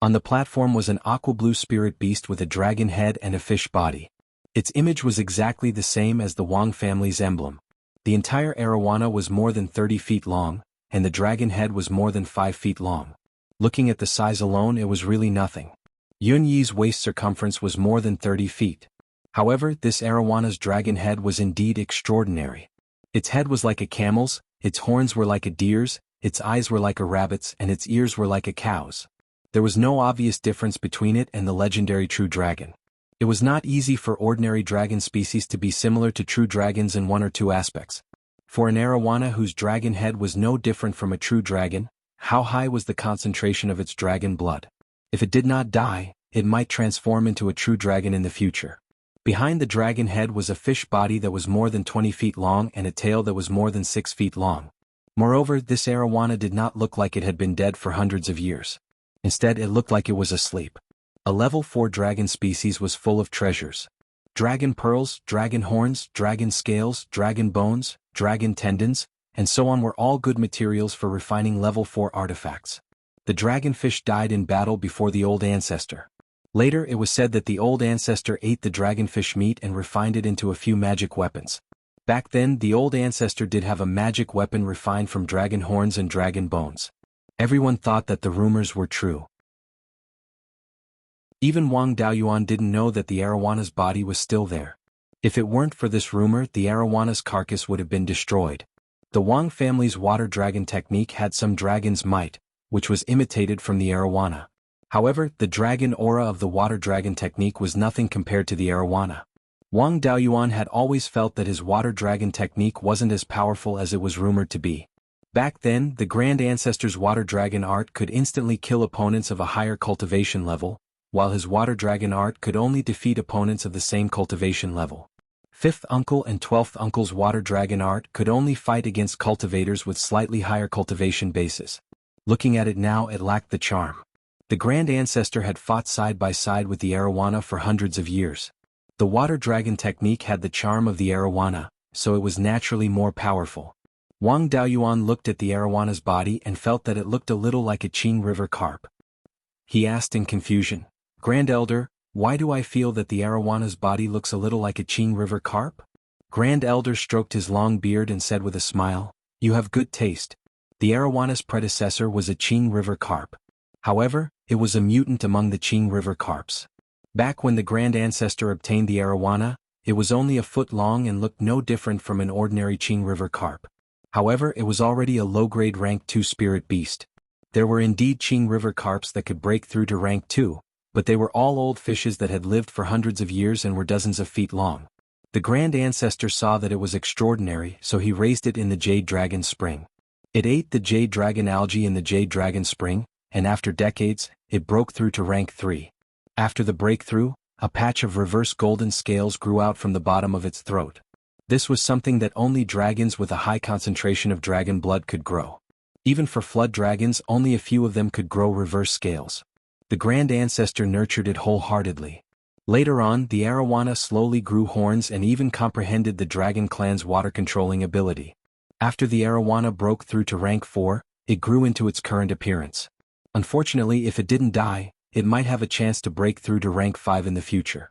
On the platform was an aqua-blue spirit beast with a dragon head and a fish body. Its image was exactly the same as the Wang family's emblem. The entire arowana was more than 30 feet long, and the dragon head was more than 5 feet long. Looking at the size alone, it was really nothing. Yun Yi's waist circumference was more than 30 feet. However, this arowana's dragon head was indeed extraordinary. Its head was like a camel's, its horns were like a deer's, its eyes were like a rabbit's, and its ears were like a cow's. There was no obvious difference between it and the legendary true dragon. It was not easy for ordinary dragon species to be similar to true dragons in one or two aspects. For an arowana whose dragon head was no different from a true dragon, how high was the concentration of its dragon blood? If it did not die, it might transform into a true dragon in the future. Behind the dragon head was a fish body that was more than 20 feet long and a tail that was more than 6 feet long. Moreover, this arowana did not look like it had been dead for hundreds of years. Instead, it looked like it was asleep. A level 4 dragon species was full of treasures. Dragon pearls, dragon horns, dragon scales, dragon bones, dragon tendons, and so on were all good materials for refining level 4 artifacts. The dragonfish died in battle before the old ancestor. Later it was said that the old ancestor ate the dragonfish meat and refined it into a few magic weapons. Back then, the old ancestor did have a magic weapon refined from dragon horns and dragon bones. Everyone thought that the rumors were true. Even Wang Daoyuan didn't know that the arowana's body was still there. If it weren't for this rumor, the arowana's carcass would have been destroyed. The Wang family's water dragon technique had some dragon's might, which was imitated from the arowana. However, the dragon aura of the water dragon technique was nothing compared to the arowana. Wang Daoyuan had always felt that his water dragon technique wasn't as powerful as it was rumored to be. Back then, the Grand Ancestor's water dragon art could instantly kill opponents of a higher cultivation level, while his water dragon art could only defeat opponents of the same cultivation level. 5th Uncle and 12th Uncle's water dragon art could only fight against cultivators with slightly higher cultivation bases. Looking at it now, it lacked the charm. The Grand Ancestor had fought side by side with the arowana for hundreds of years. The water dragon technique had the charm of the arowana, so it was naturally more powerful. Wang Daoyuan looked at the arowana's body and felt that it looked a little like a Qing River carp. He asked in confusion, "Grand Elder, why do I feel that the arowana's body looks a little like a Qing River carp?" Grand Elder stroked his long beard and said with a smile, "You have good taste. The arowana's predecessor was a Qing River carp. However, it was a mutant among the Qing River carps. Back when the Grand Ancestor obtained the arowana, it was only a foot long and looked no different from an ordinary Qing River carp. However, it was already a low-grade rank 2 spirit beast. There were indeed Qing River carps that could break through to rank 2, but they were all old fishes that had lived for hundreds of years and were dozens of feet long. The Grand Ancestor saw that it was extraordinary, so he raised it in the Jade Dragon Spring. It ate the Jade Dragon algae in the Jade Dragon Spring, and after decades, it broke through to rank 3. After the breakthrough, a patch of reverse golden scales grew out from the bottom of its throat. This was something that only dragons with a high concentration of dragon blood could grow. Even for flood dragons, only a few of them could grow reverse scales. The Grand Ancestor nurtured it wholeheartedly. Later on, the arowana slowly grew horns and even comprehended the dragon clan's water-controlling ability. After the arowana broke through to rank 4, it grew into its current appearance. Unfortunately, if it didn't die, it might have a chance to break through to rank 5 in the future.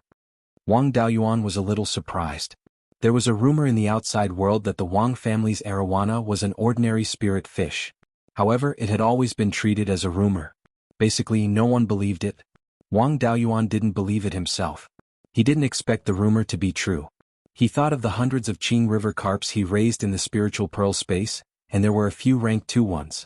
Wang Daoyuan was a little surprised. There was a rumor in the outside world that the Wang family's arowana was an ordinary spirit fish. However, it had always been treated as a rumor. Basically, no one believed it. Wang Daoyuan didn't believe it himself. He didn't expect the rumor to be true. He thought of the hundreds of Qing River carps he raised in the spiritual pearl space, and there were a few rank 2 ones.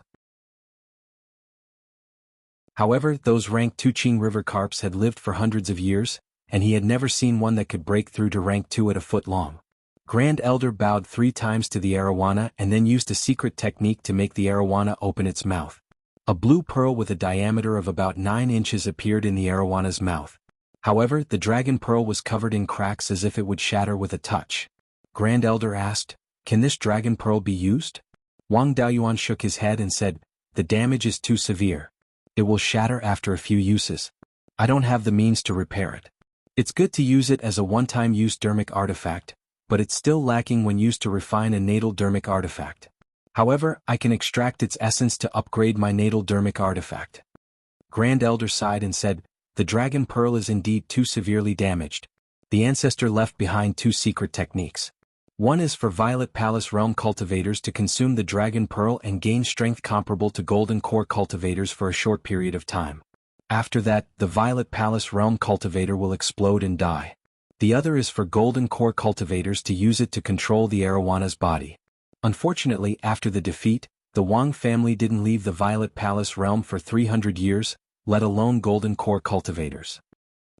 However, those rank 2 Qing River carps had lived for hundreds of years, and he had never seen one that could break through to rank 2 at a foot long. Grand Elder bowed 3 times to the arowana and then used a secret technique to make the arowana open its mouth. A blue pearl with a diameter of about 9 inches appeared in the arawana's mouth. However, the dragon pearl was covered in cracks as if it would shatter with a touch. Grand Elder asked, "Can this dragon pearl be used?" Wang Daoyuan shook his head and said, "The damage is too severe. It will shatter after a few uses. I don't have the means to repair it. It's good to use it as a one-time use dermic artifact, but it's still lacking when used to refine a natal dermic artifact. However, I can extract its essence to upgrade my natal dermic artifact." Grand Elder sighed and said, "The dragon pearl is indeed too severely damaged." The ancestor left behind 2 secret techniques. One is for Violet Palace Realm cultivators to consume the dragon pearl and gain strength comparable to Golden Core cultivators for a short period of time. After that, the Violet Palace Realm cultivator will explode and die. The other is for Golden Core cultivators to use it to control the arawana's body. Unfortunately, after the defeat, the Wang family didn't leave the Violet Palace Realm for 300 years, let alone Golden Core cultivators.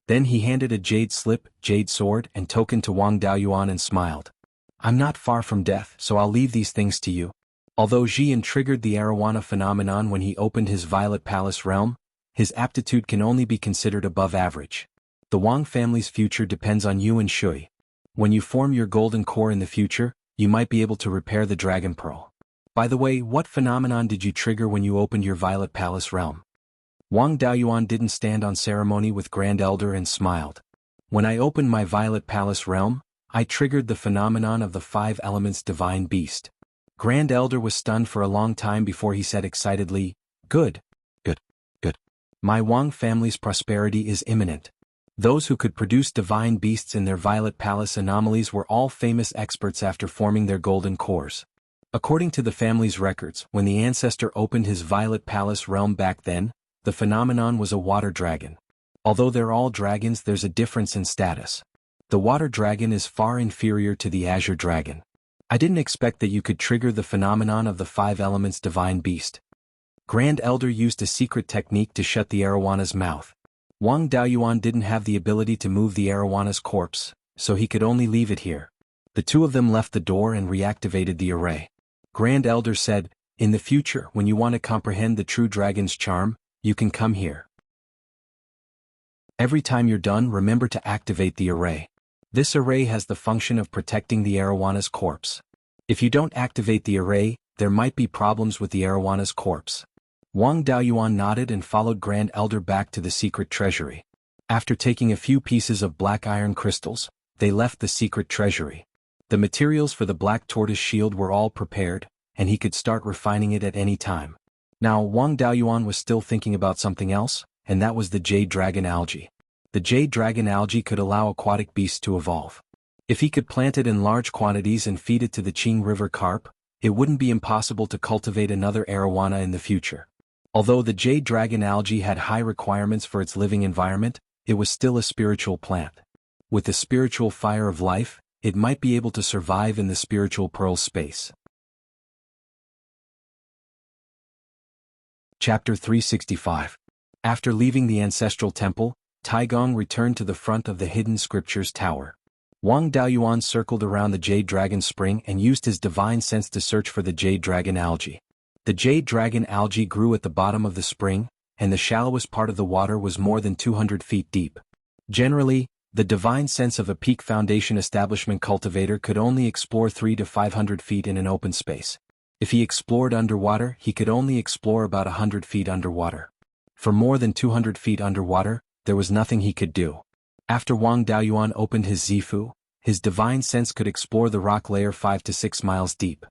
Then he handed a jade slip, jade sword, and token to Wang Daoyuan and smiled. "I'm not far from death, so I'll leave these things to you." Although Jian triggered the arowana phenomenon when he opened his Violet Palace Realm, his aptitude can only be considered above average. The Wang family's future depends on you and Shui. When you form your Golden Core in the future, you might be able to repair the Dragon Pearl. By the way, what phenomenon did you trigger when you opened your Violet Palace Realm? Wang Daoyuan didn't stand on ceremony with Grand Elder and smiled. "When I opened my Violet Palace Realm, I triggered the phenomenon of the 5 elements divine beast." Grand Elder was stunned for a long time before he said excitedly, "Good. Good. Good. My Wang family's prosperity is imminent." Those who could produce divine beasts in their Violet Palace anomalies were all famous experts after forming their golden cores. According to the family's records, when the ancestor opened his Violet Palace Realm back then, the phenomenon was a water dragon. Although they're all dragons, there's a difference in status. The water dragon is far inferior to the azure dragon. I didn't expect that you could trigger the phenomenon of the 5 elements divine beast. Grand Elder used a secret technique to shut the arawana's mouth. Wang Daoyuan didn't have the ability to move the arawana's corpse, so he could only leave it here. The 2 of them left the door and reactivated the array. Grand Elder said, "In the future, when you want to comprehend the true dragon's charm, you can come here. Every time you're done, remember to activate the array. This array has the function of protecting the arawana's corpse. If you don't activate the array, there might be problems with the arawana's corpse." Wang Daoyuan nodded and followed Grand Elder back to the secret treasury. After taking a few pieces of black iron crystals, they left the secret treasury. The materials for the black tortoise shield were all prepared, and he could start refining it at any time. Now Wang Daoyuan was still thinking about something else, and that was the jade dragon algae. The jade dragon algae could allow aquatic beasts to evolve. If he could plant it in large quantities and feed it to the Qing River carp, it wouldn't be impossible to cultivate another arowana in the future. Although the jade dragon algae had high requirements for its living environment, it was still a spiritual plant. With the spiritual fire of life, it might be able to survive in the spiritual pearl space. Chapter 365. After leaving the ancestral temple, Taigong returned to the front of the Hidden Scriptures Tower. Wang Daoyuan circled around the Jade Dragon Spring and used his divine sense to search for the Jade Dragon algae. The Jade Dragon algae grew at the bottom of the spring, and the shallowest part of the water was more than 200 feet deep. Generally, the divine sense of a peak foundation establishment cultivator could only explore 300 to 500 feet in an open space. If he explored underwater, he could only explore about 100 feet underwater. For more than 200 feet underwater, there was nothing he could do. After Wang Daoyuan opened his Zifu, his divine sense could explore the rock layer 5 to 6 miles deep.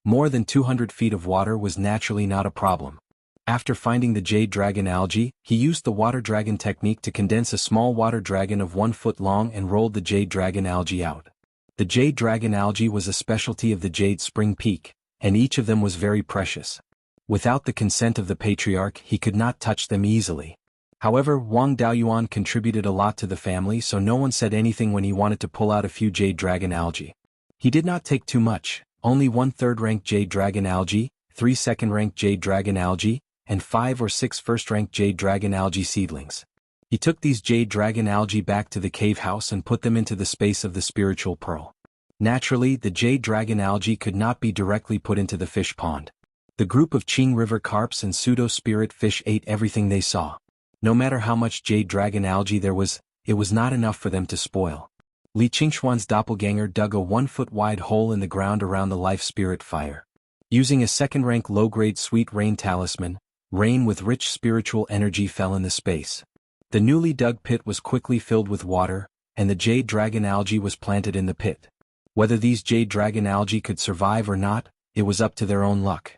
More than 200 feet of water was naturally not a problem. After finding the Jade Dragon algae, he used the water dragon technique to condense a small water dragon of 1 foot long and rolled the Jade Dragon algae out. The Jade Dragon algae was a specialty of the Jade Spring Peak, and each of them was very precious. Without the consent of the patriarch, he could not touch them easily. However, Wang Daoyuan contributed a lot to the family, so no one said anything when he wanted to pull out a few Jade Dragon algae. He did not take too much, only 1/3 ranked Jade Dragon algae, 3 second-ranked Jade Dragon algae, and 5 or 6 first-ranked Jade Dragon algae seedlings. He took these Jade Dragon algae back to the cave house and put them into the space of the spiritual pearl. Naturally, the Jade Dragon algae could not be directly put into the fish pond. The group of Qing River carps and pseudo-spirit fish ate everything they saw. No matter how much Jade Dragon algae there was, it was not enough for them to spoil. Li Qingxuan's doppelganger dug a 1-foot-wide hole in the ground around the life spirit fire. Using a second-rank low-grade sweet rain talisman, rain with rich spiritual energy fell in the space. The newly dug pit was quickly filled with water, and the Jade Dragon algae was planted in the pit. Whether these Jade Dragon algae could survive or not, it was up to their own luck.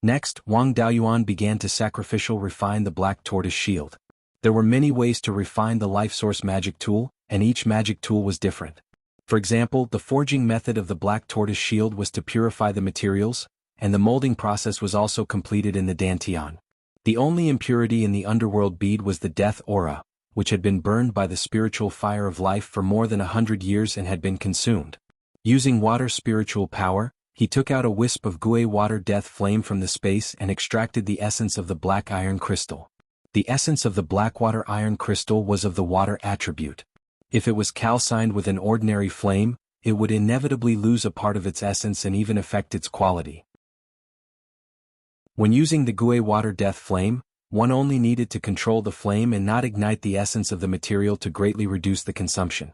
Next, Wang Daoyuan began to sacrificial refine the Black Tortoise Shield. There were many ways to refine the Life Source magic tool, and each magic tool was different. For example, the forging method of the Black Tortoise Shield was to purify the materials, and the molding process was also completed in the Dantian. The only impurity in the underworld bead was the death aura, which had been burned by the spiritual fire of life for more than 100 years and had been consumed. Using water spiritual power, he took out a wisp of Gui water death flame from the space and extracted the essence of the black iron crystal. The essence of the blackwater iron crystal was of the water attribute. If it was calcined with an ordinary flame, it would inevitably lose a part of its essence and even affect its quality. When using the Gui water death flame, one only needed to control the flame and not ignite the essence of the material to greatly reduce the consumption.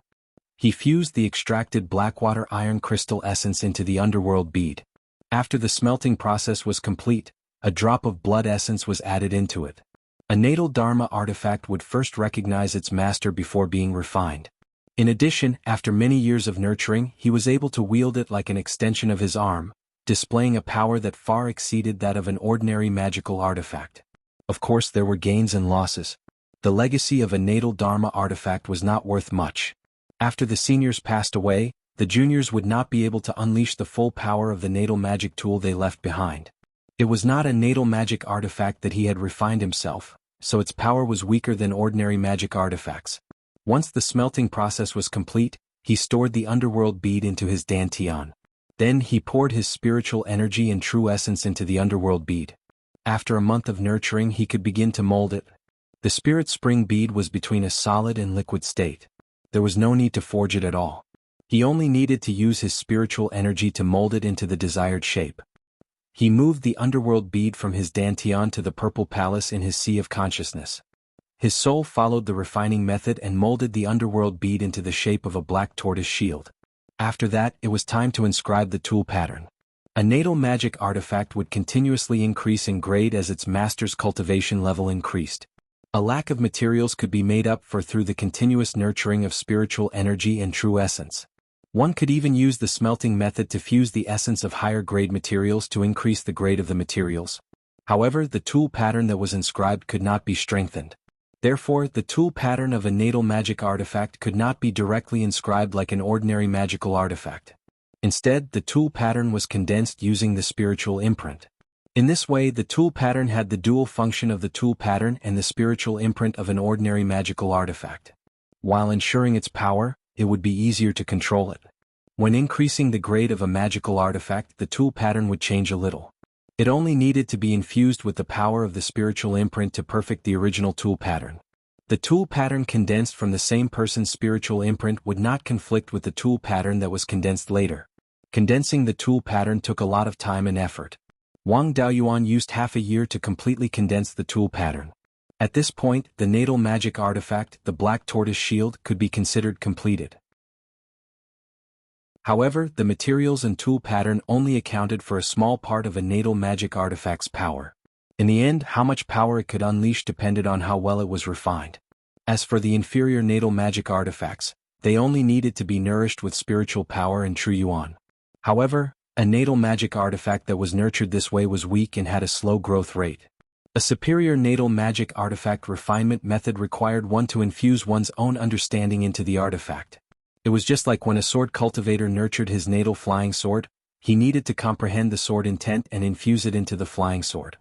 He fused the extracted blackwater iron crystal essence into the underworld bead. After the smelting process was complete, a drop of blood essence was added into it. A natal Dharma artifact would first recognize its master before being refined. In addition, after many years of nurturing, he was able to wield it like an extension of his arm, displaying a power that far exceeded that of an ordinary magical artifact. Of course, there were gains and losses. The legacy of a natal Dharma artifact was not worth much. After the seniors passed away, the juniors would not be able to unleash the full power of the natal magic tool they left behind. It was not a natal magic artifact that he had refined himself, so its power was weaker than ordinary magic artifacts. Once the smelting process was complete, he stored the underworld bead into his dantian. Then he poured his spiritual energy and true essence into the underworld bead. After a month of nurturing, he could begin to mold it. The spirit spring bead was between a solid and liquid state. There was no need to forge it at all. He only needed to use his spiritual energy to mold it into the desired shape. He moved the underworld bead from his dantian to the purple palace in his sea of consciousness. His soul followed the refining method and molded the underworld bead into the shape of a black tortoise shield. After that, it was time to inscribe the tool pattern. A natal magic artifact would continuously increase in grade as its master's cultivation level increased. A lack of materials could be made up for through the continuous nurturing of spiritual energy and true essence. One could even use the smelting method to fuse the essence of higher-grade materials to increase the grade of the materials. However, the tool pattern that was inscribed could not be strengthened. Therefore, the tool pattern of a natal magic artifact could not be directly inscribed like an ordinary magical artifact. Instead, the tool pattern was condensed using the spiritual imprint. In this way, the tool pattern had the dual function of the tool pattern and the spiritual imprint of an ordinary magical artifact. While ensuring its power, it would be easier to control it. When increasing the grade of a magical artifact, the tool pattern would change a little. It only needed to be infused with the power of the spiritual imprint to perfect the original tool pattern. The tool pattern condensed from the same person's spiritual imprint would not conflict with the tool pattern that was condensed later. Condensing the tool pattern took a lot of time and effort. Wang Daoyuan used half a year to completely condense the tool pattern. At this point, the natal magic artifact, the Black Tortoise Shield, could be considered completed. However, the materials and tool pattern only accounted for a small part of a natal magic artifact's power. In the end, how much power it could unleash depended on how well it was refined. As for the inferior natal magic artifacts, they only needed to be nourished with spiritual power and true yuan. However, a natal magic artifact that was nurtured this way was weak and had a slow growth rate. A superior natal magic artifact refinement method required one to infuse one's own understanding into the artifact. It was just like when a sword cultivator nurtured his natal flying sword, he needed to comprehend the sword intent and infuse it into the flying sword.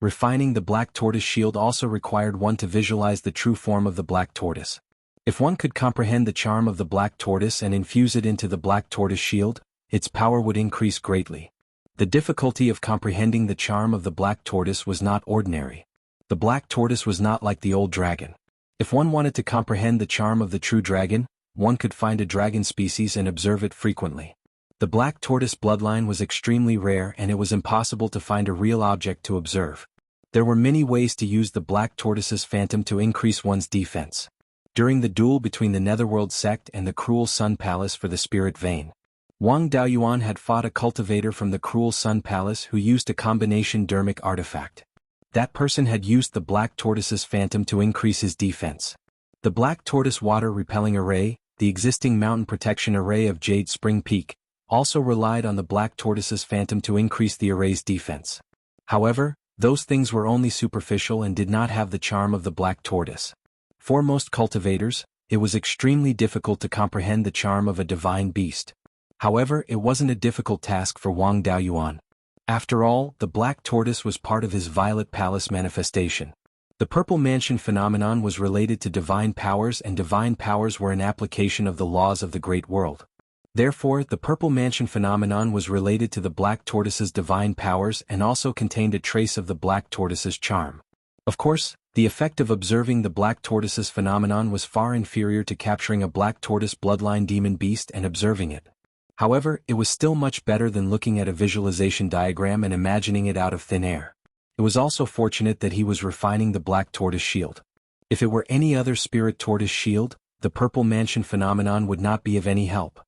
Refining the black tortoise shield also required one to visualize the true form of the black tortoise. If one could comprehend the charm of the black tortoise and infuse it into the black tortoise shield, its power would increase greatly. The difficulty of comprehending the charm of the black tortoise was not ordinary. The black tortoise was not like the old dragon. If one wanted to comprehend the charm of the true dragon, one could find a dragon species and observe it frequently. The black tortoise bloodline was extremely rare and it was impossible to find a real object to observe. There were many ways to use the black tortoise's phantom to increase one's defense. During the duel between the Netherworld sect and the Cruel Sun Palace for the Spirit Vein, Wang Daoyuan had fought a cultivator from the Cruel Sun Palace who used a combination dermic artifact. That person had used the black tortoise's phantom to increase his defense. The black tortoise water repelling array, the existing mountain protection array of Jade Spring Peak, also relied on the black tortoise's phantom to increase the array's defense. However, those things were only superficial and did not have the charm of the black tortoise. For most cultivators, it was extremely difficult to comprehend the charm of a divine beast. However, it wasn't a difficult task for Wang Daoyuan. After all, the black tortoise was part of his Violet Palace manifestation. The Purple Mansion phenomenon was related to divine powers and divine powers were an application of the laws of the great world. Therefore, the Purple Mansion phenomenon was related to the black tortoise's divine powers and also contained a trace of the black tortoise's charm. Of course, the effect of observing the black tortoise's phenomenon was far inferior to capturing a black tortoise bloodline demon beast and observing it. However, it was still much better than looking at a visualization diagram and imagining it out of thin air. It was also fortunate that he was refining the black tortoise shield. If it were any other spirit tortoise shield, the Purple Mansion phenomenon would not be of any help.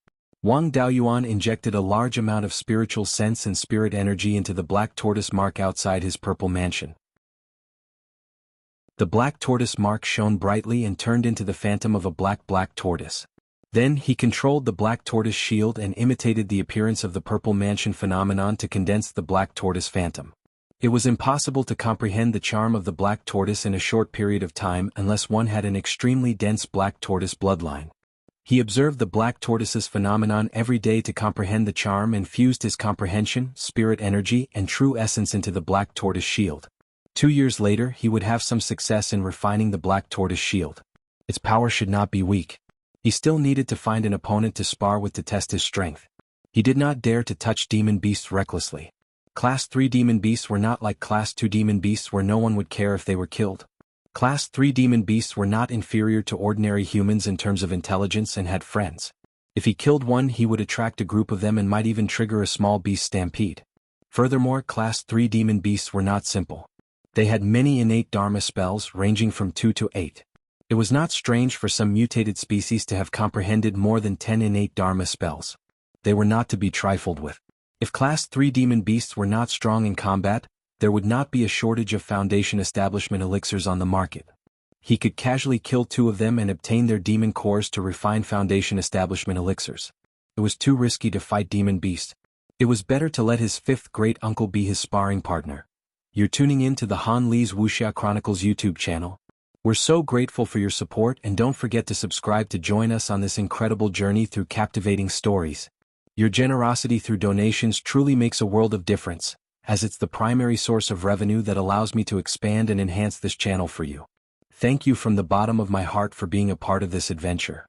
Wang Daoyuan injected a large amount of spiritual sense and spirit energy into the black tortoise mark outside his Purple Mansion. The black tortoise mark shone brightly and turned into the phantom of a black tortoise. Then he controlled the black tortoise shield and imitated the appearance of the Purple Mansion phenomenon to condense the black tortoise phantom. It was impossible to comprehend the charm of the black tortoise in a short period of time unless one had an extremely dense black tortoise bloodline. He observed the black tortoise's phenomenon every day to comprehend the charm and fused his comprehension, spirit energy, and true essence into the black tortoise shield. 2 years later he would have some success in refining the black tortoise shield. Its power should not be weak. He still needed to find an opponent to spar with to test his strength. He did not dare to touch demon beasts recklessly. Class 3 demon beasts were not like Class 2 demon beasts where no one would care if they were killed. Class 3 demon beasts were not inferior to ordinary humans in terms of intelligence and had friends. If he killed one he would attract a group of them and might even trigger a small beast stampede. Furthermore, Class 3 demon beasts were not simple. They had many innate Dharma spells ranging from 2 to 8. It was not strange for some mutated species to have comprehended more than 10 innate Dharma spells. They were not to be trifled with. If Class 3 demon beasts were not strong in combat, there would not be a shortage of Foundation Establishment elixirs on the market. He could casually kill 2 of them and obtain their demon cores to refine Foundation Establishment elixirs. It was too risky to fight demon beasts. It was better to let his 5th great uncle be his sparring partner. You're tuning in to the Han Li's Wuxia Chronicles YouTube channel. We're so grateful for your support and don't forget to subscribe to join us on this incredible journey through captivating stories. Your generosity through donations truly makes a world of difference, as it's the primary source of revenue that allows me to expand and enhance this channel for you. Thank you from the bottom of my heart for being a part of this adventure.